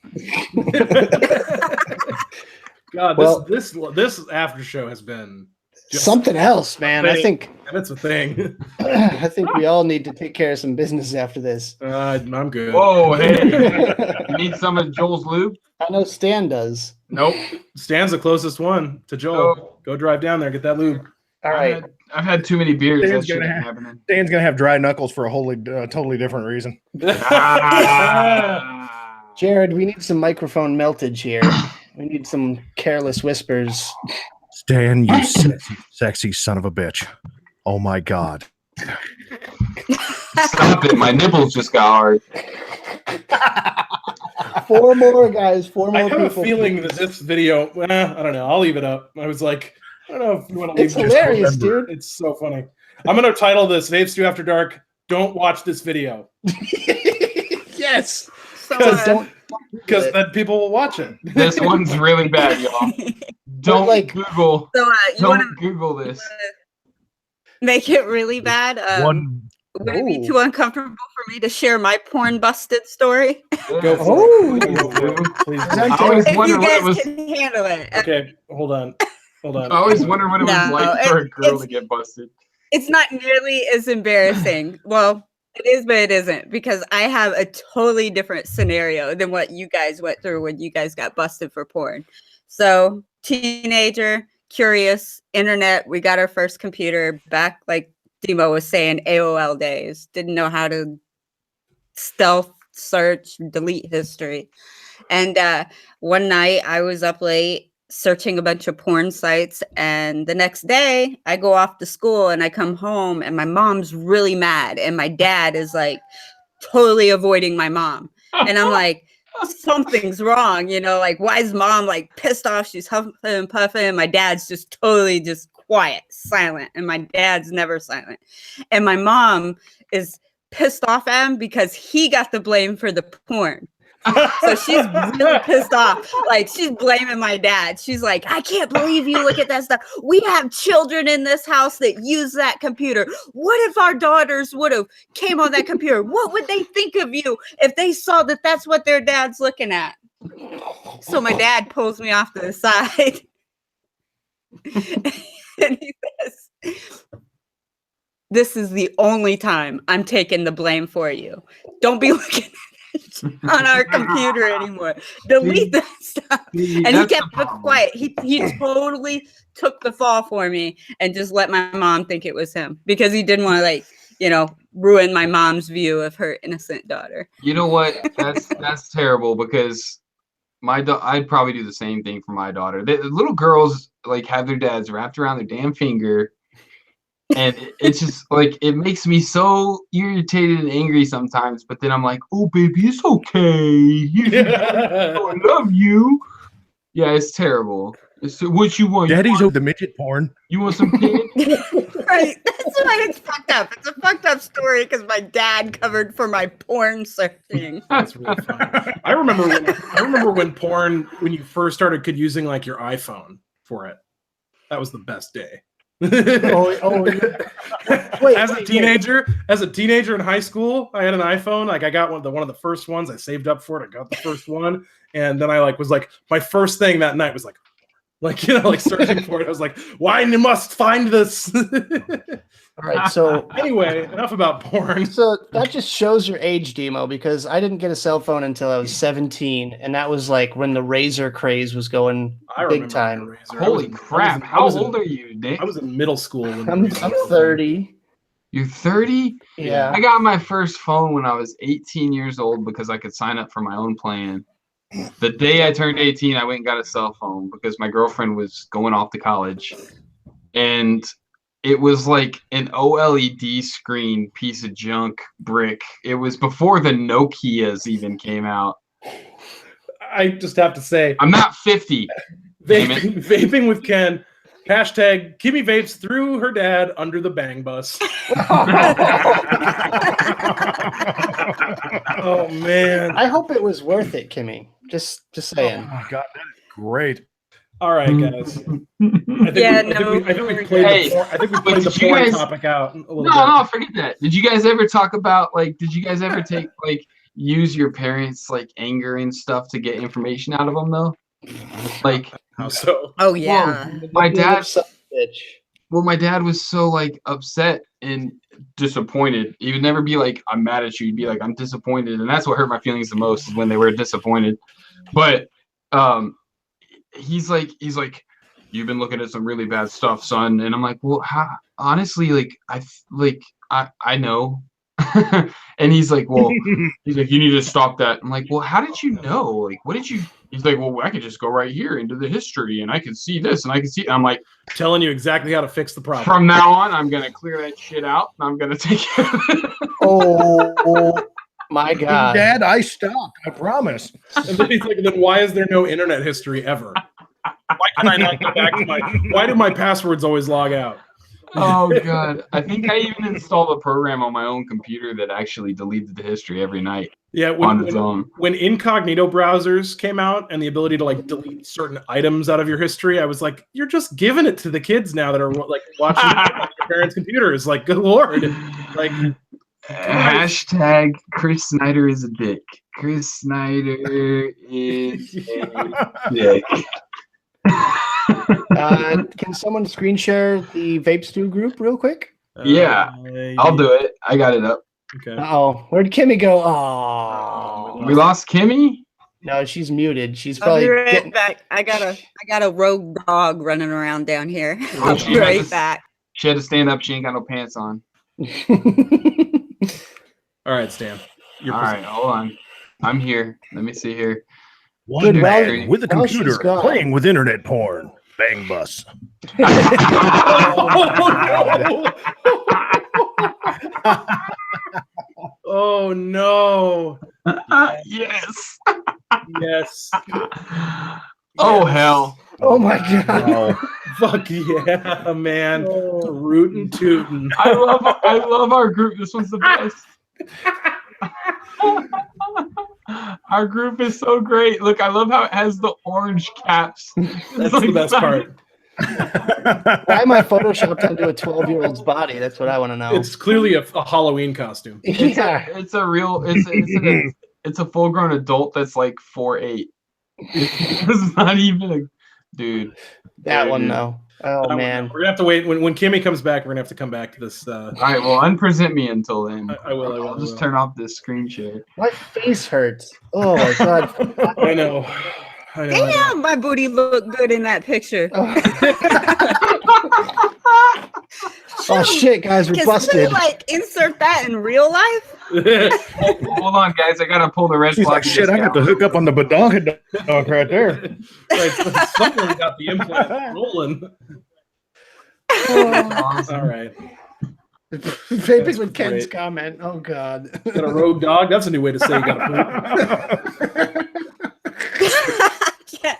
God, this after show has been just something else, man. I think that's a thing. I think we all need to take care of some business after this. I'm good. Whoa, hey, you need some of Joel's lube? I know Stan does. Nope. Stan's the closest one to Joel. Nope. Go drive down there, get that lube. All right. I've had too many beers. Stan's That shit gonna ain't have- happening. Dan's gonna have dry knuckles for a totally different reason. Jared, we need some microphone meltage here. We need some careless whispers. Stan, you sexy son of a bitch. Oh my God. Stop it. My nipples just got hard. 4 more guys. 4 more I have people. a feeling that this video, I don't know. I'll leave it up. I was like, I don't know if you want to leave It's it. hilarious, dude. It's so funny. I'm going to title this VapeStew After Dark. Don't watch this video. Yes. Because then people will watch it. This one's really bad, y'all. Don't like- Google. So you want Don't to Google this. make it really bad? Would it be too uncomfortable for me to share my porn busted story? Go for Oh. it. Please do. I always If wonder you what it guys was. can handle it. Okay, hold on. I always wonder what it was No, like for a girl to get busted. It's not nearly as embarrassing. Well, it is, but it isn't, because I have a totally different scenario than what you guys went through when you guys got busted for porn. So, teenager, curious, internet. We got our first computer back, like Demo was saying, AOL days. Didn't know how to stealth search, delete history. And one night I was up late searching a bunch of porn sites, and the next day I go off to school and I come home and my mom's really mad and my dad is like totally avoiding my mom, and I'm like, something's wrong, you know, like why is mom like pissed off? She's huffing and puffing, and my dad's just totally just quiet, silent, and my dad's never silent, and my mom is pissed off at him because he got the blame for the porn. So she's really pissed off. Like, she's blaming my dad. She's like, I can't believe you look at that stuff. We have children in this house that use that computer. What if our daughters would have came on that computer? What would they think of you if they saw that that's what their dad's looking at? So my dad pulls me off to the side. And he says, this is the only time I'm taking the blame for you. Don't be looking on our computer anymore. Delete that stuff. And he kept it quiet. He totally took the fall for me and just let my mom think it was him, because he didn't want to, like, you know, ruin my mom's view of her innocent daughter. You know what? That's terrible, because I'd probably do the same thing for my daughter. The little girls like have their dads wrapped around their damn finger. And it's just like, it makes me so irritated and angry sometimes. But then I'm like, oh, baby, it's okay. I love you. Yeah, it's terrible. It's what you want. Daddy's the midget porn. You want some kid? Right. That's why it's fucked up. It's a fucked up story because my dad covered for my porn searching. That's really funny. I remember when porn, when you first started using like your iPhone for it. That was the best day. Yeah. As a teenager in high school, I had an iPhone. Like, I got one of the first ones. I saved up for it. I got the first one, and then I was like, my first thing that night was like searching for it. I was like, why you must find this? All right, so anyway, enough about porn. So that just shows your age, Demo, because I didn't get a cell phone until I was 17, and that was like when the Razor craze was going big time. Holy crap! How old are you, Nick? I was in middle school. When I'm 30. You're 30? Yeah. I got my first phone when I was 18 years old because I could sign up for my own plan. The day I turned 18, I went and got a cell phone because my girlfriend was going off to college, and it was like an OLED screen piece of junk brick. It was before the Nokias even came out. I just have to say, I'm not 50. Vaping with Ken. Hashtag Kimmy Vapes threw her dad under the bang bus. Oh man! I hope it was worth it, Kimmy. Just saying. Oh my god, that is great. All right, guys. I think we played the porn topic out a little bit. No, forget that. Did you guys ever talk about take use your parents' like anger and stuff to get information out of them though? Like, how so? Oh yeah. Well, my dad was so like upset and disappointed. He would never be like, I'm mad at you. He'd be like, I'm disappointed. And that's what hurt my feelings the most, is when they were disappointed. But he's like, you've been looking at some really bad stuff, son. And I'm like, well, honestly, like, I know. And he's like, you need to stop that. I'm like, well, how did you know? Like, what did you? He's like, well, I could just go right here into the history and I can see this and I can see. And I'm like, telling you exactly how to fix the problem. From now on, I'm gonna clear that shit out and I'm gonna take care of it. Oh my god, Dad, I stopped. I promise. And then he's like, then why is there no internet history ever? Why can I not go back to why do my passwords always log out? Oh god, I think I even installed a program on my own computer that actually deleted the history every night. Yeah, when incognito browsers came out and the ability to like delete certain items out of your history, I was like, you're just giving it to the kids now that are like watching your parents' computers. Like, good lord, like Hashtag Chris Snyder is a dick. Chris Snyder is a dick. Can someone screen share the VapeStew group real quick? Yeah, I'll do it. I got it up. Okay. Oh, where'd Kimmy go? Oh, We lost Kimmy? no, she's muted. She's I'll be probably right getting. back. I got a rogue dog running around down here. I'll be right back. She had to stand up. She ain't got no pants on. All right, Stan. All right, hold on. I'm here. Let me see here. Good, well, man with a well, she's computer gone. playing with internet porn. Bang bus. Oh no! Yes. Yes. Oh hell. Oh my god! Oh, Fuck yeah, man! Rootin' tootin'. I love our group. This one's the best. Our group is so great. Look, I love how it has the orange caps. That's the best part. Why am I photoshopped onto a 12-year-old's body? That's what I want to know. It's clearly a Halloween costume. Yeah, It's a real. It's a full-grown adult that's like 4'8". It's not even a dude. that one though. Oh man, We're gonna have to wait. When Kimmy comes back, we're gonna have to come back to this. All right, well, unpresent me until then. I will. I'll just turn off this screen share. my face hurts. Oh my god. I know. Damn, my booty looked good in that picture. Oh shit, guys, we're Can busted. somebody like insert that in real life? Hold on, guys. I gotta pull the red she's flag. like, shit, I got to hook up on the badonka dog right there. Right, someone got the implant rolling. All right. Vaping with Great. Ken's comment. Oh god. Got a rogue dog? That's a new way to say you got a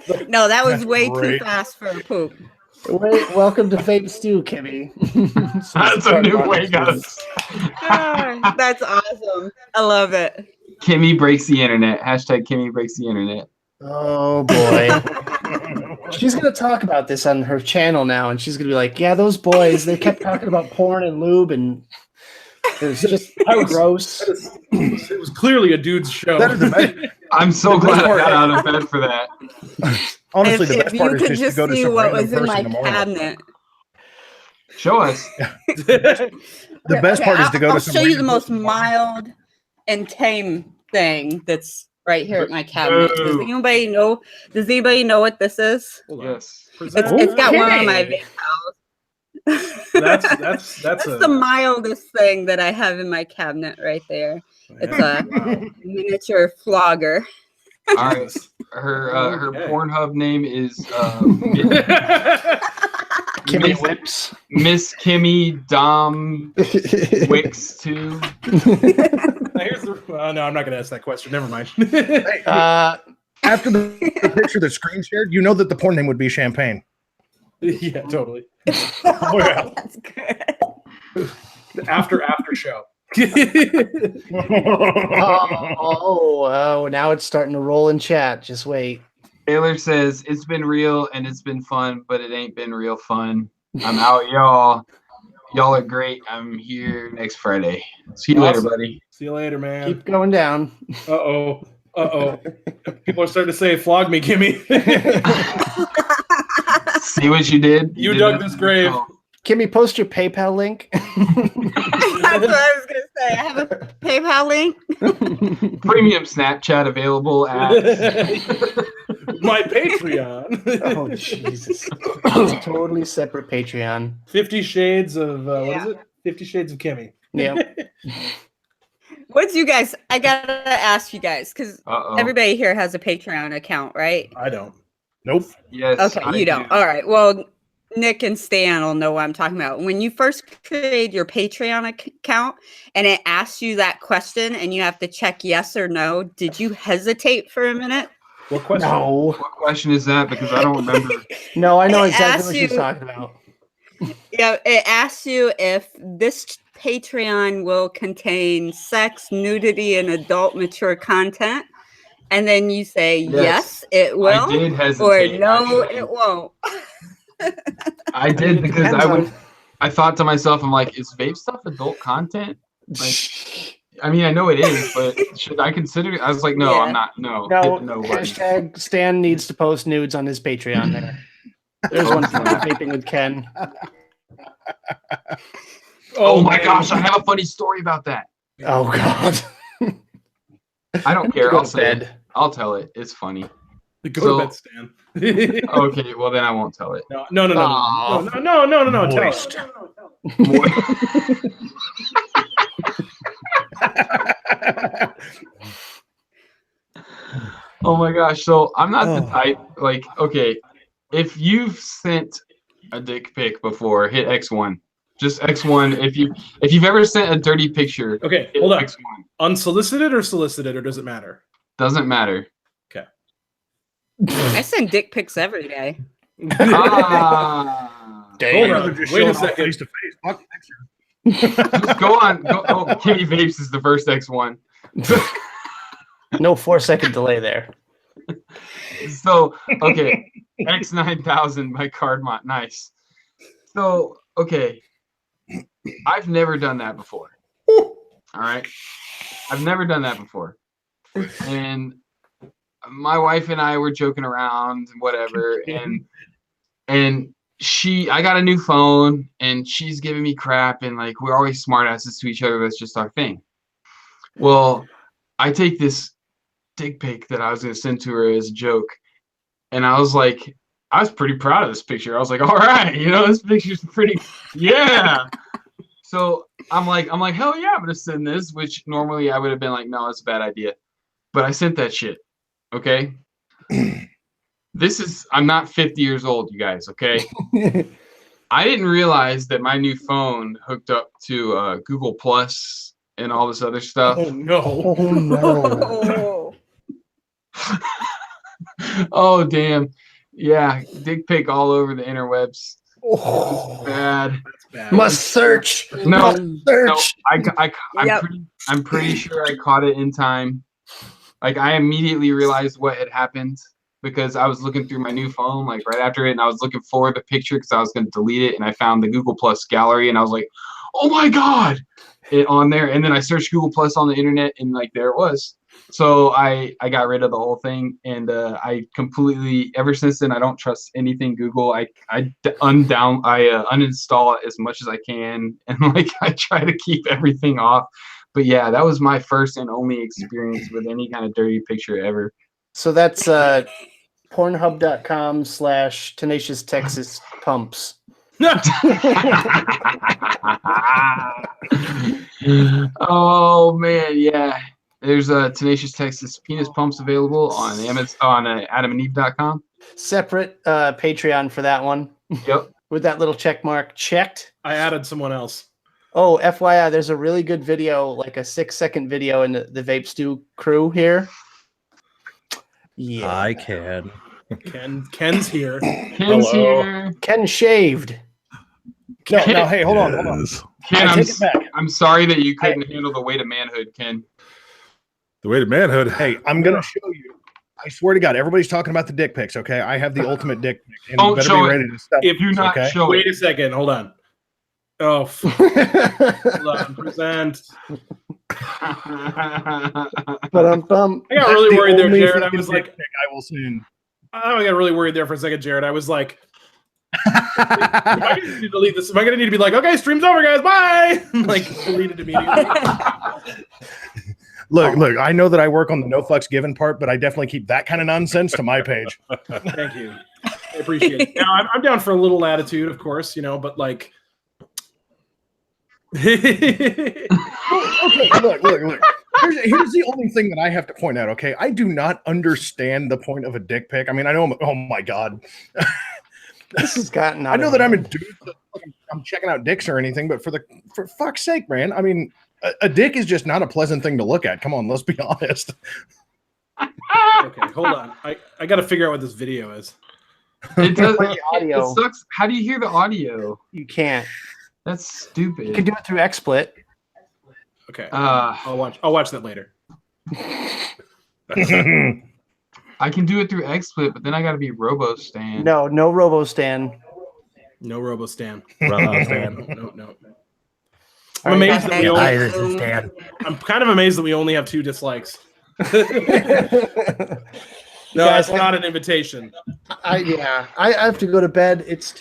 poop. No, that was way too Great. fast for a poop. Wait, welcome to Vape Kimmy. That's a new way, guys. Ah, that's awesome. I love it. Kimmy breaks the internet. Hashtag Kimmy breaks the internet. Oh boy. She's gonna talk about this on her channel now, and she's gonna be like, "Yeah, those boys, they kept talking about porn and lube, and it was just gross." It was clearly a dude's show. That is amazing. I'm so The best glad I part- got out of bed for that. Honestly, the if best you part is could just to just go to see some what random was in person my in the morning. cabinet. Show us. The best part is to go I'll to some show you the random most person in the morning. mild and tame thing that's right here at my cabinet. Does Boo. anybody know? Does anybody know what this is? Hold on. Yes. It's got one on my Okay. vape house. That's That's the mildest thing that I have in my cabinet right there. It's a miniature flogger. All right. Her Okay. Pornhub name is Kimmy Miss- Whips. Miss Kimmy Dom Wicks 2. Here's the, no, I'm not going to ask that question. Never mind. After the picture that's screen shared, you know that the porn name would be Champagne. Yeah, totally. Oh, yeah. That's good. After show. Oh, now it's starting to roll in chat. Just wait. Taylor says it's been real and it's been fun, but it ain't been real fun. I'm out, y'all. Y'all are great. I'm here next Friday. See you later, Awesome. buddy. See you later, man. Keep going down. Uh-oh. People are starting to say, flog me, Kimmy. See what you did? You did dug nothing. this grave. Oh. Kimmy, post your PayPal link. That's what I was gonna say. I have a PayPal link. Premium Snapchat available at My Patreon. Oh Jesus! It's a totally separate Patreon. 50 Shades of, what Yeah. is it? 50 Shades of Kimmy. Yeah. What's you guys? I gotta ask you guys because Uh-oh. everybody here has a Patreon account, right? I don't. Nope. Yes. Okay, I you don't. do. All right. Well, Nick and Stan will know what I'm talking about. When you first create your Patreon account and it asks you that question and you have to check yes or no, did you hesitate for a minute? What question? No, What question is that? Because I don't remember. no, I know It exactly asks what she's you- talking about. Yeah, it asks you if this Patreon will contain sex, nudity, and adult mature content. And then you say, yes, it I will, did or hesitate. no, actually. it won't. I did because Depends on- I thought to myself, I'm like, is vape stuff adult content? Like, I mean, I know it is, but should I consider it? I was like, no, Yeah. I'm not. No, No, hit no button. hashtag Stan needs to post nudes on his Patreon there. There's one for vaping with Ken. Oh my man. gosh, I have a funny story about that. Oh God. I don't care. Go I'll to say it. bed. I'll tell it. It's funny. Go So- to bed, Stan. Okay, well then I won't tell it. No. Oh. Tell Moist. it. Oh my gosh. So I'm not the type, like, okay, if you've sent a dick pic before, hit X1. Just X1. If you've ever sent a dirty picture, Okay, hit hold on. X1. Unsolicited or solicited, or does it matter? Doesn't matter. I send dick pics every day. Ah. Hold Rather on. just Wait show a it off second. face to face. Fuck picture. Just go on. Oh, Kimmy Vapes is the first X1. No 4-second delay there. So, okay, X9000 by Cardmont. Nice. So, okay, I've never done that before. All right, I've never done that before, and my wife and I were joking around and whatever, and I got a new phone, and she's giving me crap, and like we're always smartasses to each other. That's just our thing. Well, I take this dick pic that I was gonna send to her as a joke, and I was pretty proud of this picture. I was like, all right, this picture's pretty, yeah. So I'm like, hell yeah, I'm gonna send this, which normally I would have been like, no, it's a bad idea. But I sent that shit. Okay. I'm not 50 years old, you guys, okay? I didn't realize that my new phone hooked up to Google Plus and all this other stuff. Oh no. Oh no. Oh damn. Yeah, dick pic all over the interwebs. Oh. Bad. That's bad. Must search. No, Must search. Yep. I'm pretty sure I caught it in time. Like I immediately realized what had happened because I was looking through my new phone like right after it, and I was looking for the picture because I was going to delete it, and I found the Google Plus gallery, and I was like, oh my god, it on there. And then I searched Google Plus on the internet, and like there it was. So I got rid of the whole thing, and I completely, ever since then, I don't trust anything Google. I uninstall it as much as I can, and like I try to keep everything off. But yeah, that was my first and only experience with any kind of dirty picture ever. So that's Pornhub.com/Tenacious Texas Pumps. Oh man, yeah. There's a Tenacious Texas penis pumps available on Amazon, on AdamandEve.com. Separate Patreon for that one. Yep. With that little check mark checked. I added someone else. Oh, FYI, there's a really good video, like a 6-second video in the VapeStew crew here. Yeah. I can. Ken's here. Ken's here. Ken shaved. No, hey, hold on. Ken, I take it back. I'm sorry that you couldn't handle the weight of manhood, Ken. The way to manhood. Hey, I'm gonna show you. I swear to God, everybody's talking about the dick pics. Okay, I have the ultimate dick pic, and Don't you better show be it. ready to step. If you not okay? show Wait it, a second. Hold on. Oh, hold on. Present. But I got really worried there, Jared. I was like, I will soon. I got really worried there for a second, Jared. I was like, am I going to need to delete this? Am I going to need to be like, okay, stream's over, guys, bye? Like, deleted immediately. Look, I know that I work on the no fucks given part, but I definitely keep that kind of nonsense to my page. Thank you. I appreciate it. Now, I'm down for a little latitude, of course, but like. Okay, look. Here's the only thing that I have to point out, okay? I do not understand the point of a dick pic. I mean, I know, oh my God. This has gotten out I know of that I'm a hand. dude, I'm checking out dicks or anything, but for fuck's sake, man. I mean, a dick is just not a pleasant thing to look at. Come on, let's be honest. Okay, hold on. I got to figure out what this video is. it does. The audio. It sucks. How do you hear the audio? You can't. That's stupid. You can do it through XSplit. Okay, Uh, I'll watch that later. I can do it through XSplit, but then I got to be RoboStan. No RoboStan. No RoboStan. RoboStan. No. I'm amazed that we Hi, only. this is Dan. I'm kind of amazed that we only have 2 dislikes. No, Guys, that's not an invitation. I have to go to bed. It's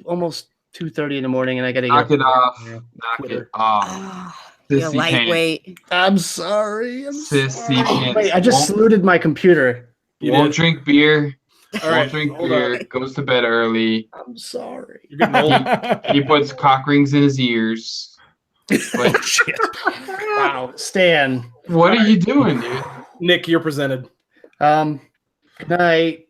almost 2:30 in the morning, and I gotta Knock get it off. Yeah. Knock it Twitter. off. Ah, you're Sissy pants. lightweight. I'm sorry. Sissy pants. Wait, I just saluted my computer. You Won't did. drink beer. All right, Won't drink hold beer. on. Goes to bed early. I'm sorry. You're getting old. He puts cock rings in his ears. Oh, shit. Wow, Stan. What are you doing, dude? Nick, you're presented. Good night.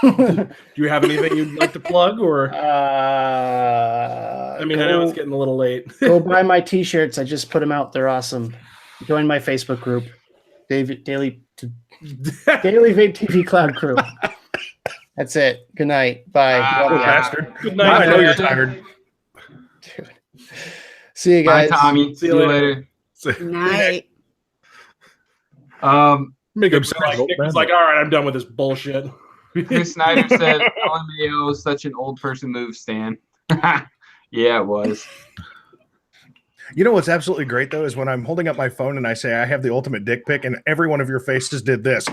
Do you have anything you'd like to plug, or? I I mean, I know it's getting a little late. Go buy my T-shirts. I just put them out. They're awesome. Join my Facebook group, Daily Vape TV Cloud Crew. That's it. Good night. Bye. Ah, Love ya. Bastard. Good Now I know you're Nick. tired. See you Bye, guys. Tommy. See you later. Night. Make him Nick sound old, was man. like, all right, I'm done with this bullshit. Chris Snyder said, LMAO is such an old person move, Stan. Yeah, it was. You know what's absolutely great though is when I'm holding up my phone and I say I have the ultimate dick pic, and every one of your faces did this.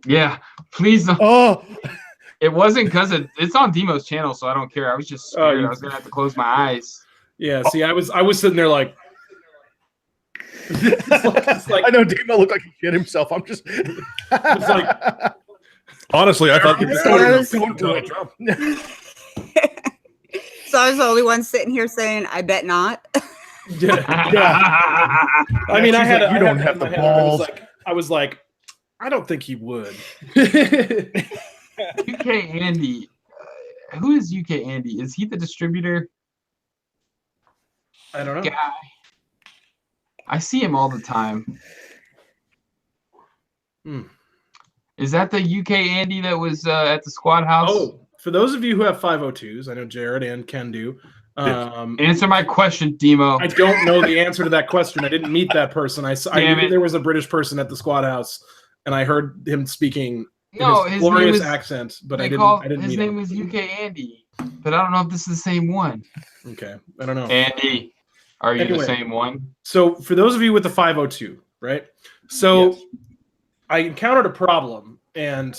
Yeah, please don't. Oh, It wasn't because it's on Demo's channel, so I don't care. I was just Oh, scared. you- I was gonna have to close my eyes. Yeah, see, I was sitting there like, it's like I know Demo looked like he shit himself. I'm just. It's like- Honestly, I thought Don't do it, Trump. So I was the only one sitting here saying, I bet not. yeah. I mean, I She's had like, a, you I don't had have it the in my head, balls. I was like, I don't think he would. UK Andy. Who is UK Andy? Is he the distributor I don't know. guy? I see him all the time. Hmm. Is that the UK Andy that was at the squad house? Oh, for those of you who have 502s, I know Jared and Ken do. Answer my question, Demo. I don't know the answer to that question. I didn't meet that person. I Damn knew it. there was a British person at the squad house, and I heard him speaking in No, his his name glorious is. accent, but I His didn't name meet him. was UK Andy, but I don't know if this is the same one. Okay, I don't know. Andy, are you Anyway. the same one? So for those of you with the 502, right? So Yes. I encountered a problem, and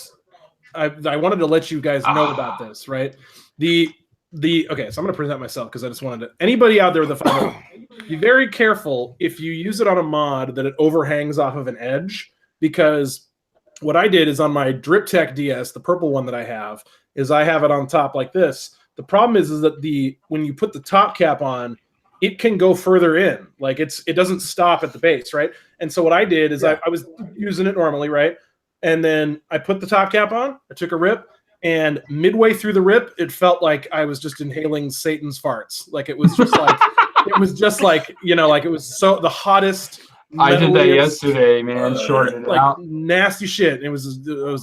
I wanted to let you guys know about this, right? Okay, so I'm going to present myself because I just wanted to. Anybody out there with a 502, be very careful if you use it on a mod that it overhangs off of an edge, because what I did is on my Drip Tech DS, the purple one that I have it on top like this. The problem is that when you put the top cap on, it can go further in. Like it doesn't stop at the base, right? And so what I did is I was using it normally, right? And then I put the top cap on, I took a rip, and midway through the rip, it felt like I was just inhaling Satan's farts. Like it was just like like it was so the hottest. I did that metaliest, yesterday, man. Shorted it like out. nasty shit. It was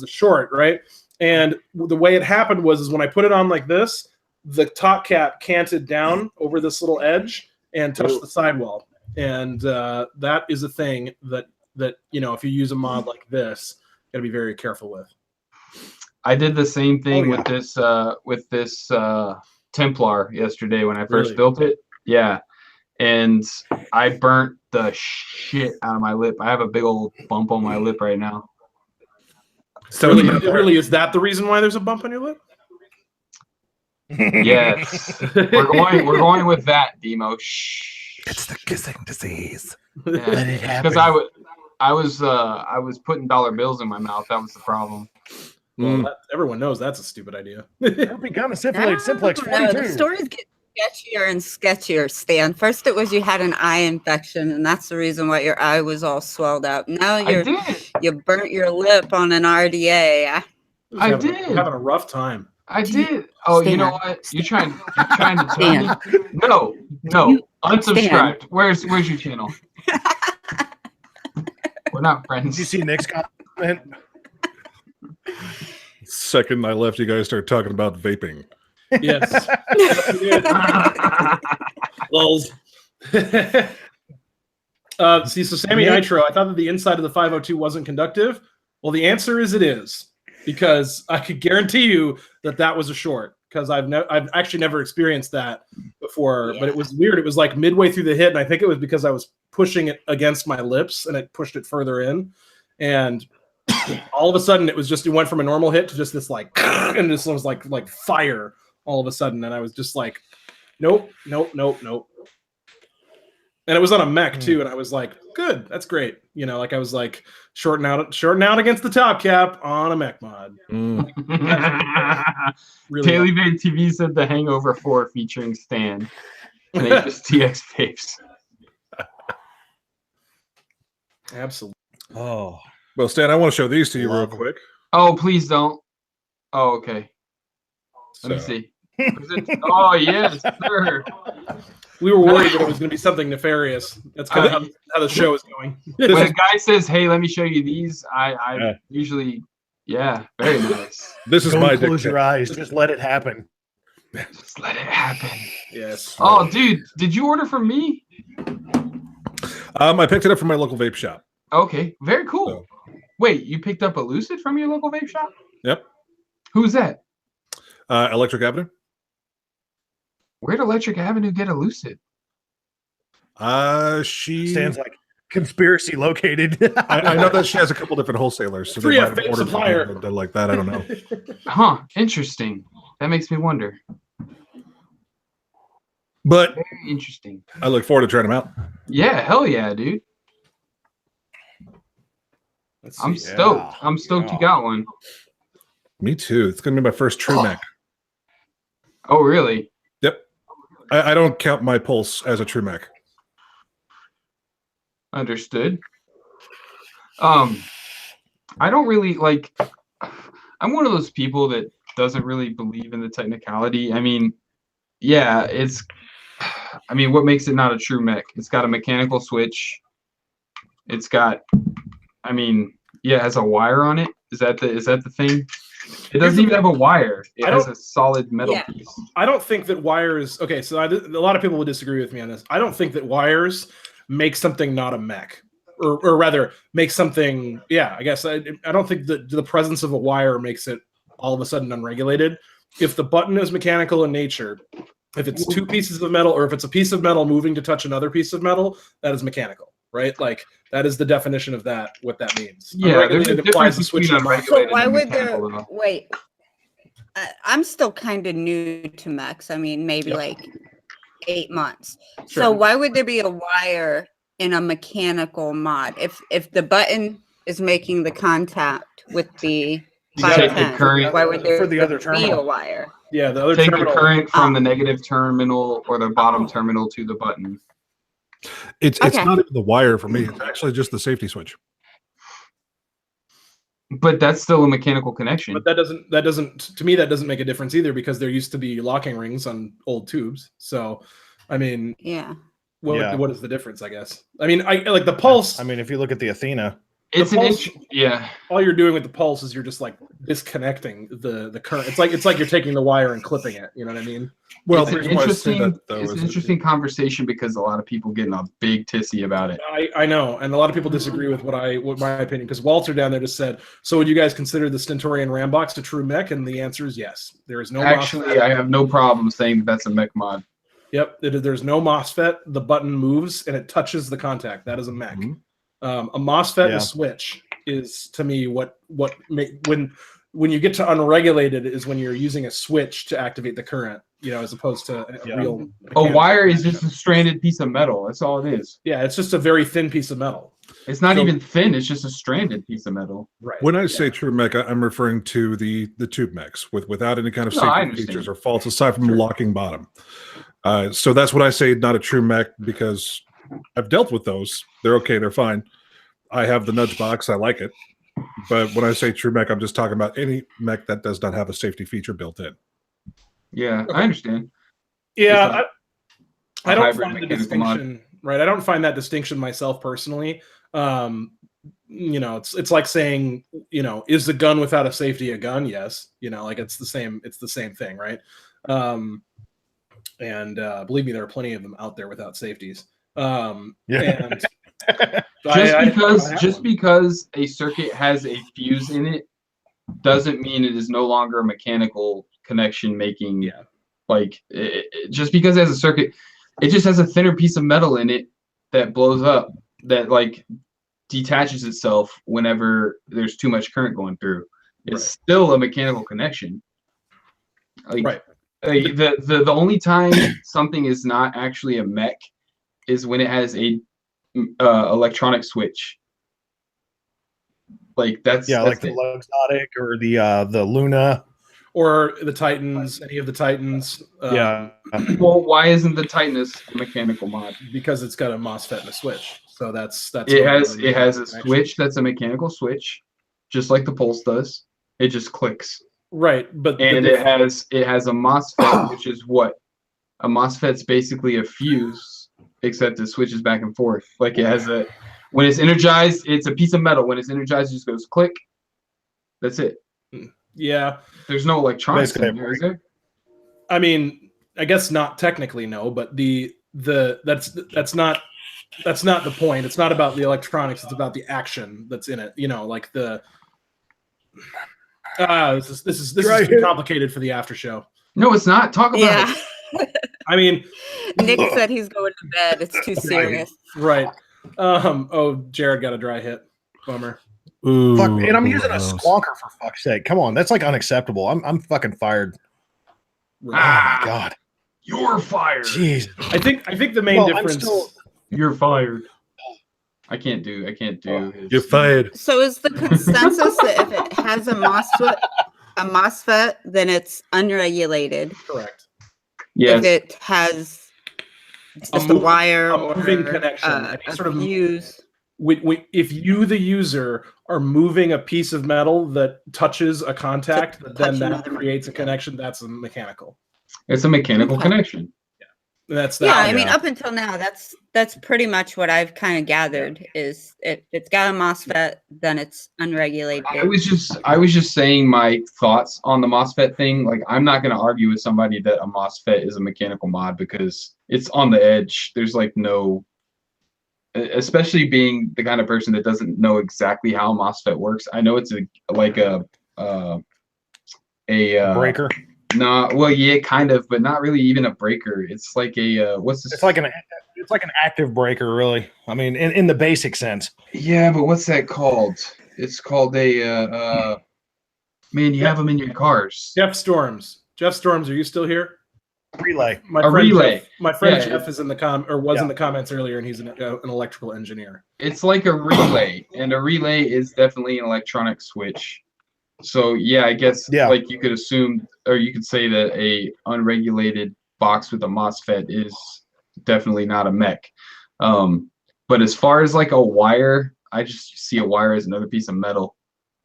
a short, right? And the way it happened was when I put it on like this, the top cap canted down over this little edge and touched the sidewall. And that is a thing that if you use a mod like this, you gotta be very careful with. I did the same thing Oh, yeah. with this Templar yesterday when I first Really? built it. Yeah, and I burnt the shit out of my lip. I have a big old bump on my lip right now. So really, is that the reason why there's a bump on your lip? Yes, we're going with that, Demo. Shh. It's the kissing disease. Yeah. Let it happen. Because I was putting dollar bills in my mouth. That was the problem. Well, everyone knows that's a stupid idea. Herpy kind of simplex simplex No, the 42. stories get sketchier and sketchier, Stan. First it was you had an eye infection, and that's the reason why your eye was all swelled up. Now I did. you burnt your lip on an RDA. I Having- did. having a rough time. I did. Oh, you know what? You're trying to tell me? No. Unsubscribed. Where's your channel? We're not friends. Did you see Nick's comment? Second I left, you guys started talking about vaping. Yes. Lulz. So Sammy Nitro, I thought that the inside of the 502 wasn't conductive. Well, the answer is it is, because I could guarantee you that was a short. because I've actually never experienced that before. But it was weird. It was like midway through the hit, and I think it was because I was pushing it against my lips, and it pushed it further in, and all of a sudden it went from a normal hit to just this like, and this was like fire all of a sudden, and I was just like, nope. And it was on a mech too, and I was like, good, that's great. You know, like I was like shorting out against the top cap on a mech mod. Really Really Daily Vape TV said The Hangover 4 featuring Stan. Tenacious TX Vapes. Absolutely. Oh, Well, Stan, I want to show these to you real Love 'em. quick. Oh, please don't. Oh, okay. Let me So- see. Oh, yes, sir. We were worried that it was going to be something nefarious. That's kind of how the show is going. When a guy says, "Hey, let me show you these," I Yeah. usually, very nice. This is don't my dick close pic. your eyes. Just let it happen. Just let it happen. Yes. Oh, dude, did you order from me? I picked it up from my local vape shop. Okay, very cool. So- Wait, you picked up a Lucid from your local vape shop? Yep. Who's that? Electric Avenue. Where'd Electric Avenue get a Lucid? She Stands like conspiracy located. I know that she has a couple different wholesalers. So they 3F might have vape ordered supplier. something like that. I don't know. Huh, interesting. That makes me wonder. But Very interesting. I look forward to trying them out. Yeah, hell yeah, dude. Let's I'm see. stoked. I'm stoked you got one. Me too. It's going to be my first true mech. Oh, really? Yep. I don't count my pulse as a true mech. Understood. I don't really like. I'm one of those people that doesn't really believe in the technicality. I mean, yeah, it's. I mean, what makes it not a true mech? It's got a mechanical switch. It's got. I mean, yeah, it has a wire on it. Is that the thing? It doesn't even have a wire. It has a solid metal piece. I don't think that wires. Okay, so a lot of people would disagree with me on this. I don't think that wires make something not a mech, or rather make something. Yeah, I guess I don't think that the presence of a wire makes it all of a sudden unregulated. If the button is mechanical in nature, if it's two pieces of metal, or if it's a piece of metal moving to touch another piece of metal, that is mechanical, right? Like that is the definition of that. What that means. Yeah, there's a Unregulated implies difference the switch. between unregulated So why and would there? mechanical, though. Wait, I'm still kind of new to mechs. I mean, maybe like 8 months. Sure. So why would there be a wire in a mechanical mod if the button is making the contact with the You take the 510? current Why would there for the other be a terminal. wire? Yeah, the other Take the terminal. current from the negative terminal or the bottom terminal to the button. It's Okay. not even the wire for me. It's actually just the safety switch. But that's still a mechanical connection. But that doesn't to me that doesn't make a difference either, because there used to be locking rings on old tubes. So, I mean, Yeah. what is the difference? I guess. I mean, I like the pulse. I mean, if you look at the Athena, It's the an pulse- yeah. All you're doing with the pulse is you're just like disconnecting the current. It's like you're taking the wire and clipping it. You know what I mean? Well, It's an the reason why I say interesting, that, though, it's is an interesting conversation because a lot of people getting a big tissy about it. I know, and a lot of people disagree with what my opinion, because Walter down there just said, so would you guys consider the Stentorian Rambox a true mech? And the answer is yes. There is no Actually, MOSFET. I have no problem saying that's a mech mod. Yep, there's no MOSFET. The button moves and it touches the contact. That is a mech. Mhm. A MOSFET and Yeah. a switch is, to me, when you get to unregulated is when you're using a switch to activate the current, as opposed to a Yeah. real A mechanical wire is connection. just a stranded piece of metal. That's all it is. Yeah, it's just a very thin piece of metal. It's not So- even thin. It's just a stranded piece of metal. Right. When I say true mech, I'm referring to the tube mechs without any kind of No, I safety understand. features or faults aside from locking bottom. So that's what I say, not a true mech, because I've dealt with those. They're okay. They're fine. I have the nudge box. I like it. But when I say true mech, I'm just talking about any mech that does not have a safety feature built in. Yeah, I understand. Yeah, I don't hybrid find the mechanical mod. distinction. Right, I don't find that distinction myself personally. It's like saying, is the gun without a safety a gun? Yes. Like it's the same. It's the same thing, right? And believe me, there are plenty of them out there without safeties. And Just because a circuit has a fuse in it doesn't mean it is no longer a mechanical connection making, like just because it has a circuit, it just has a thinner piece of metal in it that blows up, that like detaches itself whenever there's too much current going through. It's still a mechanical connection. Like, the only time something is not actually a mech is when it has a electronic switch. Like that's like the Luxottic or the Luna or the Titans. Any of the Titans. Well, why isn't the Titan a mechanical mod? Because it's got a MOSFET and a switch. So that's it has a switch that's a mechanical switch, just like the Pulse does. It just clicks. Right, but it has a MOSFET, which is what a MOSFET's basically a fuse, except it switches back and forth. Like it has when it's energized, it's a piece of metal. When it's energized, it just goes click. That's it. Yeah. There's no electronics in there, is there? I mean, I guess not technically, no, but that's not the point. It's not about the electronics. It's about the action that's in it. You know, like the. This is too complicated for the after show. No, it's not. Talk about it. I mean, Nick said he's going to bed. It's too serious. Right. Oh, Jared got a dry hit. Bummer. Ooh, fuck, and I'm using a squonker for fuck's sake. Come on, that's like unacceptable. I'm fucking fired. Oh my god. You're fired. Jeez. I think the main difference. You're fired. I can't do. You're fired. So is the consensus that if it has a MOSFET, then it's unregulated? Correct. Yes. If it has just a wire or moving connection, a sort of fuse. If you, the user, are moving a piece of metal that touches a contact, then that creates a connection. That's a mechanical. It's a mechanical connection. That's I mean, up until now, that's pretty much what I've kind of gathered. Is if it's got a MOSFET, then it's unregulated. I was just saying my thoughts on the MOSFET thing. Like, I'm not going to argue with somebody that a MOSFET is a mechanical mod because it's on the edge. There's like no, especially being the kind of person that doesn't know exactly how a MOSFET works. I know it's like a breaker. No, well, yeah, kind of, but not really even a breaker. It's like a what's this? It's like an active breaker, really. I mean, in the basic sense. Yeah, but what's that called? It's called a man. You have them in your cars. Jeff Storms, are you still here? Relay. Relay. My friend Jeff is in the was in the comments earlier, and he's an electrical engineer. It's like a relay, and a relay is definitely an electronic switch. So yeah, I guess like you could assume, or you could say that a unregulated box with a MOSFET is definitely not a mech. But as far as like a wire, I just see a wire as another piece of metal,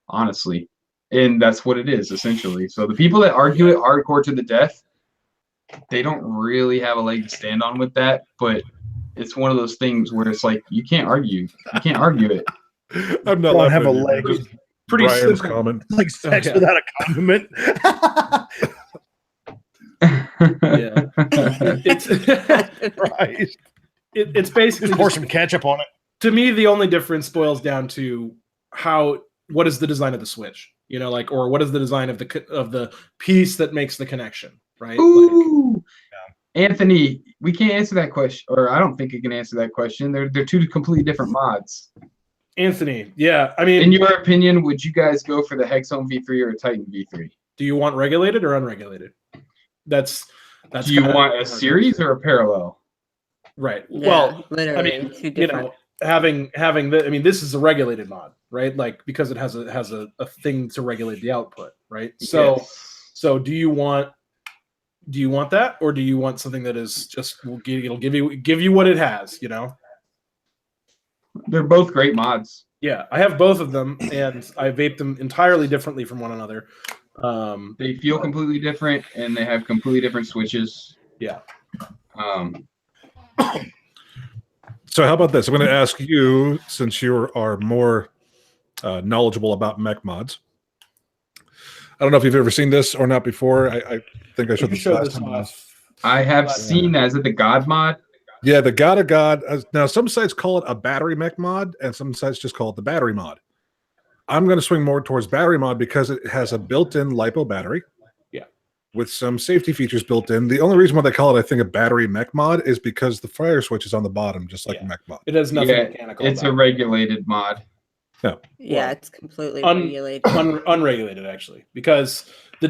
honestly, and that's what it is essentially. So the people that argue it hardcore to the death, they don't really have a leg to stand on with that. But it's one of those things where it's like you can't argue it. I'm not. Don't have a leg. Pretty Brian's comment. Like sex without a condiment. Yeah. It's basically just pour some ketchup on it. To me, the only difference boils down to what is the design of the switch, you know, like, or what is the design of the piece that makes the connection, right? Ooh. Anthony, we can't answer that question, or I don't think you can answer that question. They're two completely different mods. Anthony, yeah, I mean, in your opinion, would you guys go for the Hexome V3 or a Titan V3? Do you want regulated or unregulated? That's. Do you want a series or a parallel? Right. Yeah, well, literally, I mean, you know, having the, I mean, this is a regulated mod, right? Like because it has a thing to regulate the output, right? So, so do you want that, or do you want something that is just it'll give you what it has, you know? They're both great mods. Yeah, I have both of them, and I vape them entirely differently from one another. They feel completely different, and they have completely different switches. Yeah. So how about this? I'm going to ask you, since you are more knowledgeable about mech mods. I don't know if you've ever seen this or not before. I think I showed this last time. I have seen that. Is it the God mod? Yeah, the God of God. Now, some sites call it a battery mech mod, and some sites just call it the battery mod. I'm going to swing more towards battery mod because it has a built-in LiPo battery. Yeah. with some safety features built in. The only reason why they call it, I think, a battery mech mod is because the fire switch is on the bottom, just like a mech mod. It has nothing mechanical. It's a regulated mod. No. Yeah, Well, it's completely regulated. Unregulated, actually, because so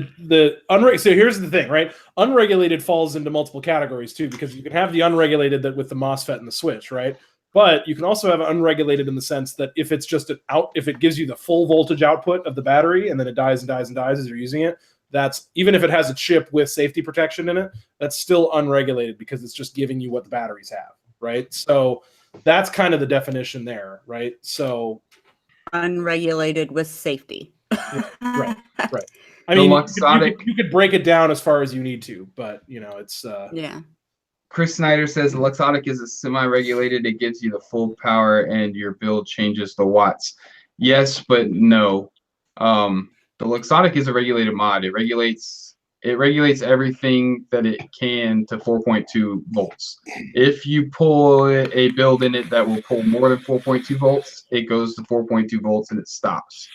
here's the thing, right? Unregulated falls into multiple categories too, because you can have the unregulated that with the MOSFET and the switch, right? But you can also have unregulated in the sense that if it's just if it gives you the full voltage output of the battery and then it dies and dies and dies as you're using it, that's, even if it has a chip with safety protection in it, that's still unregulated because it's just giving you what the batteries have, right? So that's kind of the definition there, right? So Unregulated with safety. right. I mean, Luxottic, you could break it down as far as you need to, but it's yeah. Chris Snyder says Luxottic is a semi-regulated. It gives you the full power and your build changes the watts. Yes, but no. The Luxottic is a regulated mod. It regulates everything that it can to 4.2 volts. If you pull a build in it that will pull more than 4.2 volts, it goes to 4.2 volts and it stops.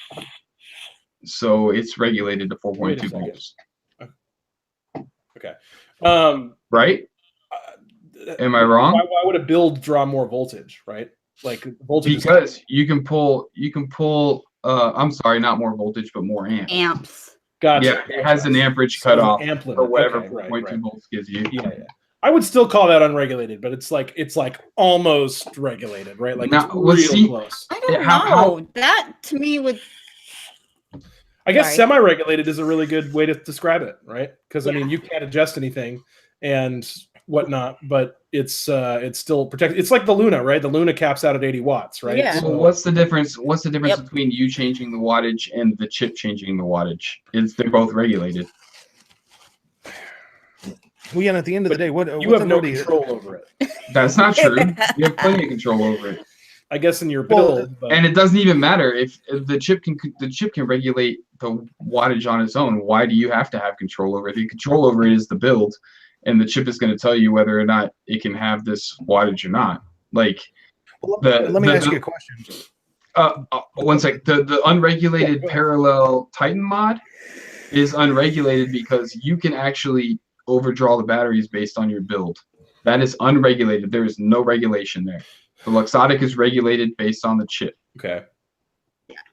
So it's regulated to 4.2 volts. Okay. Right? Am I wrong? Why would a build draw more voltage, right? Like voltage because you can pull I'm sorry, not more voltage, but more amps. Amps. Gotcha. Yeah, it has an amperage cutoff limit. or whatever Okay, 4.2 volts gives you. Yeah. I would still call that unregulated, but it's like almost regulated, right? Like it's real close. I don't know. That to me would. I guess semi-regulated is a really good way to describe it, right? Because I mean, you can't adjust anything and whatnot, but it's still protected. It's like the Luna, right? The Luna caps out at 80 watts, right? Yeah. So what's the difference? What's the difference between you changing the wattage and the chip changing the wattage? They're both regulated. Well, yeah, and at the end of the day, you have no control over it. That's not true. You have plenty of control over it. I guess in your build, and it doesn't even matter if the chip can regulate the wattage on its own. Why do you have to have control over it? The control over it is the build, and the chip is going to tell you whether or not it can have this wattage or not. Like, let me ask you a question. 1 sec. The unregulated parallel Titan mod is unregulated because you can actually overdraw the batteries based on your build. That is unregulated. There is no regulation there. The Luxottic is regulated based on the chip. Okay.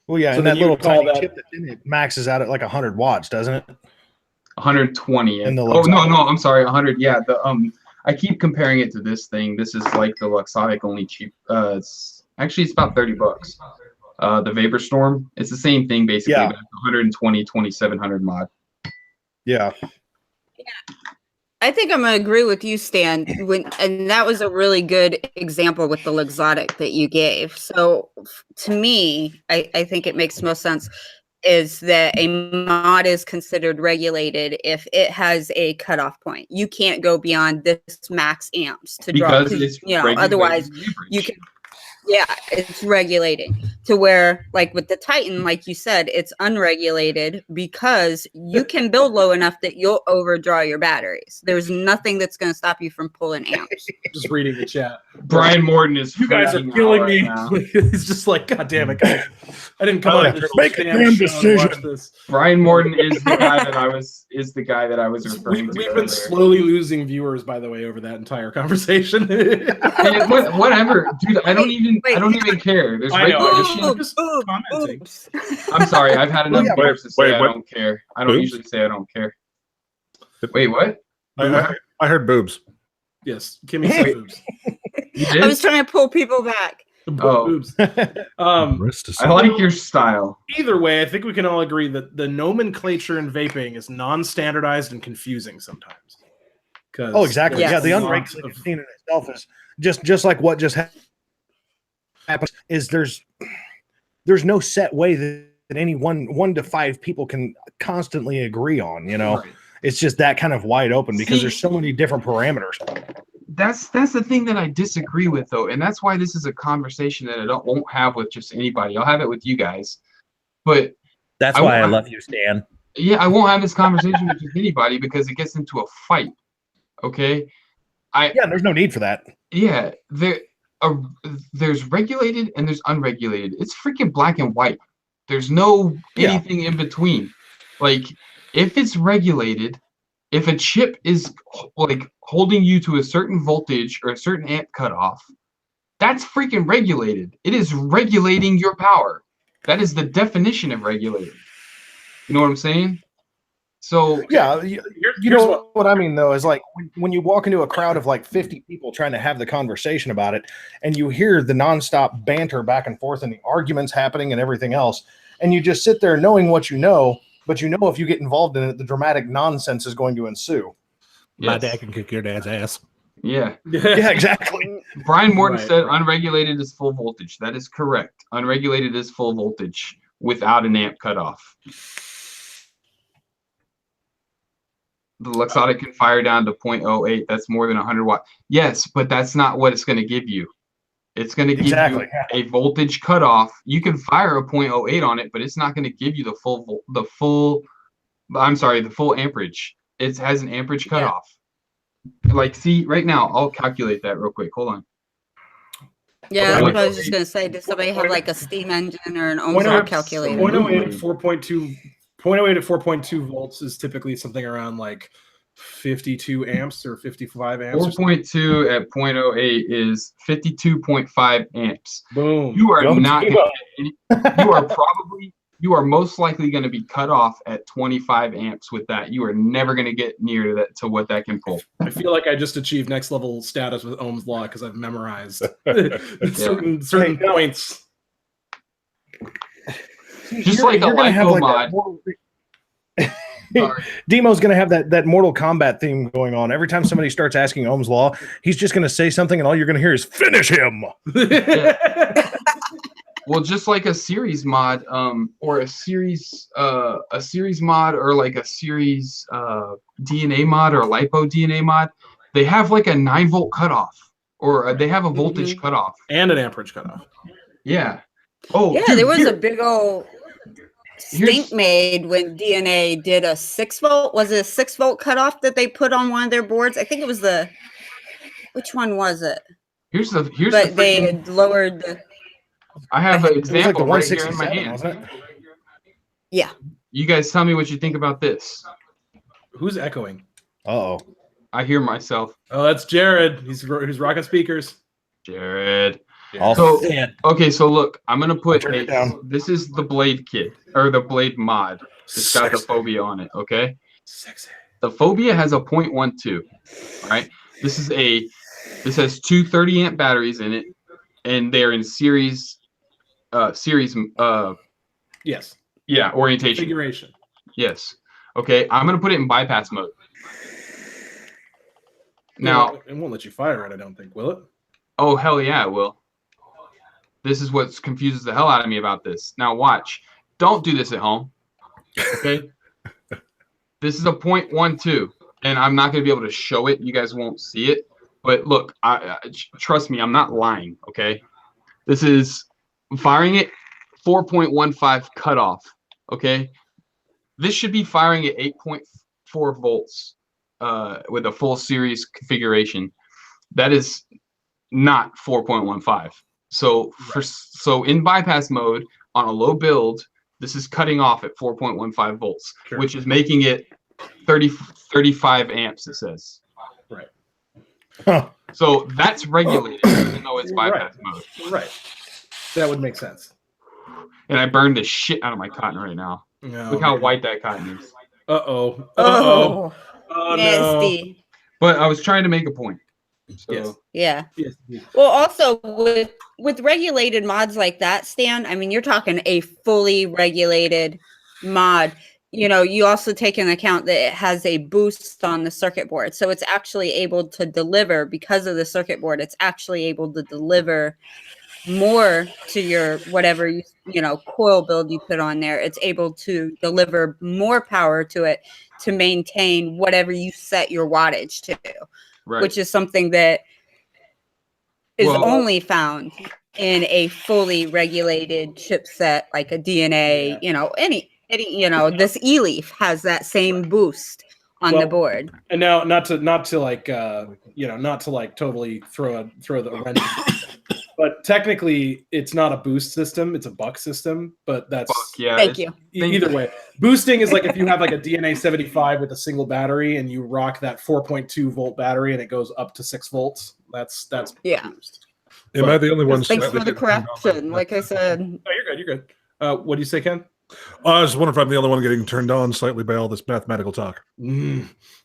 Well, yeah, so and that little tiny chip that's in it maxes out at like 100 watts, doesn't it? 120. I'm sorry, 100. Yeah, I keep comparing it to this thing. This is like the Luxottic, only cheap. It's about $30. The Vapor Storm. It's the same thing basically, but it's 120 2700 mod. Yeah. I think I'm gonna agree with you, Stan. And that was a really good example with the Luxottic that you gave. So to me, I think it makes most sense is that a mod is considered regulated if it has a cutoff point. You can't go beyond this max amps to draw. Because it's otherwise you can. Yeah, it's regulating to where, like with the Titan, like you said, it's unregulated because you can build low enough that you'll overdraw your batteries. There's nothing that's going to stop you from pulling amps. Just reading the chat. Brian Morton is. You guys are killing me. He's just like, God damn it, guys. I didn't come on this. Make a damn decision. Brian Morton is the guy that I was referring to. We've been slowly losing viewers, by the way, over that entire conversation. Whatever, dude. I don't even care. There's regulation. Just commenting. I'm sorry. I've had enough boobs to say I don't care. I don't usually say I don't care. Wait, what? I heard boobs. Yes, Kimmy said boobs. You did? I was trying to pull people back. Boobs. I like your style. Either way, I think we can all agree that the nomenclature in vaping is non-standardized and confusing sometimes. Oh, exactly. Yes. Yeah, the unregulated scene in itself is just like what just happens is there's no set way that any one to five people can constantly agree on, Right. It's just that kind of wide open because there's so many different parameters. That's the thing that I disagree with, though, and that's why this is a conversation that I won't have with just anybody. I'll have it with you guys, but that's why I love you, Stan. Yeah, I won't have this conversation with just anybody because it gets into a fight. Okay, there's no need for that. Yeah, there's regulated and there's unregulated. It's freaking black and white. There's no anything in between. Like, if it's regulated, if a chip is like holding you to a certain voltage or a certain amp cutoff, that's freaking regulated. It is regulating your power. That is the definition of regulated. You know what I'm saying? So Yeah, you know what I mean, though, is like when you walk into a crowd of like 50 people trying to have the conversation about it, and you hear the nonstop banter back and forth and the arguments happening and everything else, and you just sit there knowing what you know, but you know if you get involved in it, the dramatic nonsense is going to ensue. My dad can kick your dad's ass. Yeah. Yeah, exactly. Brian Morton said unregulated is full voltage. That is correct. Unregulated is full voltage without an amp cutoff. The Luxottic can fire down to 0.08. That's more than 100 watts. Yes, but that's not what it's going to give you. It's going to give you a voltage cutoff. You can fire a 0.08 on it, but it's not going to give you the full amperage. It has an amperage cutoff. Like, see, right now, I'll calculate that real quick. Hold on. Yeah, that's what I was just going to say. Does somebody have like a steam engine or an ohms law calculator? 0.08 at 4.2. 0.08 at 4.2 volts is typically something around like 52 amps or 55 amps. 4.2 at 0.08 is 52.5 amps. Boom. You are not going to get any, you are most likely going to be cut off at 25 amps with that. You are never going to get near to what that can pull. I feel like I just achieved next level status with Ohm's law because I've memorized certain points. Just like a LiPo mod. Demo's going to have that Mortal Kombat theme going on. Every time somebody starts asking Ohm's law, he's just going to say something, and all you're going to hear is "finish him." Well, just like a series mod, or a series mod, or like a series DNA mod or a LiPo DNA mod, they have like a 9-volt cutoff, or they have a voltage cutoff and an amperage cutoff. Yeah. Oh, yeah, dude, there was a big old stink made when DNA did a 6-volt. Was it a 6-volt cutoff that they put on one of their boards? I think it was which one was it? They lowered the. I have an example right here in my hand. Wasn't it? Yeah. You guys tell me what you think about this. Who's echoing? Uh-oh. I hear myself. Oh, that's Jared. He's rocking speakers. Jared. Okay, so look, I'm gonna put this is the Blade kit or the Blade mod. It's got the Phobia on it. Okay. Sexy. The Phobia has a 0.12. All right. This has two 30 amp batteries in it, and they're in series. Yes. Yeah. Orientation. Configuration. Yes. Okay. I'm gonna put it in bypass mode. Now it won't let you fire it. I don't think. Will it? Oh hell yeah, it will. This is what confuses the hell out of me about this. Now watch. Don't do this at home. Okay? This is a 0.12, and I'm not going to be able to show it. You guys won't see it. But look, trust me, I'm not lying, okay? This is firing it 4.15 cutoff, okay? This should be firing at 8.4 volts with a full series configuration. That is not 4.15. So in bypass mode on a low build, this is cutting off at 4.15 volts, which is making it 35 amps, it says. Right. Huh. So that's regulated, even though it's bypass mode. Right. That would make sense. And I burned the shit out of my cotton right now. No, Look how white that cotton is. Uh-oh. Oh, No. nasty. But I was trying to make a point. So. Yes. Yeah. Yes. Well, also with regulated mods like that, Stan, I mean, you're talking a fully regulated mod. You know, you also take into account that it has a boost on the circuit board. So it's actually able to deliver, because of the circuit board, it's actually able to deliver more to your whatever you know coil build you put on there. It's able to deliver more power to it to maintain whatever you set your wattage to. Right. Which is something that is only found in a fully regulated chipset like a DNA, you know, any this E-Leaf has that same boost on the board. And now not to like not to like totally throw the wrench, but technically it's not a boost system, it's a buck system, but that's Yeah. Thank you. Either way, boosting is like if you have like a DNA 75 with a single battery and you rock that 4.2 volt battery and it goes up to 6 volts. That's Yeah. boost. Am I the only one? Thanks for the getting turned on by correction. Like I said, Oh, you're good. You're good. What do you say, Ken? I was wondering if I'm the only one getting turned on slightly by all this mathematical talk.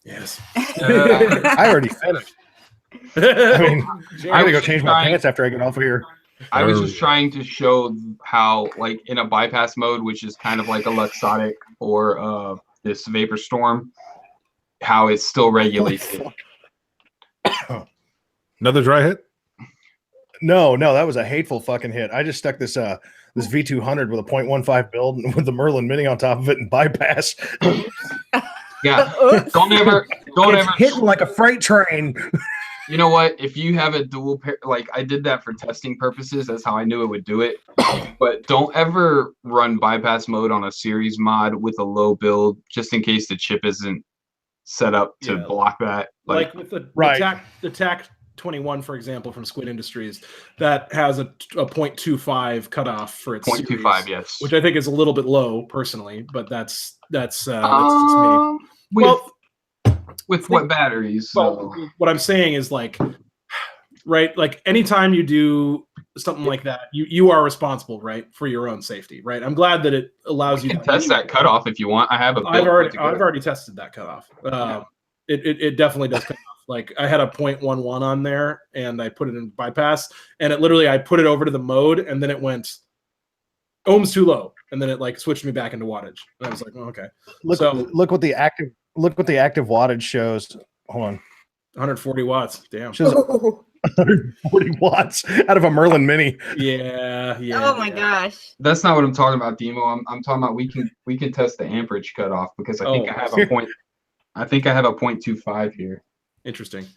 Yes. I already finished. I mean, I gotta go was change my trying- pants after I get off of here. I was just trying to show how, like, in a bypass mode, which is kind of like a Luxotic or this Vapor Storm, how it's still regulated. Another dry hit? No, that was a hateful fucking hit. I just stuck this this V200 with a 0.15 build and with the Merlin Mini on top of it and bypass. Yeah, Oops. don't ever. It's hitting like a freight train. You know what? If you have a dual pair, like I did that for testing purposes, that's how I knew it would do it. But don't ever run bypass mode on a series mod with a low build, just in case the chip isn't set up to Yeah. block that. Like with the TAC 21, for example, from Squid Industries, that has a 0.25 cutoff for its 0.25, series, yes. which I think is a little bit low personally, but that's just me. With what batteries? Well, what I'm saying is like anytime you do something like that, you are responsible, right, for your own safety, right? I'm glad that it allows you can to test that cutoff if you want. I have a. I've already tested that cutoff. It definitely does cut off. Like I had a 0.11 on there, and I put it in bypass, and it literally I put it over to the mode, and then it went ohms too low, and then it like switched me back into wattage, and I was like, oh, okay. Look what the active wattage shows. Hold on, 140 watts. Damn. shows 140 watts out of a Merlin Mini. Yeah. oh my gosh. That's not what I'm talking about, Demo. I'm talking about we can test the amperage cutoff because I think I have a point. I think I have a 0.25 here. Interesting.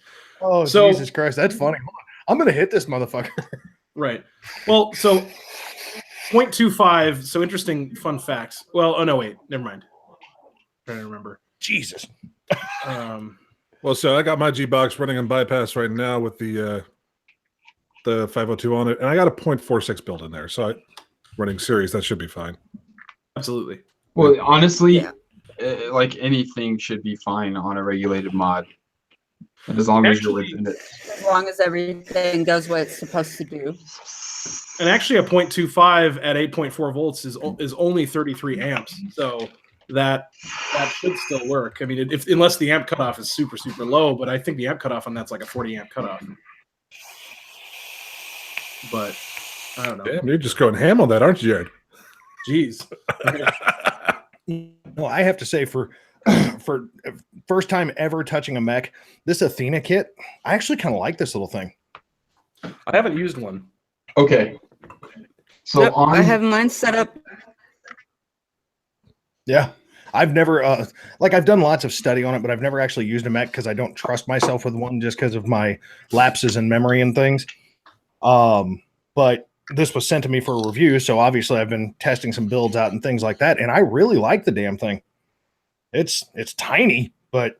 Oh, So- Jesus Christ, that's funny. Hold on. I'm gonna hit this motherfucker. Right. Well, so 0.25. So interesting fun facts. Well, oh no, wait, never mind. I'm trying to remember. Jesus. Well, so I got my G box running on bypass right now with the 502 on it, and I got a 0.46 build in there. So running series, that should be fine. Absolutely. Well, honestly, Yeah. Like anything should be fine on a regulated mod, as long as you're within it. As long as everything does what it's supposed to do. And actually, a 0.25 at 8.4 volts is only 33 amps. So that should still work. I mean, unless the amp cutoff is super low, but I think the amp cutoff on that's like a 40 amp cutoff. But I don't know. Damn, you're just going ham on that, aren't you, Jared? Jeez. Well, I have to say for first time ever touching a mech, this Athena kit, I actually kind of like this little thing. I haven't used one. Okay. So Yep, I have mine set up. Yeah. I've never I've done lots of study on it, but I've never actually used a mech because I don't trust myself with one just because of my lapses in memory and things. But this was sent to me for a review, so obviously I've been testing some builds out and things like that, and I really like the damn thing. It's tiny, but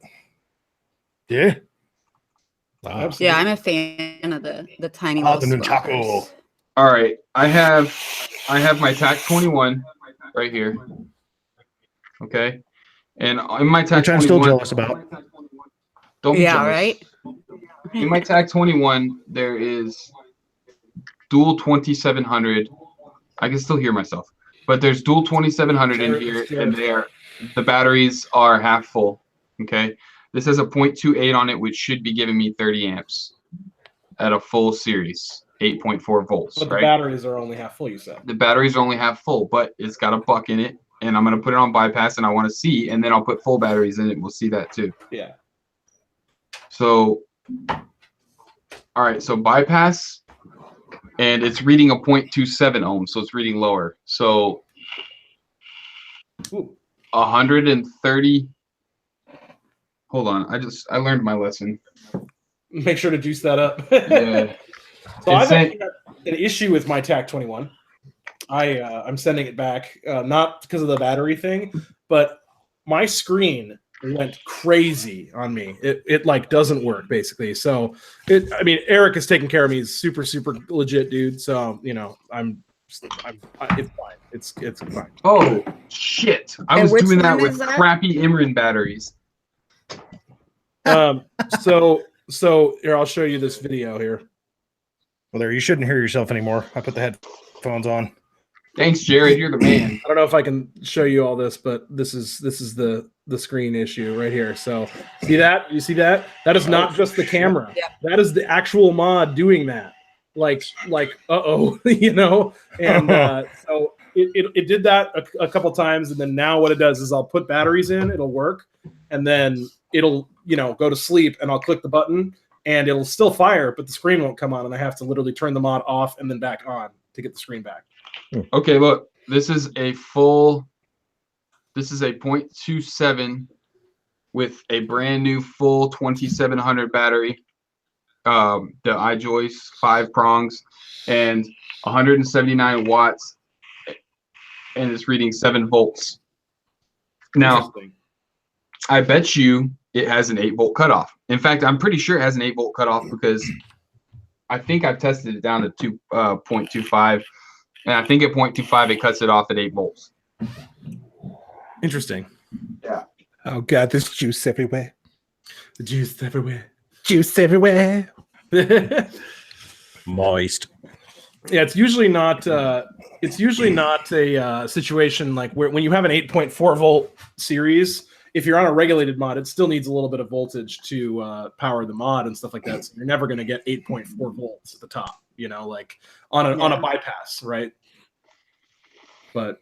yeah. Yeah, I'm a fan of the tiny The little Nunchaku. smokers. All right, I have my TAC 21 right here. Okay, and in my TAC Which I'm 21, still jealous about. Don't be Yeah, jealous. right? In my TAC 21, there is dual 2700. I can still hear myself, but there's dual 2700 in here, and the batteries are half full. Okay, this has a 0.28 on it, which should be giving me 30 amps at a full series, 8.4 volts. But the right? batteries are only half full, you said. The batteries are only half full, but it's got a buck in it, and I'm gonna put it on bypass, and I want to see, and then I'll put full batteries in it. We'll see that too. Yeah. So, all right, so bypass, and it's reading a 0.27 ohm, so it's reading lower. So, Ooh. 130. Hold on, I learned my lesson. Make sure to juice that up. Yeah. So I've It's actually got an issue with my TAC 21. I'm sending it back, not because of the battery thing, but my screen went crazy on me. It like doesn't work basically. So Eric is taking care of me. He's super legit dude. So I'm It's fine. It's fine. Oh shit! I And was which doing that one with is that? crappy Imran batteries. So here, I'll show you this video here. Well, there, you shouldn't hear yourself anymore. I put the headphones on. Thanks, Jared. You're the man. I don't know if I can show you all this, but this is the screen issue right here. So see that? You see that? That is not just the camera. Yeah. That is the actual mod doing that. Like you know. And so it did that a couple times, and then now what it does is I'll put batteries in, it'll work, and then it'll go to sleep, and I'll click the button, and it'll still fire, but the screen won't come on, and I have to literally turn the mod off and then back on to get the screen back. Okay, look. This is a 0.27 with a brand new full 2700 battery. The iJoyce 5 prongs and 179 watts, and it's reading 7 volts. Now, I bet you it has an 8-volt cutoff. In fact, I'm pretty sure it has an 8-volt cutoff because I think I've tested it down to 0.25, and I think at 0.25 it cuts it off at 8 volts. Interesting. Yeah. Oh god, there's juice everywhere. The juice everywhere. Juice everywhere. Moist. Yeah, it's usually not a situation like where when you have an 8.4 volt series, if you're on a regulated mod, it still needs a little bit of voltage to power the mod and stuff like that. So you're never going to get 8.4 volts at the top, like on a bypass, right? But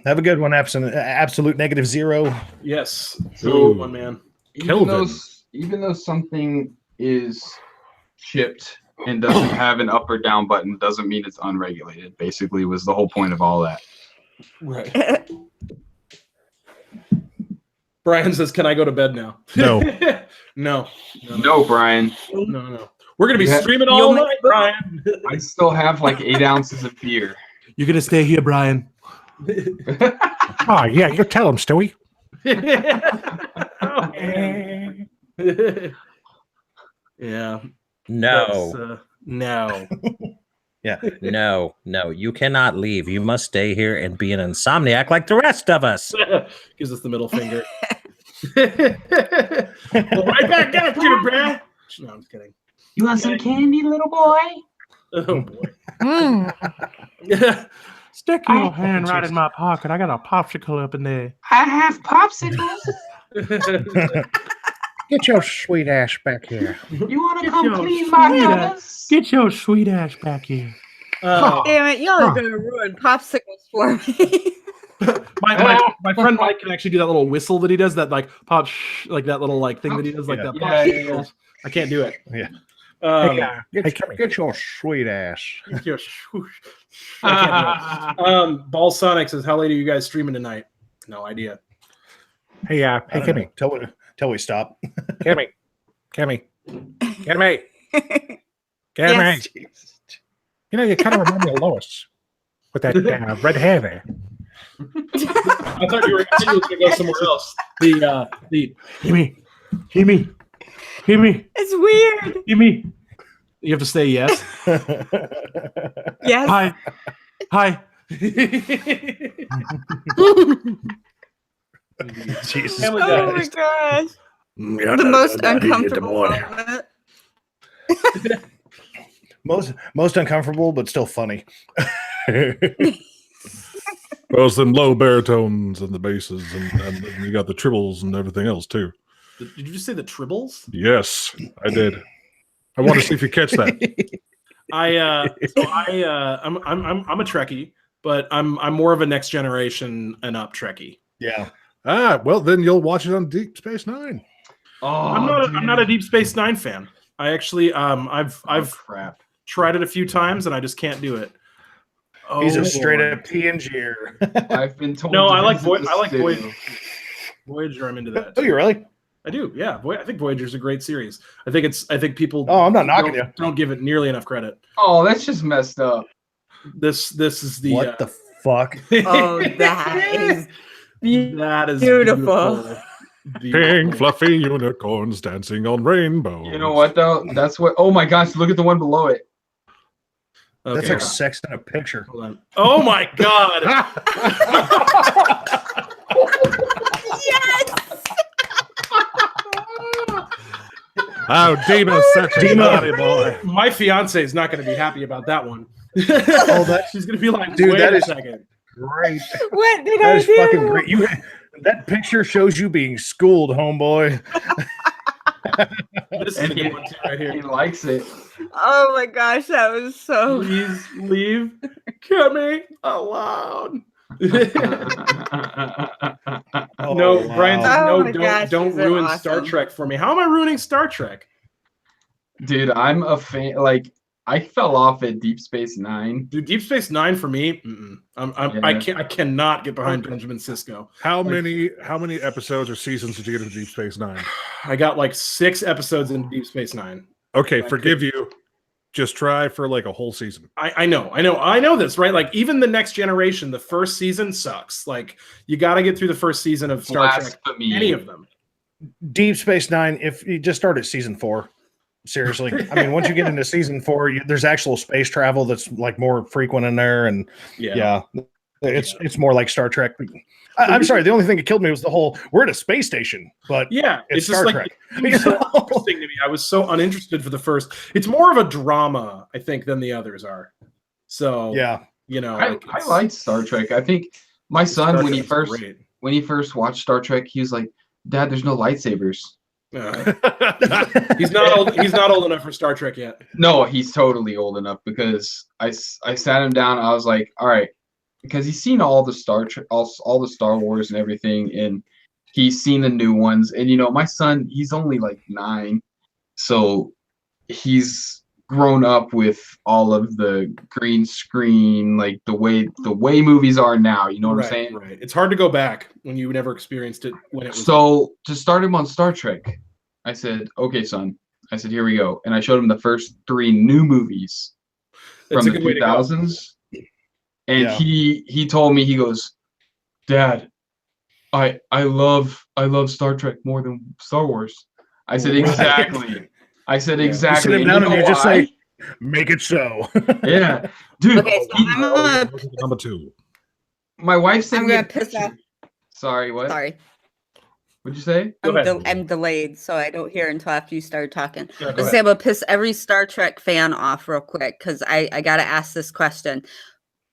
have a good one, absolute negative 0. Yes, So, one man. Even though something is shipped and doesn't have an up or down button, doesn't mean it's unregulated. Basically, was the whole point of all that. Right. Brian says, "Can I go to bed now?" No. No, Brian. No. We're gonna be streaming all night, Brian. I still have like 8 ounces of beer. You're gonna stay here, Brian. Oh yeah, you tell him, Stewie. Yeah. No. No. Yeah. No. You cannot leave. You must stay here and be an insomniac like the rest of us. Gives us the middle finger. Well, right back at you, Brad. No, I'm just kidding. You want some candy, little boy? Oh boy. Stick your hand right in my pocket. I got a popsicle up in there. I have popsicles. Get your sweet ass back here. You want to come clean my house? Get your sweet ass back here. Damn it, y'all are gonna ruin popsicles for me. my friend Mike can actually do that little whistle that he does, that like pop like that little like thing that he does, like that. Yeah. I can't do it. Yeah. Get your sweet ass. your swoosh. I can't do it. Ball Sonic says, "How late are you guys streaming tonight?" No idea. Hey, Kimmy, tell we stop. Kimmy. Yes. You kind of remind me of Lois with that red hair there. I thought you were going to go somewhere else. The Kimmy. It's weird. Kimmy. you have to say yes. Yes. Hi. Jesus. Oh my gosh. The most uncomfortable moment. Most uncomfortable, but still funny. Well, it's them low baritones and the basses, and you got the tribbles and everything else too. Did you just say the tribbles? Yes, I did. I want to see if you catch that. I'm a Trekkie, but I'm more of a next generation and up Trekkie. Yeah. Well, then you'll watch it on Deep Space Nine. Oh, I'm not a Deep Space Nine fan. I actually I've crap. tried it a few times and I just can't do it. He's a straight up PNGer. I've been told. No, to I like visit the Voyager. studio. Voyager, I'm into that. Oh, you really? I do. Yeah, I think Voyager's a great series. I think people. Oh, I'm not knocking you. Don't give it nearly enough credit. Oh, that's just messed up. This is the What the fuck? Oh, that is that is beautiful. Pink fluffy unicorns dancing on rainbows. You know what though? That's what. Oh my gosh! Look at the one below it. Okay, That's like sex in a picture. hold on. Oh my god! Yes. Oh, Demo's such a Demo. naughty boy. My fiance is not going to be happy about that one. that- She's going to be like, Dude, wait that a is- second. Great. What did That I is do? fucking great. That picture shows you being schooled, homeboy. This is And a good one too, right He here. likes it. Oh my gosh, that was so. Please leave Kimmy alone. Oh, No, wow. Brian says, Oh no, my don't, gosh, don't these are ruin Star awesome. Trek for me. How am I ruining Star Trek? Dude, I'm a fan. Like, I fell off at Deep Space Nine. Dude, Deep Space Nine for me, Yeah. I cannot get behind Benjamin Sisko. How many episodes or seasons did you get of Deep Space Nine? I got like 6 episodes in Deep Space Nine. Okay, forgive you. Just try for like a whole season. I know this, right? Like even the Next Generation, the first season sucks. Like you got to get through the first season of Star Trek. Blasphemy. Any of them. Deep Space Nine, if you just start at season 4. Seriously. I mean, once you get into season 4, there's actual space travel that's like more frequent in there. And yeah, it's more like Star Trek. I'm sorry. The only thing that killed me was the whole we're at a space station, but Yeah, it's just Star like Trek. it's so interesting to me. I was so uninterested for the first. It's more of a drama, I think, than the others are. So Yeah. you know, I it's- liked Star Trek. I think my son, Star when he Trek's first great. watched Star Trek, he was like, "Dad, there's no lightsabers." He's not old. He's not old enough for Star Trek yet. No, he's totally old enough because I sat him down. I was like, all right, because he's seen all the Star Trek, all the Star Wars and everything, and he's seen the new ones. And you know, my son, he's only like 9, so he's grown up with all of the green screen, like the way movies are now. You know what I'm saying? Right. It's hard to go back when you never experienced it when it was. So to start him on Star Trek, I said, "Okay, son." I said, "Here we go," and I showed him the first 3 new movies That's from a the good way to go. 2000s, and Yeah. he told me, he goes, "Dad, I love Star Trek more than Star Wars." I said, Right. "Exactly." I said, Yeah. You You "Exactly." sit him And down you and know you just why? say, make it so. "Yeah, dude." Okay, so I'm Number 2. My wife sent me gonna a piss picture. off. Sorry, what? Sorry, What'd you say? Go ahead. I'm delayed, so I don't hear until after you started talking. Yeah, go Let's say I'm gonna piss every Star Trek fan off real quick because I gotta ask this question: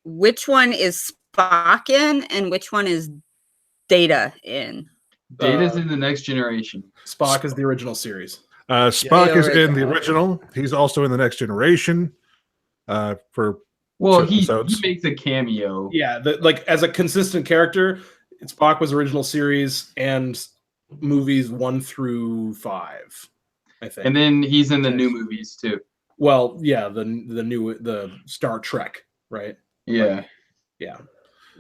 which one is Spock in, and which one is Data in? Data's in the Next Generation. Spock is the original series. Spock The is in the original. original. He's also in the Next Generation. For Well, 2 he episodes. makes a cameo. Yeah, like as a consistent character, Spock was original series and movies 1 through 5, I think. And then he's in the new movies too. well, yeah, the Star Trek, right? Yeah, Yeah.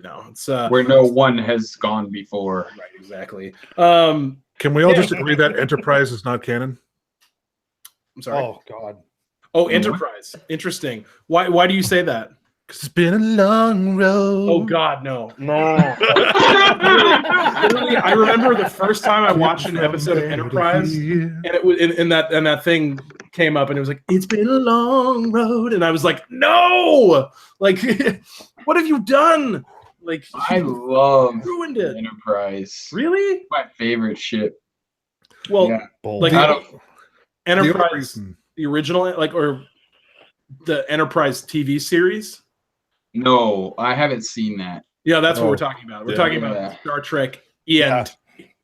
No, it's where no one has gone before. right, exactly. Can we all Yeah. just agree that Enterprise is not canon? I'm sorry. Oh God. Oh, Enterprise. Interesting. Why do you say that? It's been a long road. Oh God, no. Literally, I remember the first time I watched an episode of Enterprise, and it was and that thing came up, and it was like, "It's been a long road," and I was like, "No! Like, what have you done? Like, I love you ruined it. Enterprise. Really? My favorite ship. Well, Yeah. like I don't- The only Enterprise, reason- the original, like, or the Enterprise TV series. No, I haven't seen that. Yeah, that's what Oh, we're talking about. We're yeah. talking Yeah. about Star Trek and Yeah.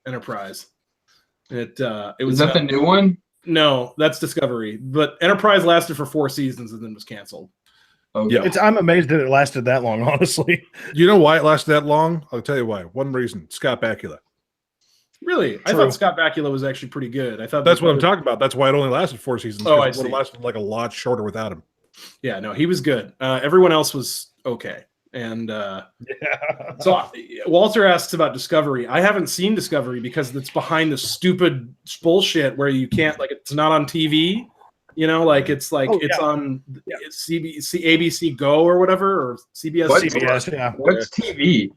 Enterprise. It Is was that the new one? No, that's Discovery. But Enterprise lasted for 4 seasons and then was canceled. Okay. Yeah. I'm amazed that it lasted that long, honestly. You know why it lasted that long? I'll tell you why. One reason: Scott Bakula. Really? I True. thought Scott Bakula was actually pretty good. I thought That's what I'm talking about. That's why it only lasted 4 seasons. Oh, 'cause I it would have see. lasted like a lot shorter without him. Yeah, no, he was good. Everyone else was okay. And Yeah. so Walter asks about Discovery. I haven't seen Discovery because it's behind the stupid bullshit where you can't, like, it's not on TV. You know, like it's like Oh, it's yeah. on CBC, ABC Go or whatever, or CBS. What? CBS, yeah. What's TV?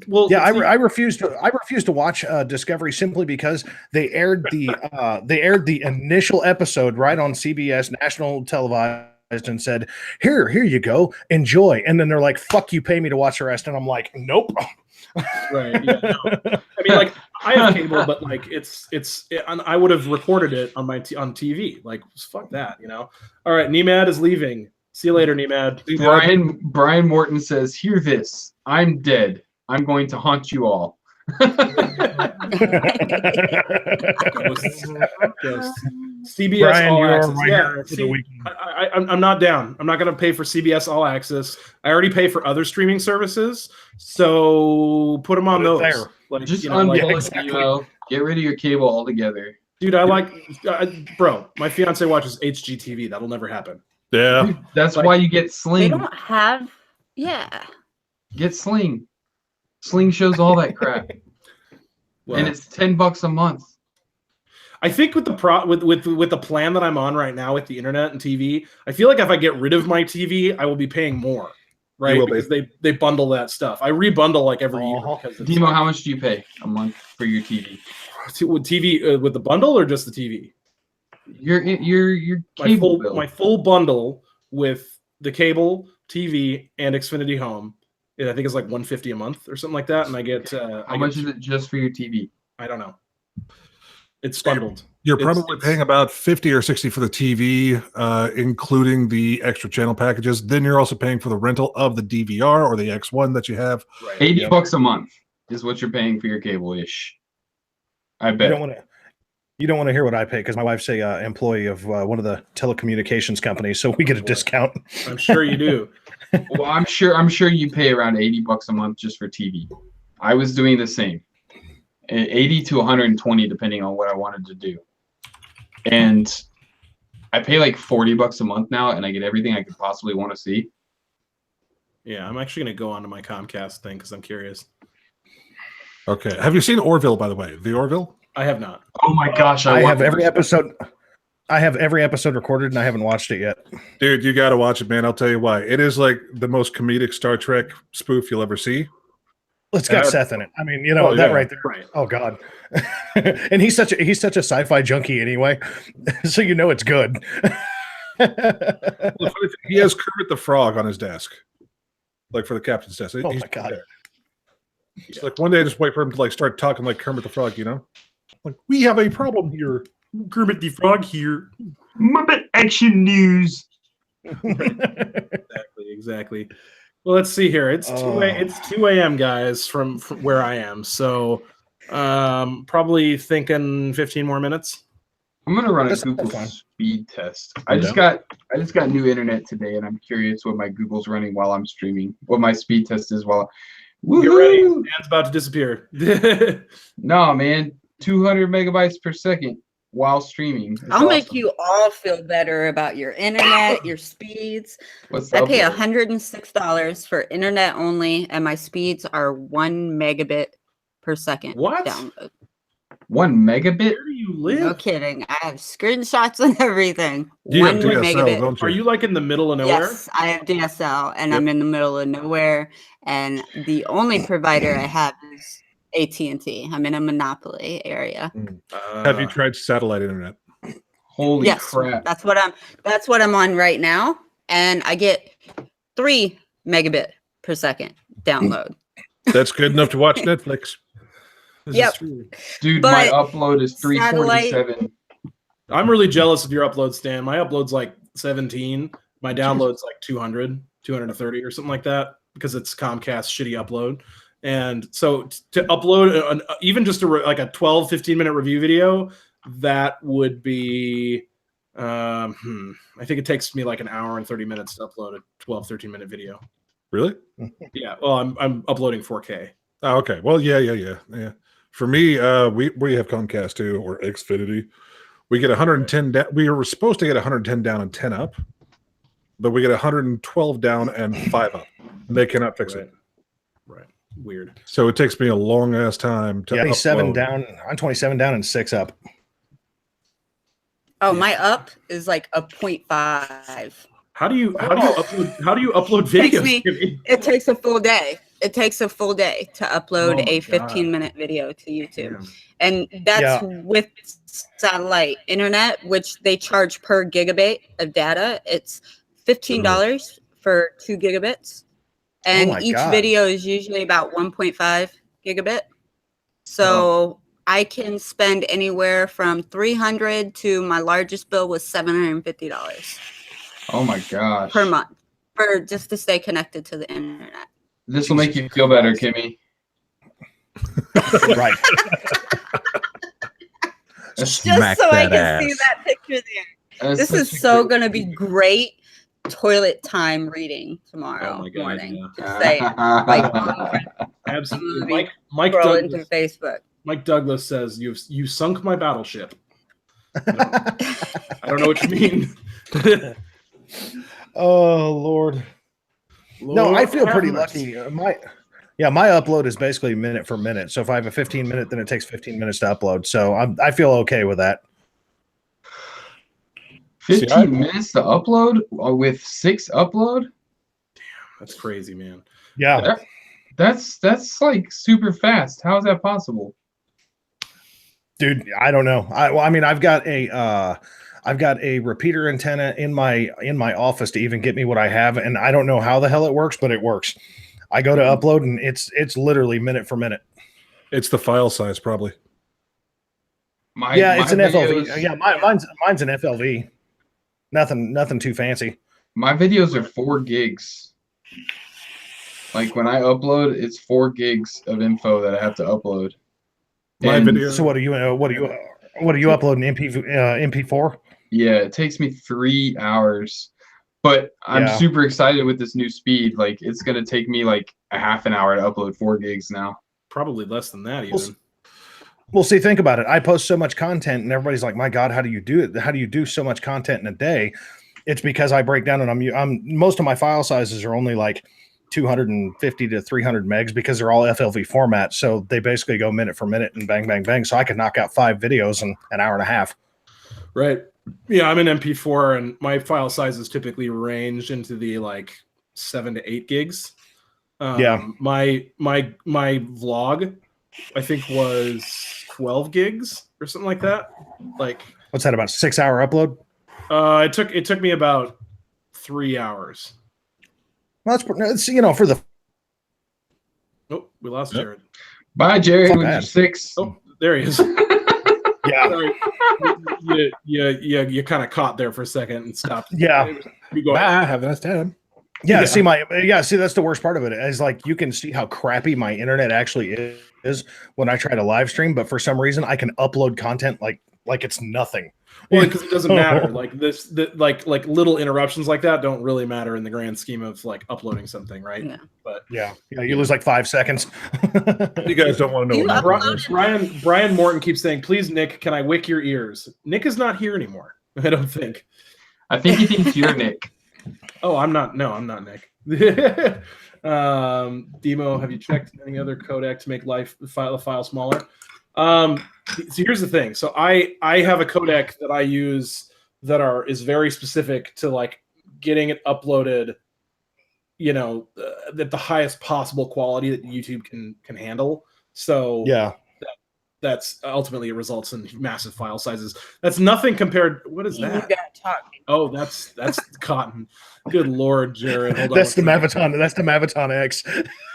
Well, Yeah, see- I refuse to watch Discovery simply because they aired the initial episode right on CBS national televised and said, here you go, enjoy. And then they're like, fuck you, pay me to watch the rest. And I'm like, nope. Right. Yeah. No. I mean, like, I have cable, but like, I would have recorded it on on TV. Like, fuck that, you know. All right, Nemad is leaving. See you later, Nemad. Brian Morton says, "Hear this. I'm dead. I'm going to haunt you all." CBS Brian, All you're Access. right Yeah, here for the weekend. I'm not down. I'm not going to pay for CBS All Access. I already pay for other streaming services, so put them on those. There. Like, Just you know, like, unplug exactly. email. Get rid of your cable altogether. dude, I like, bro. My fiance watches HGTV. That'll never happen. Yeah. Dude, that's Like, why you get They Sling. don't have. Yeah. Get Sling. Sling shows all that crap, Well, and it's $10 a month. I think with the plan that I'm on right now with the internet and TV, I feel like if I get rid of my TV, I will be paying more, right? You will be. Because they bundle that stuff. I rebundle like every year. Because it's Demo, like, how much do you pay a month for your TV? with TV with the bundle or just the TV? Your cable bill. My full bundle with the cable, TV, and Xfinity Home. I think it's like $150 a month or something like that, and I get. How much is it just for your TV? I don't know. It's bundled. You're probably paying about 50 or 60 for the TV, including the extra channel packages. Then you're also paying for the rental of the DVR or the X1 that you have. Right. $80 a month is what you're paying for your cable-ish. I bet. You don't want to hear what I pay because my wife's a employee of one of the telecommunications companies, so we get a discount. I'm sure you do. Well, I'm sure you pay around $80 a month just for TV. I was doing the same. 80 to 120 depending on what I wanted to do. And I pay like $40 a month now, and I get everything I could possibly want to see. Yeah, I'm actually going to go onto my Comcast thing because I'm curious. Okay. Have you seen Orville, by the way? The Orville? I have not. Oh my gosh, I have every episode. I have every episode recorded, and I haven't watched it yet. Dude, you got to watch it, man. I'll tell you why. It is like the most comedic Star Trek spoof you'll ever see. It's got Seth in it. I mean, you know, that right there. Right. Oh God. And he's such a sci-fi junkie anyway, so you know it's good. Well, the funny thing, he has Kermit the Frog on his desk, like for the captain's desk. Oh He's my God. there. It's like one day I just wait for him to like start talking like Kermit the Frog, you know? Like, we have a problem here. Kermit the Frog here. Muppet Action News. Exactly. Well, let's see here. It's 2 a.m. guys from where I am. So probably thinking 15 more minutes. I'm gonna run a That's Google fine. speed test. I just got new internet today, and I'm curious what my Google's running while I'm streaming. What my speed test is while. Get ready. Dan's about to disappear. No, man, 200 megabytes per second while streaming. It's I'll make awesome. you all feel better about your internet, your speeds. What's I up, pay bro? $106 for internet only, and my speeds are 1 megabit per second. What? Download. 1 megabit? Where do you live? No kidding. I have screenshots and everything. You have 1 DSL, megabit. don't you? Are you like in the middle of nowhere? Yes, I have DSL, and Yep. I'm in the middle of nowhere. And the only provider I have is AT&T. I'm in a monopoly area. Have you tried satellite internet? Holy Yes, crap. that's what I'm on right now, and I get 3 megabit per second download. That's good enough to watch Netflix. This Yep. is true. Dude, But my upload is 347. I'm really jealous of your upload, Stan. My upload's like 17. My download's like 200, 230 or something like that because it's Comcast shitty upload. And so to upload even just like a 12, 15-minute review video, that would be, I think it takes me like an hour and 30 minutes to upload a 12, 13-minute video. Really? Yeah. Well, I'm uploading 4K. Oh, okay. Well, yeah. For me, we have Comcast too, or Xfinity. We get 110 down. We were supposed to get 110 down and 10 up, but we get 112 down and 5 up. They cannot fix it. Right. Weird. So it takes me a long ass time to 27 upload. down. I'm 27 down and 6 up. Oh, my up is like a 0.5. How do you upload Takes videos? me- It takes a full day. It takes a full day to upload Oh my a God. 15-minute video to YouTube. Damn. And that's with satellite internet, which they charge per gigabit of data. It's $15 for 2 gigabits. And my each God. video is usually about 1.5 gigabit. So I can spend anywhere from $300 to my largest bill was $750 Oh my gosh. per month for just to stay connected to the internet. This will make you feel better, Kimmy. Right. Just Smack so I that can see ass. that picture there. That's This is such a so great- going to be great toilet time reading tomorrow Oh my God, morning. yeah. Just saying. Like, Absolutely. Movie. Mike scroll Douglas, into Facebook. Mike Douglas says, you sunk my battleship. I don't know what you mean. Oh Lord. No, I Lord feel have pretty mercy. lucky. My upload is basically minute for minute. So if I have a 15 minute, then it takes 15 minutes to upload. So I feel okay with that. 15 minutes to upload with 6 upload? That's crazy, man. Yeah. That's like super fast. How is that possible? Dude, I don't know. I mean, I've got a repeater antenna in my office to even get me what I have, and I don't know how the hell it works, but it works. I go to upload, and it's literally minute for minute. It's the file size, probably. It's an videos, FLV. Yeah, mine's an FLV. Nothing too fancy. My videos are 4 gigs. Like when I upload, it's 4 gigs of info that I have to upload. My And video. So what are you uploading MP4? yeah, it takes me 3 hours. But I'm Yeah. super excited with this new speed. Like it's gonna take me like a half an hour to upload 4 gigs now. Probably less than that even. Well, see, think about it. I post so much content, and everybody's like, "My God, how do you do it? How do you do so much content in a day?" It's because I break down, and I'm most of my file sizes are only like 250 to 300 megs because they're all FLV format. So they basically go minute for minute and bang, bang, bang. So I could knock out 5 videos in an hour and a half. Right. Yeah, I'm in MP4 and my file sizes typically range into the like 7 to 8 gigs. Yeah. My vlog, I think, was 12 gigs or something like that. Like, What's that, about 6 hour upload? it took me about 3 hours. Well, that's for the Oh, we lost Jared. Bye, Jared. Fuck With your that. 6. Oh, there he is. yeah. Sorry. You kind of caught there for a second and stopped. Yeah. You go ahead. Bye. Have a nice time. Yeah, Yeah. see that's the worst part of it. Is like you can see how crappy my internet actually is when I try to live stream, but for some reason I can upload content like it's nothing. Well, because it doesn't matter. Like like little interruptions like that don't really matter in the grand scheme of like uploading something, right? Yeah. But Yeah, you lose like 5 seconds. You guys don't want to know You what my upload- problem is. Brian Morton keeps saying, "Please, Nick, can I wick your ears?" Nick is not here anymore. I don't think. I think he thinks you're Nick. Oh, I'm not. No, I'm not Nick. Demo, have you checked any other codec to make the file smaller? So here's the thing. So I have a codec that I use that is very specific to like getting it uploaded, at the highest possible quality that YouTube can handle. So Yeah. that's ultimately it results in massive file sizes. That's nothing compared. What is You that? gotta talk. Oh, that's cotton. Good Lord, Jared. Hold on. That's the Maviton. That's the Maviton X.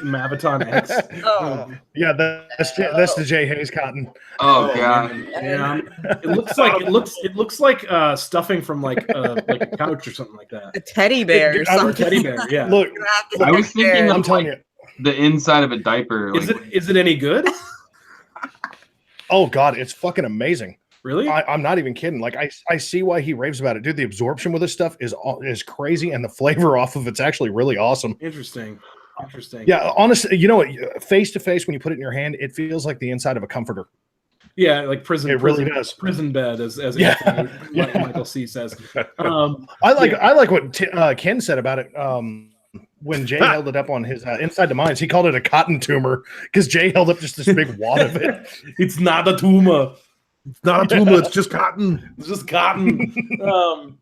Maviton X. Oh. Yeah, that's the J Hayes cotton. Oh, God. man. Yeah. It looks like stuffing from like a couch or something like that. A teddy bear or Dude, I'm a Or a something. teddy bear. Yeah. Look, You have to I was sit there. thinking I'm of telling like you. the inside of a diaper. Is Like, it any good? Oh God, it's fucking amazing. Really? I'm not even kidding. Like I see why he raves about it, dude. The absorption with this stuff is crazy, and the flavor off of it's actually really awesome. Interesting. Yeah, honestly, you know what? Face to face, when you put it in your hand, it feels like the inside of a comforter. Yeah, like prison. It really does. Prison bed, as Yeah. Anthony, Yeah. Michael C says. I like what Ken said about it. When Jay held it up on his Inside the Mines, he called it a cotton tumor because Jay held up just this big wad of it. It's not a tumor. It's not a tumor. It's just cotton. It's just cotton.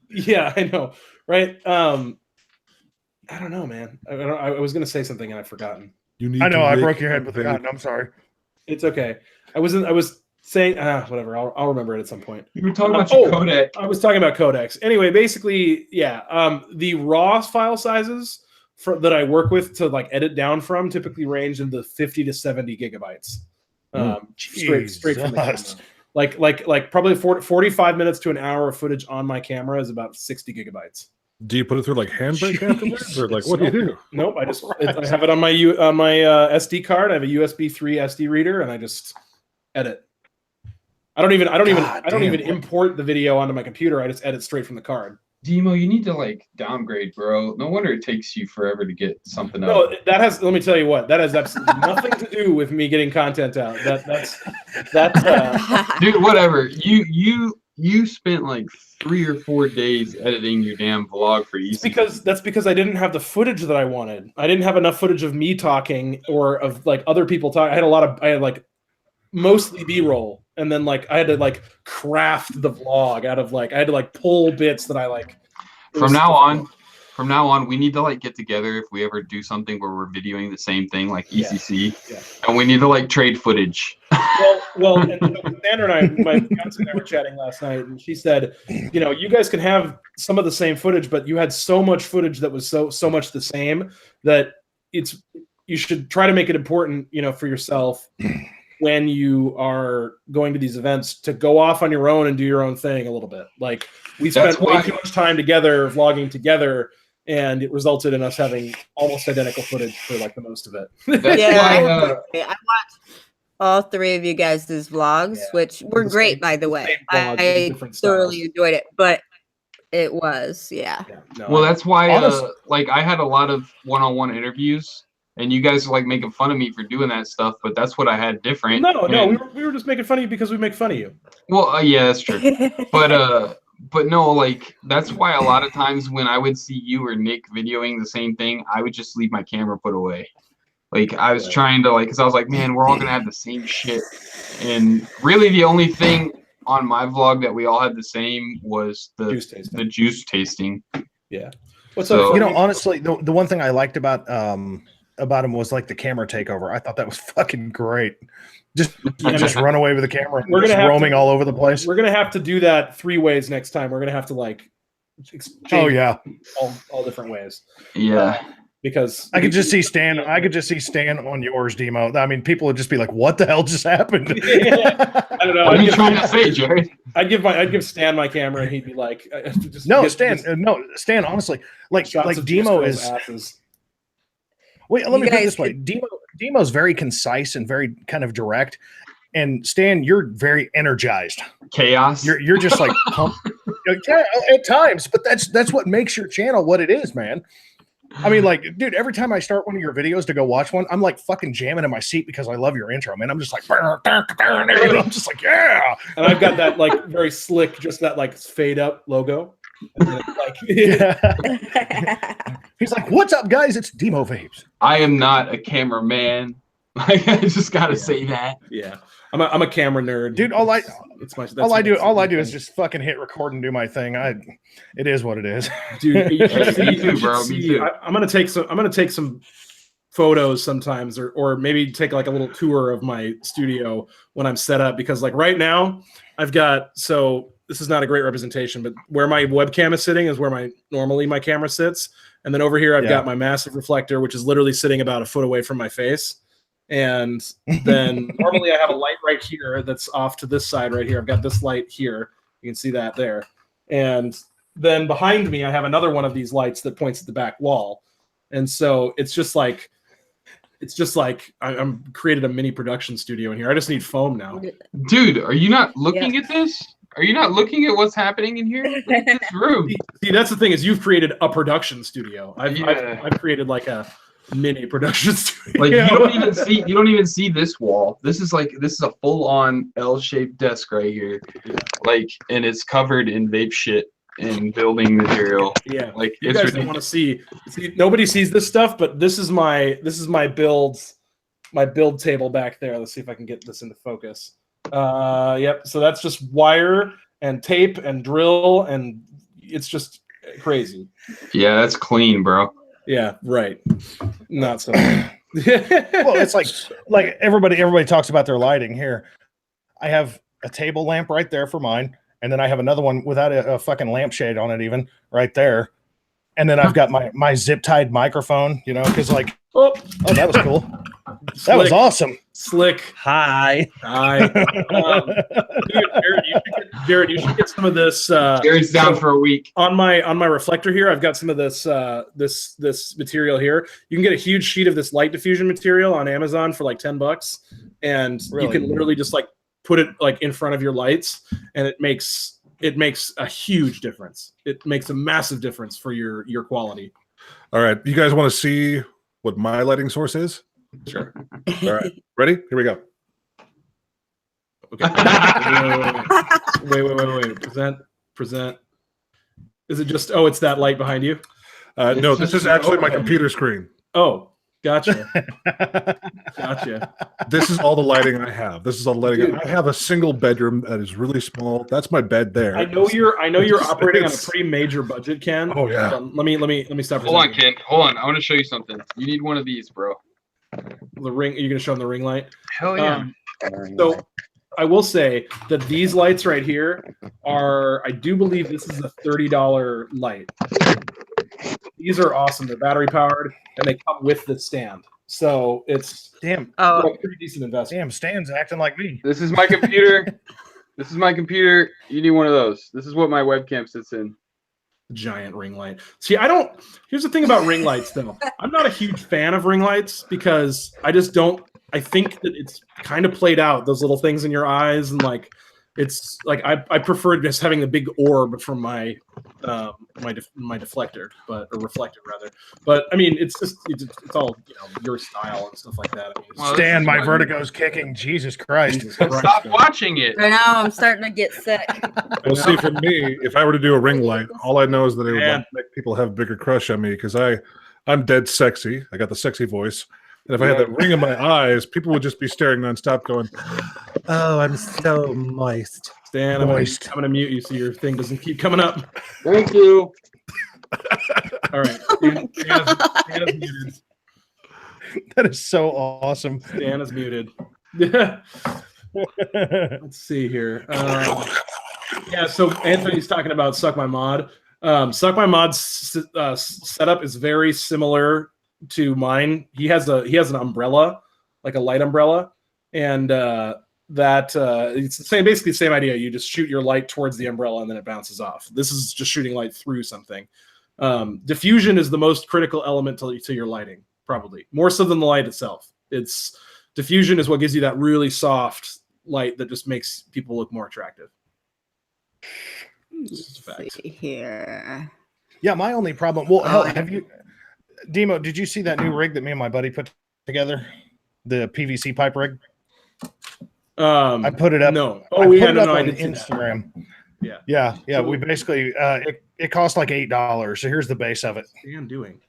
Yeah, I know, right? I don't know, man. I was gonna say something and I've forgotten. You need. I know to I lick broke your head and with the vape. cotton. I'm sorry. It's okay. I was saying whatever. I'll remember it at some point. You were talking about your codec. I was talking about codecs. Anyway, basically, yeah. The raw file sizes that I work with to like edit down from typically range in the 50 to 70 gigabytes. Straight from the camera. Like probably 45 minutes to an hour of footage on my camera is about 60 gigabytes. Do you put it through like handbrake afterwards, or like what do you do? Nope, I have it on my SD card. I have a USB 3 SD reader, and I just edit. I don't even import the video onto my computer. I just edit straight from the card. Demo, you need to like downgrade, bro. No wonder it takes you forever to get something out. No, let me tell you what, that has absolutely nothing to do with me getting content out. That's dude, whatever. You spent like 3 or 4 days editing your damn vlog for easy. That's because I didn't have the footage that I wanted. I didn't have enough footage of me talking or of like other people talking. I had like mostly B-roll, and then like I had to like craft the vlog out of like I had to like pull bits that I like. From now on, we need to like get together if we ever do something where we're videoing the same thing, like ECC, and we need to like trade footage. Well, and Sandra and I, my fiance and I were chatting last night, and she said, you know, you guys can have some of the same footage, but you had so much footage that was so much the same that you should try to make it important, you know, for yourself when you are going to these events to go off on your own and do your own thing a little bit. Like we spent way too much time together vlogging together, and it resulted in us having almost identical footage for like the most of it. I watched all 3 of you guys' vlogs, which were great, by the way. I thoroughly enjoyed it, but it was, well, that's why, like, I had a lot of one-on-one interviews, and you guys are like making fun of me for doing that stuff, but that's what I had different. No, we were just making fun of you because we make fun of you. Well, yeah, that's true. But no, like that's why a lot of times when I would see you or Nick videoing the same thing, I would just leave my camera put away. Like I was trying to because I was like, man, we're all gonna have the same shit. And really, the only thing on my vlog that we all had the same was the juice tasting. Yeah. So, you know, honestly, the one thing I liked about him was like the camera takeover. I thought that was fucking great. Just run away with the camera. We're just roaming all over the place. We're gonna have to do that 3 ways next time. We're gonna have to like exchange all different ways. Yeah. Because I could just see Stan. I could just see Stan on yours, Demo. I mean, people would just be like, "What the hell just happened?" I don't know. What are you trying to say, Jared? I'd give Stan my camera, and he'd be like, Stan. Honestly, like Demo is. Asses. Wait, let me put it this way: Demo's very concise and very kind of direct, and Stan, you're very energized. Chaos. You're just like pumped. Yeah, at times, but that's what makes your channel what it is, man. I mean, like, dude, every time I start one of your videos to go watch one, I'm like fucking jamming in my seat because I love your intro, man. I'm just like, I'm just like, yeah. And I've got that like very slick, just that like fade up logo. And then, like, he's like, "What's up, guys? It's Demo Vapes." I am not a cameraman. I just gotta say that. Yeah, I'm a camera nerd, dude. All I do is just fucking hit record and do my thing. It is what it is, dude. Me too, bro. Me too. I'm gonna take some photos sometimes, or maybe take like a little tour of my studio when I'm set up, because like right now I've got this is not a great representation, but where my webcam is sitting is where normally my camera sits, and then over here I've got my massive reflector, which is literally sitting about a foot away from my face. And then normally I have a light right here that's off to this side right here. I've got this light here. You can see that there. And then behind me, I have another one of these lights that points at the back wall. And so it's just like I'm created a mini production studio in here. I just need foam now. Dude, are you not looking at this? Are you not looking at what's happening in here? It's rude. See, that's the thing, is you've created a production studio. I've created like a mini production studio. Like you don't even see this wall. This is a full-on L-shaped desk right here. Like, and it's covered in vape shit and building material. Yeah. Like, you guys don't want to see nobody sees this stuff, but this is my build table back there. Let's see if I can get this into focus. Yep. So that's just wire and tape and drill, and it's just crazy. Yeah, that's clean, bro. Yeah, right. Not so. Well, it's like everybody talks about their lighting here. I have a table lamp right there for mine, and then I have another one without a fucking lampshade on it, even right there. And then I've got my zip tied microphone, you know, because like, Oh, that was cool. slick, That was awesome. Slick. Hi. Hi. Dude, Jared, you should get some of this. Jared's down for a week. On my reflector here, I've got some of this this material here. You can get a huge sheet of this light diffusion material on Amazon for like $10, and Really? you can literally just like put it like in front of your lights, and it makes a huge difference. It makes a massive difference for your quality. All right, you guys want to see what my lighting source is? Sure. All right, ready? Here we go. Okay. Wait. Present. Is it just? Oh, it's that light behind you. No, this is actually my computer screen. Oh, gotcha. Gotcha. This is all the lighting I have. This is all the lighting. I have a single bedroom that is really small. That's my bed there. I know you're operating on a pretty major budget, Ken. Oh yeah. Let me stop. Hold on, Ken. Hold on. I want to show you something. You need one of these, bro. The ring. Are you gonna show them the ring light? Hell yeah. So I will say that these lights right here are. I do believe this is a $30 light. These are awesome. They're battery powered, and they come with the stand. So it's Damn. a pretty decent investment. Damn, Stan's acting like me. This is my computer. This is my computer. You need one of those. This is what my webcam sits in. Giant ring light. See, here's the thing about ring lights though. I'm not a huge fan of ring lights because I think that it's kind of played out, those little things in your eyes, and like it's like I prefer just having the big orb from my my deflector, or reflector rather. But I mean, it's all your style and stuff like that. I mean, Stan, my vertigo's kicking. Jesus Christ! Stop watching it. Right now, I'm starting to get sick. Well, see, for me, if I were to do a ring light, all I know is that it would like, make people have a bigger crush on me because I'm dead sexy. I got the sexy voice. And if I had that ring in my eyes, people would just be staring nonstop going, oh, I'm so moist. Stan, I'm gonna mute you so your thing doesn't keep coming up. Thank you. All right. Stan is muted. That is so awesome. Stan is muted. Let's see here. Yeah, so Anthony's talking about Suck My Mod. Suck My Mod's setup is very similar to mine. He has an umbrella, like a light umbrella, and it's the same, basically the same idea. You just shoot your light towards the umbrella and then it bounces off. This is just shooting light through something. Diffusion is the most critical element to your lighting, probably more so than the light itself. Diffusion is what gives you that really soft light that just makes people look more attractive. Let's see here. Yeah, my only problem. Well, hell, have you, Demo? Did you see that new rig that me and my buddy put together? The PVC pipe rig. I put it up. No. I did Instagram. Yeah. So, we basically it cost like $8. So here's the base of it. What are you doing?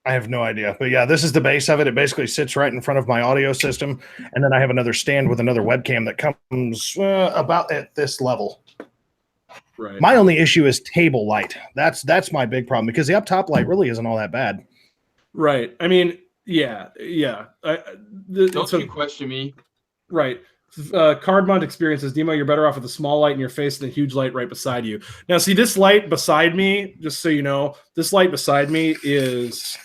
I have no idea, but yeah, this is the base of it. It basically sits right in front of my audio system, and then I have another stand with another webcam that comes about at this level. Right. My only issue is table light. That's my big problem because the up top light really isn't all that bad. Right. I mean, yeah. Don't you question me. Right. Cardmont experiences, Demo, you're better off with a small light in your face than a huge light right beside you. Now, see, this light beside me, just so you know, this light beside me is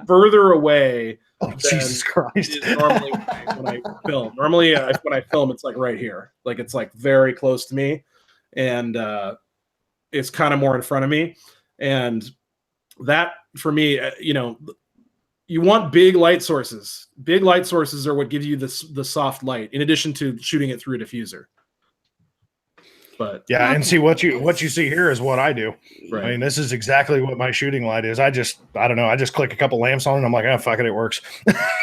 further away. Oh, Jesus Christ. Normally when I film. Normally, when I film, it's like right here. Like, it's like very close to me. And it's kind of more in front of me. And that, for me, you want big light sources. Big light sources are what give you the soft light, in addition to shooting it through a diffuser. But yeah, and see what you see here is what I do. Right. I mean, this is exactly what my shooting light is. I don't know. I just click a couple lamps on it. And I'm like, oh, fuck it, it works.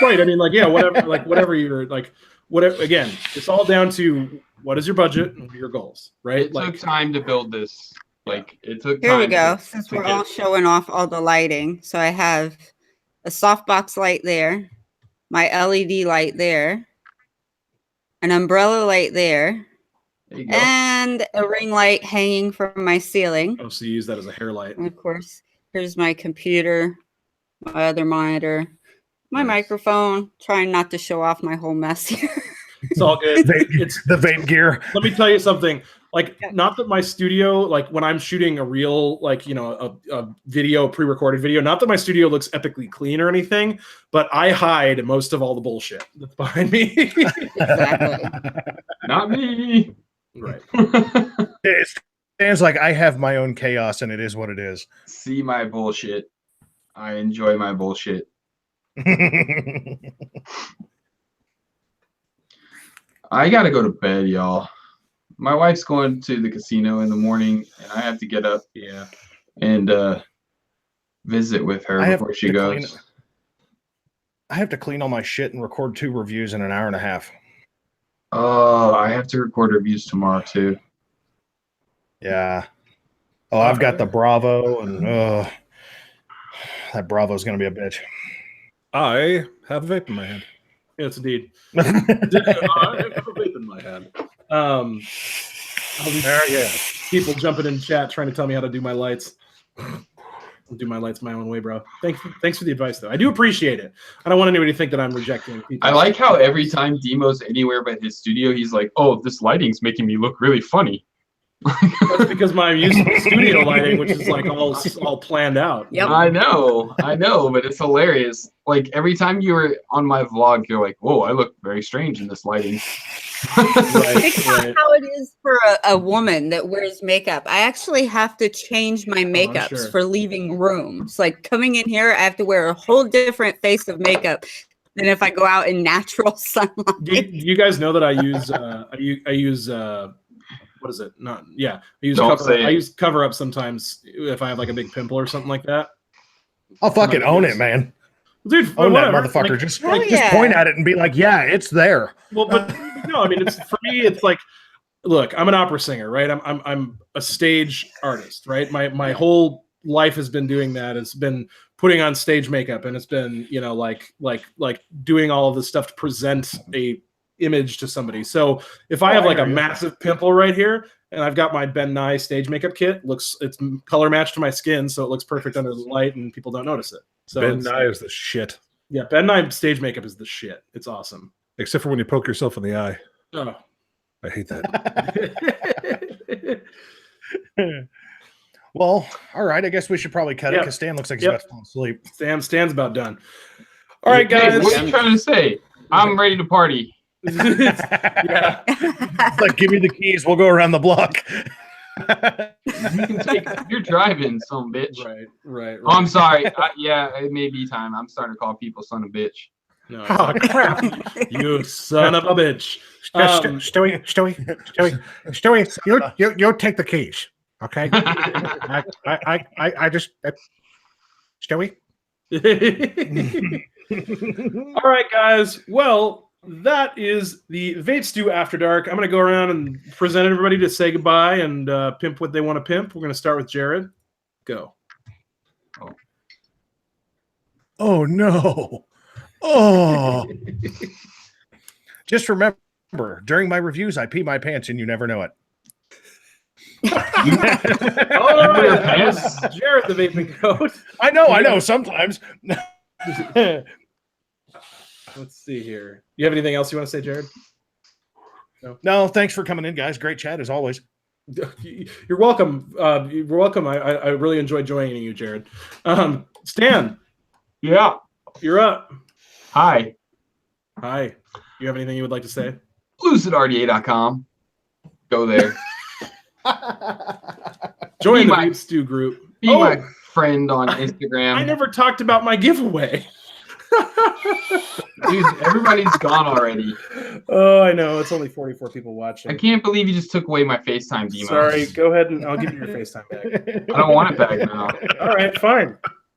Right. I mean, like, yeah, whatever you're like, whatever. Again, it's all down to what is your budget and what are your goals, right? It took time to build this. Like, it took time. Here we go. Since we're all showing off all the lighting, so I have a softbox light there, my LED light there, an umbrella light there, and a ring light hanging from my ceiling. Oh, so you use that as a hair light. And of course, here's my computer, my other monitor, My microphone, trying not to show off my whole mess here. It's all good. It's the vape gear. Let me tell you something. Like, not that my studio, like when I'm shooting a real, like, you know, a video, pre-recorded video, not that my studio looks epically clean or anything, but I hide most of all the bullshit that's behind me. Exactly. Not me. Right. It stands like I have my own chaos, and it is what it is. See my bullshit. I enjoy my bullshit. I gotta go to bed, y'all. My wife's going to the casino in the morning, and I have to get up and visit with her before she goes. I have to clean all my shit and record 2 reviews in an hour and a half. Oh, I have to record reviews tomorrow too. Yeah. Oh, I've got the Bravo, and that Bravo's gonna be a bitch. I have a vape in my hand. Yes, indeed. I have a vape in my hand. People jumping in chat trying to tell me how to do my lights. I'll do my lights my own way, bro. Thanks for the advice, though. I do appreciate it. I don't want anybody to think that I'm rejecting people. I like how every time Demo's anywhere but his studio, he's like, "Oh, this lighting's making me look really funny." That's because I'm used to studio lighting, which is like all planned out. Yep. I know, but it's hilarious. Like every time you were on my vlog, you're like, "Whoa, I look very strange in this lighting." Think about how it is for a woman that wears makeup. I actually have to change my makeups for leaving rooms. Like coming in here, I have to wear a whole different face of makeup than if I go out in natural sunlight. You guys know that I use what is it? I use cover up sometimes if I have like a big pimple or something like that. I'll fucking own it, man. Dude, own that whatever. motherfucker. Like, just point at it and be like, yeah, it's there. Well, but no, I mean, it's for me. It's like, look, I'm an opera singer, right? I'm a stage artist, right? My whole life has been doing that. It's been putting on stage makeup, and it's been, you know, like doing all of this stuff to present a image to somebody. So if I have like a massive pimple right here, and I've got my Ben Nye stage makeup kit, it's color matched to my skin, so it looks perfect under the light, and people don't notice it. So Ben Nye is the shit. Yeah, Ben Nye stage makeup is the shit. It's awesome. Except for when you poke yourself in the eye. Oh. I hate that. Well, all right. I guess we should probably cut it because Stan looks like he's about to fall asleep. Stan's about done. All right, guys. Hey, what are you trying to say? I'm ready to party. Yeah. Like, give me the keys. We'll go around the block. You're driving, son of a bitch. Right. Oh, I'm sorry. It may be time. I'm starting to call people son of a bitch. No. Oh, crap. You son of a bitch. Stewie, you take the keys, okay? I just Stewie. All right, guys. Well, that is the VapeStew After Dark. I'm going to go around and present everybody to say goodbye and pimp what they want to pimp. We're going to start with Jared. Go. Oh no. Oh. Just remember, during my reviews, I pee my pants and you never know it. All right. Jared, the vaping coach. I know. Sometimes. Let's see here. You have anything else you want to say, Jared? No, thanks for coming in, guys. Great chat as always. You're welcome. You're welcome. I really enjoyed joining you, Jared. Stan. Yeah. You're up. Hi. You have anything you would like to say? LucidRDA.com. Go there. Join the VapeStew group. Be my friend on Instagram. I never talked about my giveaway. Dude, everybody's gone already. Oh, I know. It's only 44 people watching. I can't believe you just took away my FaceTime, Demo. Sorry. Go ahead and I'll give you your FaceTime back. I don't want it back now. All right, fine.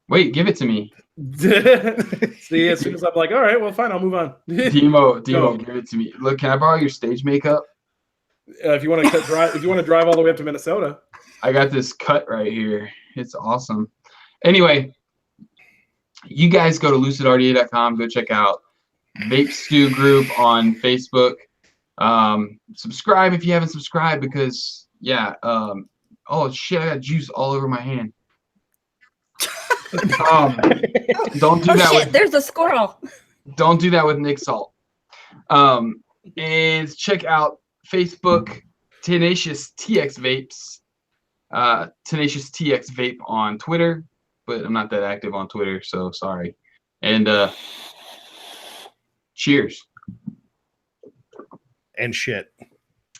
Wait, give it to me. See, as soon as I'm like, all right, well, fine, I'll move on. Demo, give it to me. Look, can I borrow your stage makeup? If you want to drive all the way up to Minnesota. I got this cut right here. It's awesome. Anyway, you guys go to lucidrda.com. Go check out VapeStew group on Facebook. Subscribe if you haven't subscribed because, oh, shit, I got juice all over my hand. Don't do Oh that shit! with There's a squirrel. don't do that with Nick Salt. And check out Facebook Tenacious TX Vapes, Tenacious TX Vape on Twitter, but I'm not that active on Twitter, so sorry. And cheers. And shit.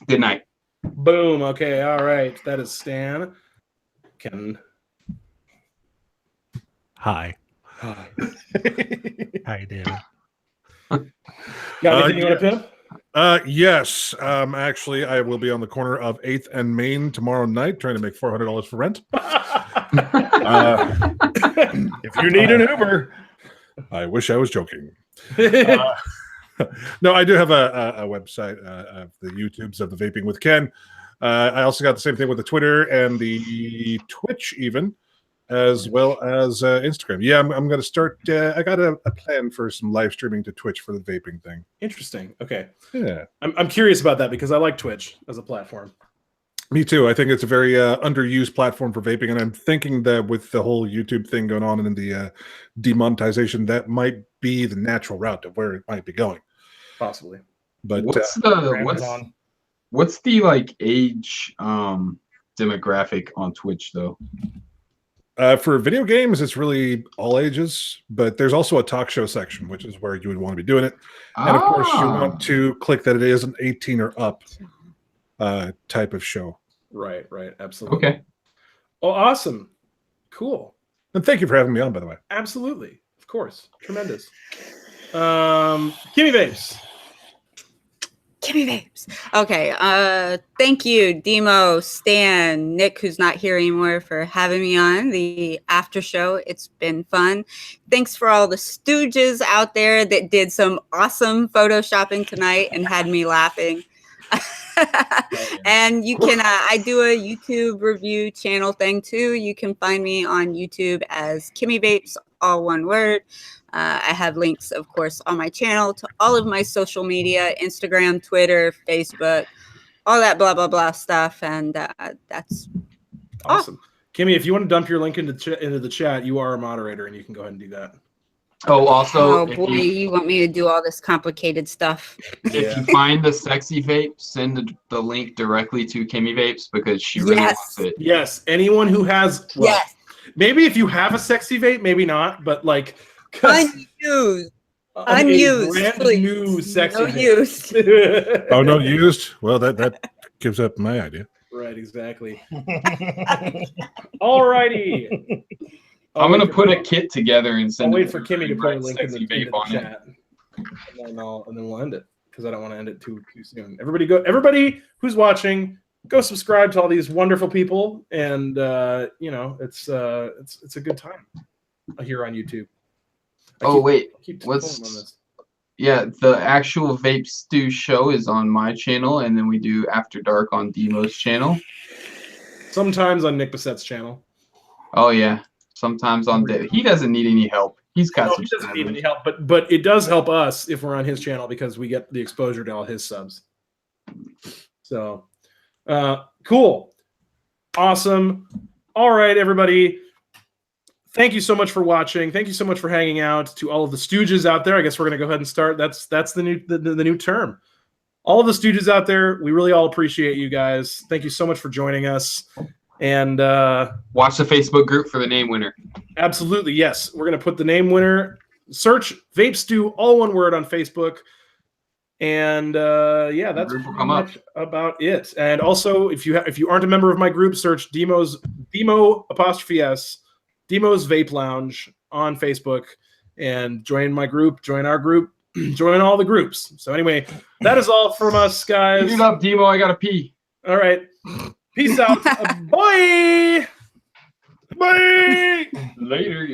Good night. Boom. Okay. All right. That is Stan. Ken. Hi. Hi. How you doing? Got anything you want to pimp? Yes. Actually, I will be on the corner of 8th and Main tomorrow night trying to make $400 for rent. If you need an Uber. I wish I was joking. No, I do have a website of the YouTubes of the Vaping with Ken. I also got the same thing with the Twitter and the Twitch even, as well as Instagram. Yeah, I'm going to start. I got a plan for some live streaming to Twitch for the vaping thing. Interesting. Okay. Yeah. I'm curious about that because I like Twitch as a platform. Me too. I think it's a very underused platform for vaping, and I'm thinking that with the whole YouTube thing going on and the demonetization, that might be the natural route of where it might be going. Possibly. But what's the like age demographic on Twitch though? For video games, it's really all ages, but there's also a talk show section, which is where you would want to be doing it. And of course, you want to click that it is an 18 or up type of show. Right. Absolutely. Okay. Oh, awesome. Cool. And thank you for having me on, by the way. Absolutely. Of course. Tremendous. Kimmy Vapes. Kimmy Vapes. Okay. Thank you, Demo, Stan, Nick, who's not here anymore, for having me on the after show. It's been fun. Thanks for all the stooges out there that did some awesome photoshopping tonight and had me laughing. And you can I do a YouTube review channel thing too. You can find me on YouTube as Kimmy Vapes, all one word. I have links, of course, on my channel to all of my social media, Instagram, Twitter, Facebook, all that blah blah blah stuff. And that's awesome. Kimmy, if you want to dump your link into the chat, you are a moderator and you can go ahead and do that. Oh, also, oh boy, you want me to do all this complicated stuff? If you find the sexy vape, send the link directly to Kimmy Vapes because she really wants it. Yes, anyone who has, well, maybe if you have a sexy vape, maybe not, but like unused, brand new sexy no vape. used. Oh, no used? Well, that gives up my idea. Right, exactly. All righty. I'm gonna put a kit together and send. I'll wait for Kimmy to put a link in the vape chat, and then we'll end it because I don't want to end it too soon. Everybody who's watching, go subscribe to all these wonderful people, and you know it's a good time here on YouTube. Yeah, the actual VapeStew show is on my channel, and then we do After Dark on Demo's channel. Sometimes on Nick Bassett's channel. Oh yeah. Sometimes on he doesn't need any help. He doesn't need any help, but it does help us if we're on his channel because we get the exposure to all his subs. So cool. Awesome. All right, everybody. Thank you so much for watching. Thank you so much for hanging out. To all of the stooges out there, I guess we're gonna go ahead and start. That's the new term. All of the stooges out there, we really all appreciate you guys. Thank you so much for joining us. And watch the Facebook group for the name winner. Absolutely, yes. We're gonna put the name winner. Search VapeStew, all one word, on Facebook. And yeah, that's pretty much about it. And also, if you aren't a member of my group, search Demo 'S, Demo's Vape Lounge on Facebook, and join my group. Join our group. Join all the groups. So anyway, that is all from us, guys. Get up, Demo. I gotta pee. All right. Peace out. Bye. Bye. Later, y'all.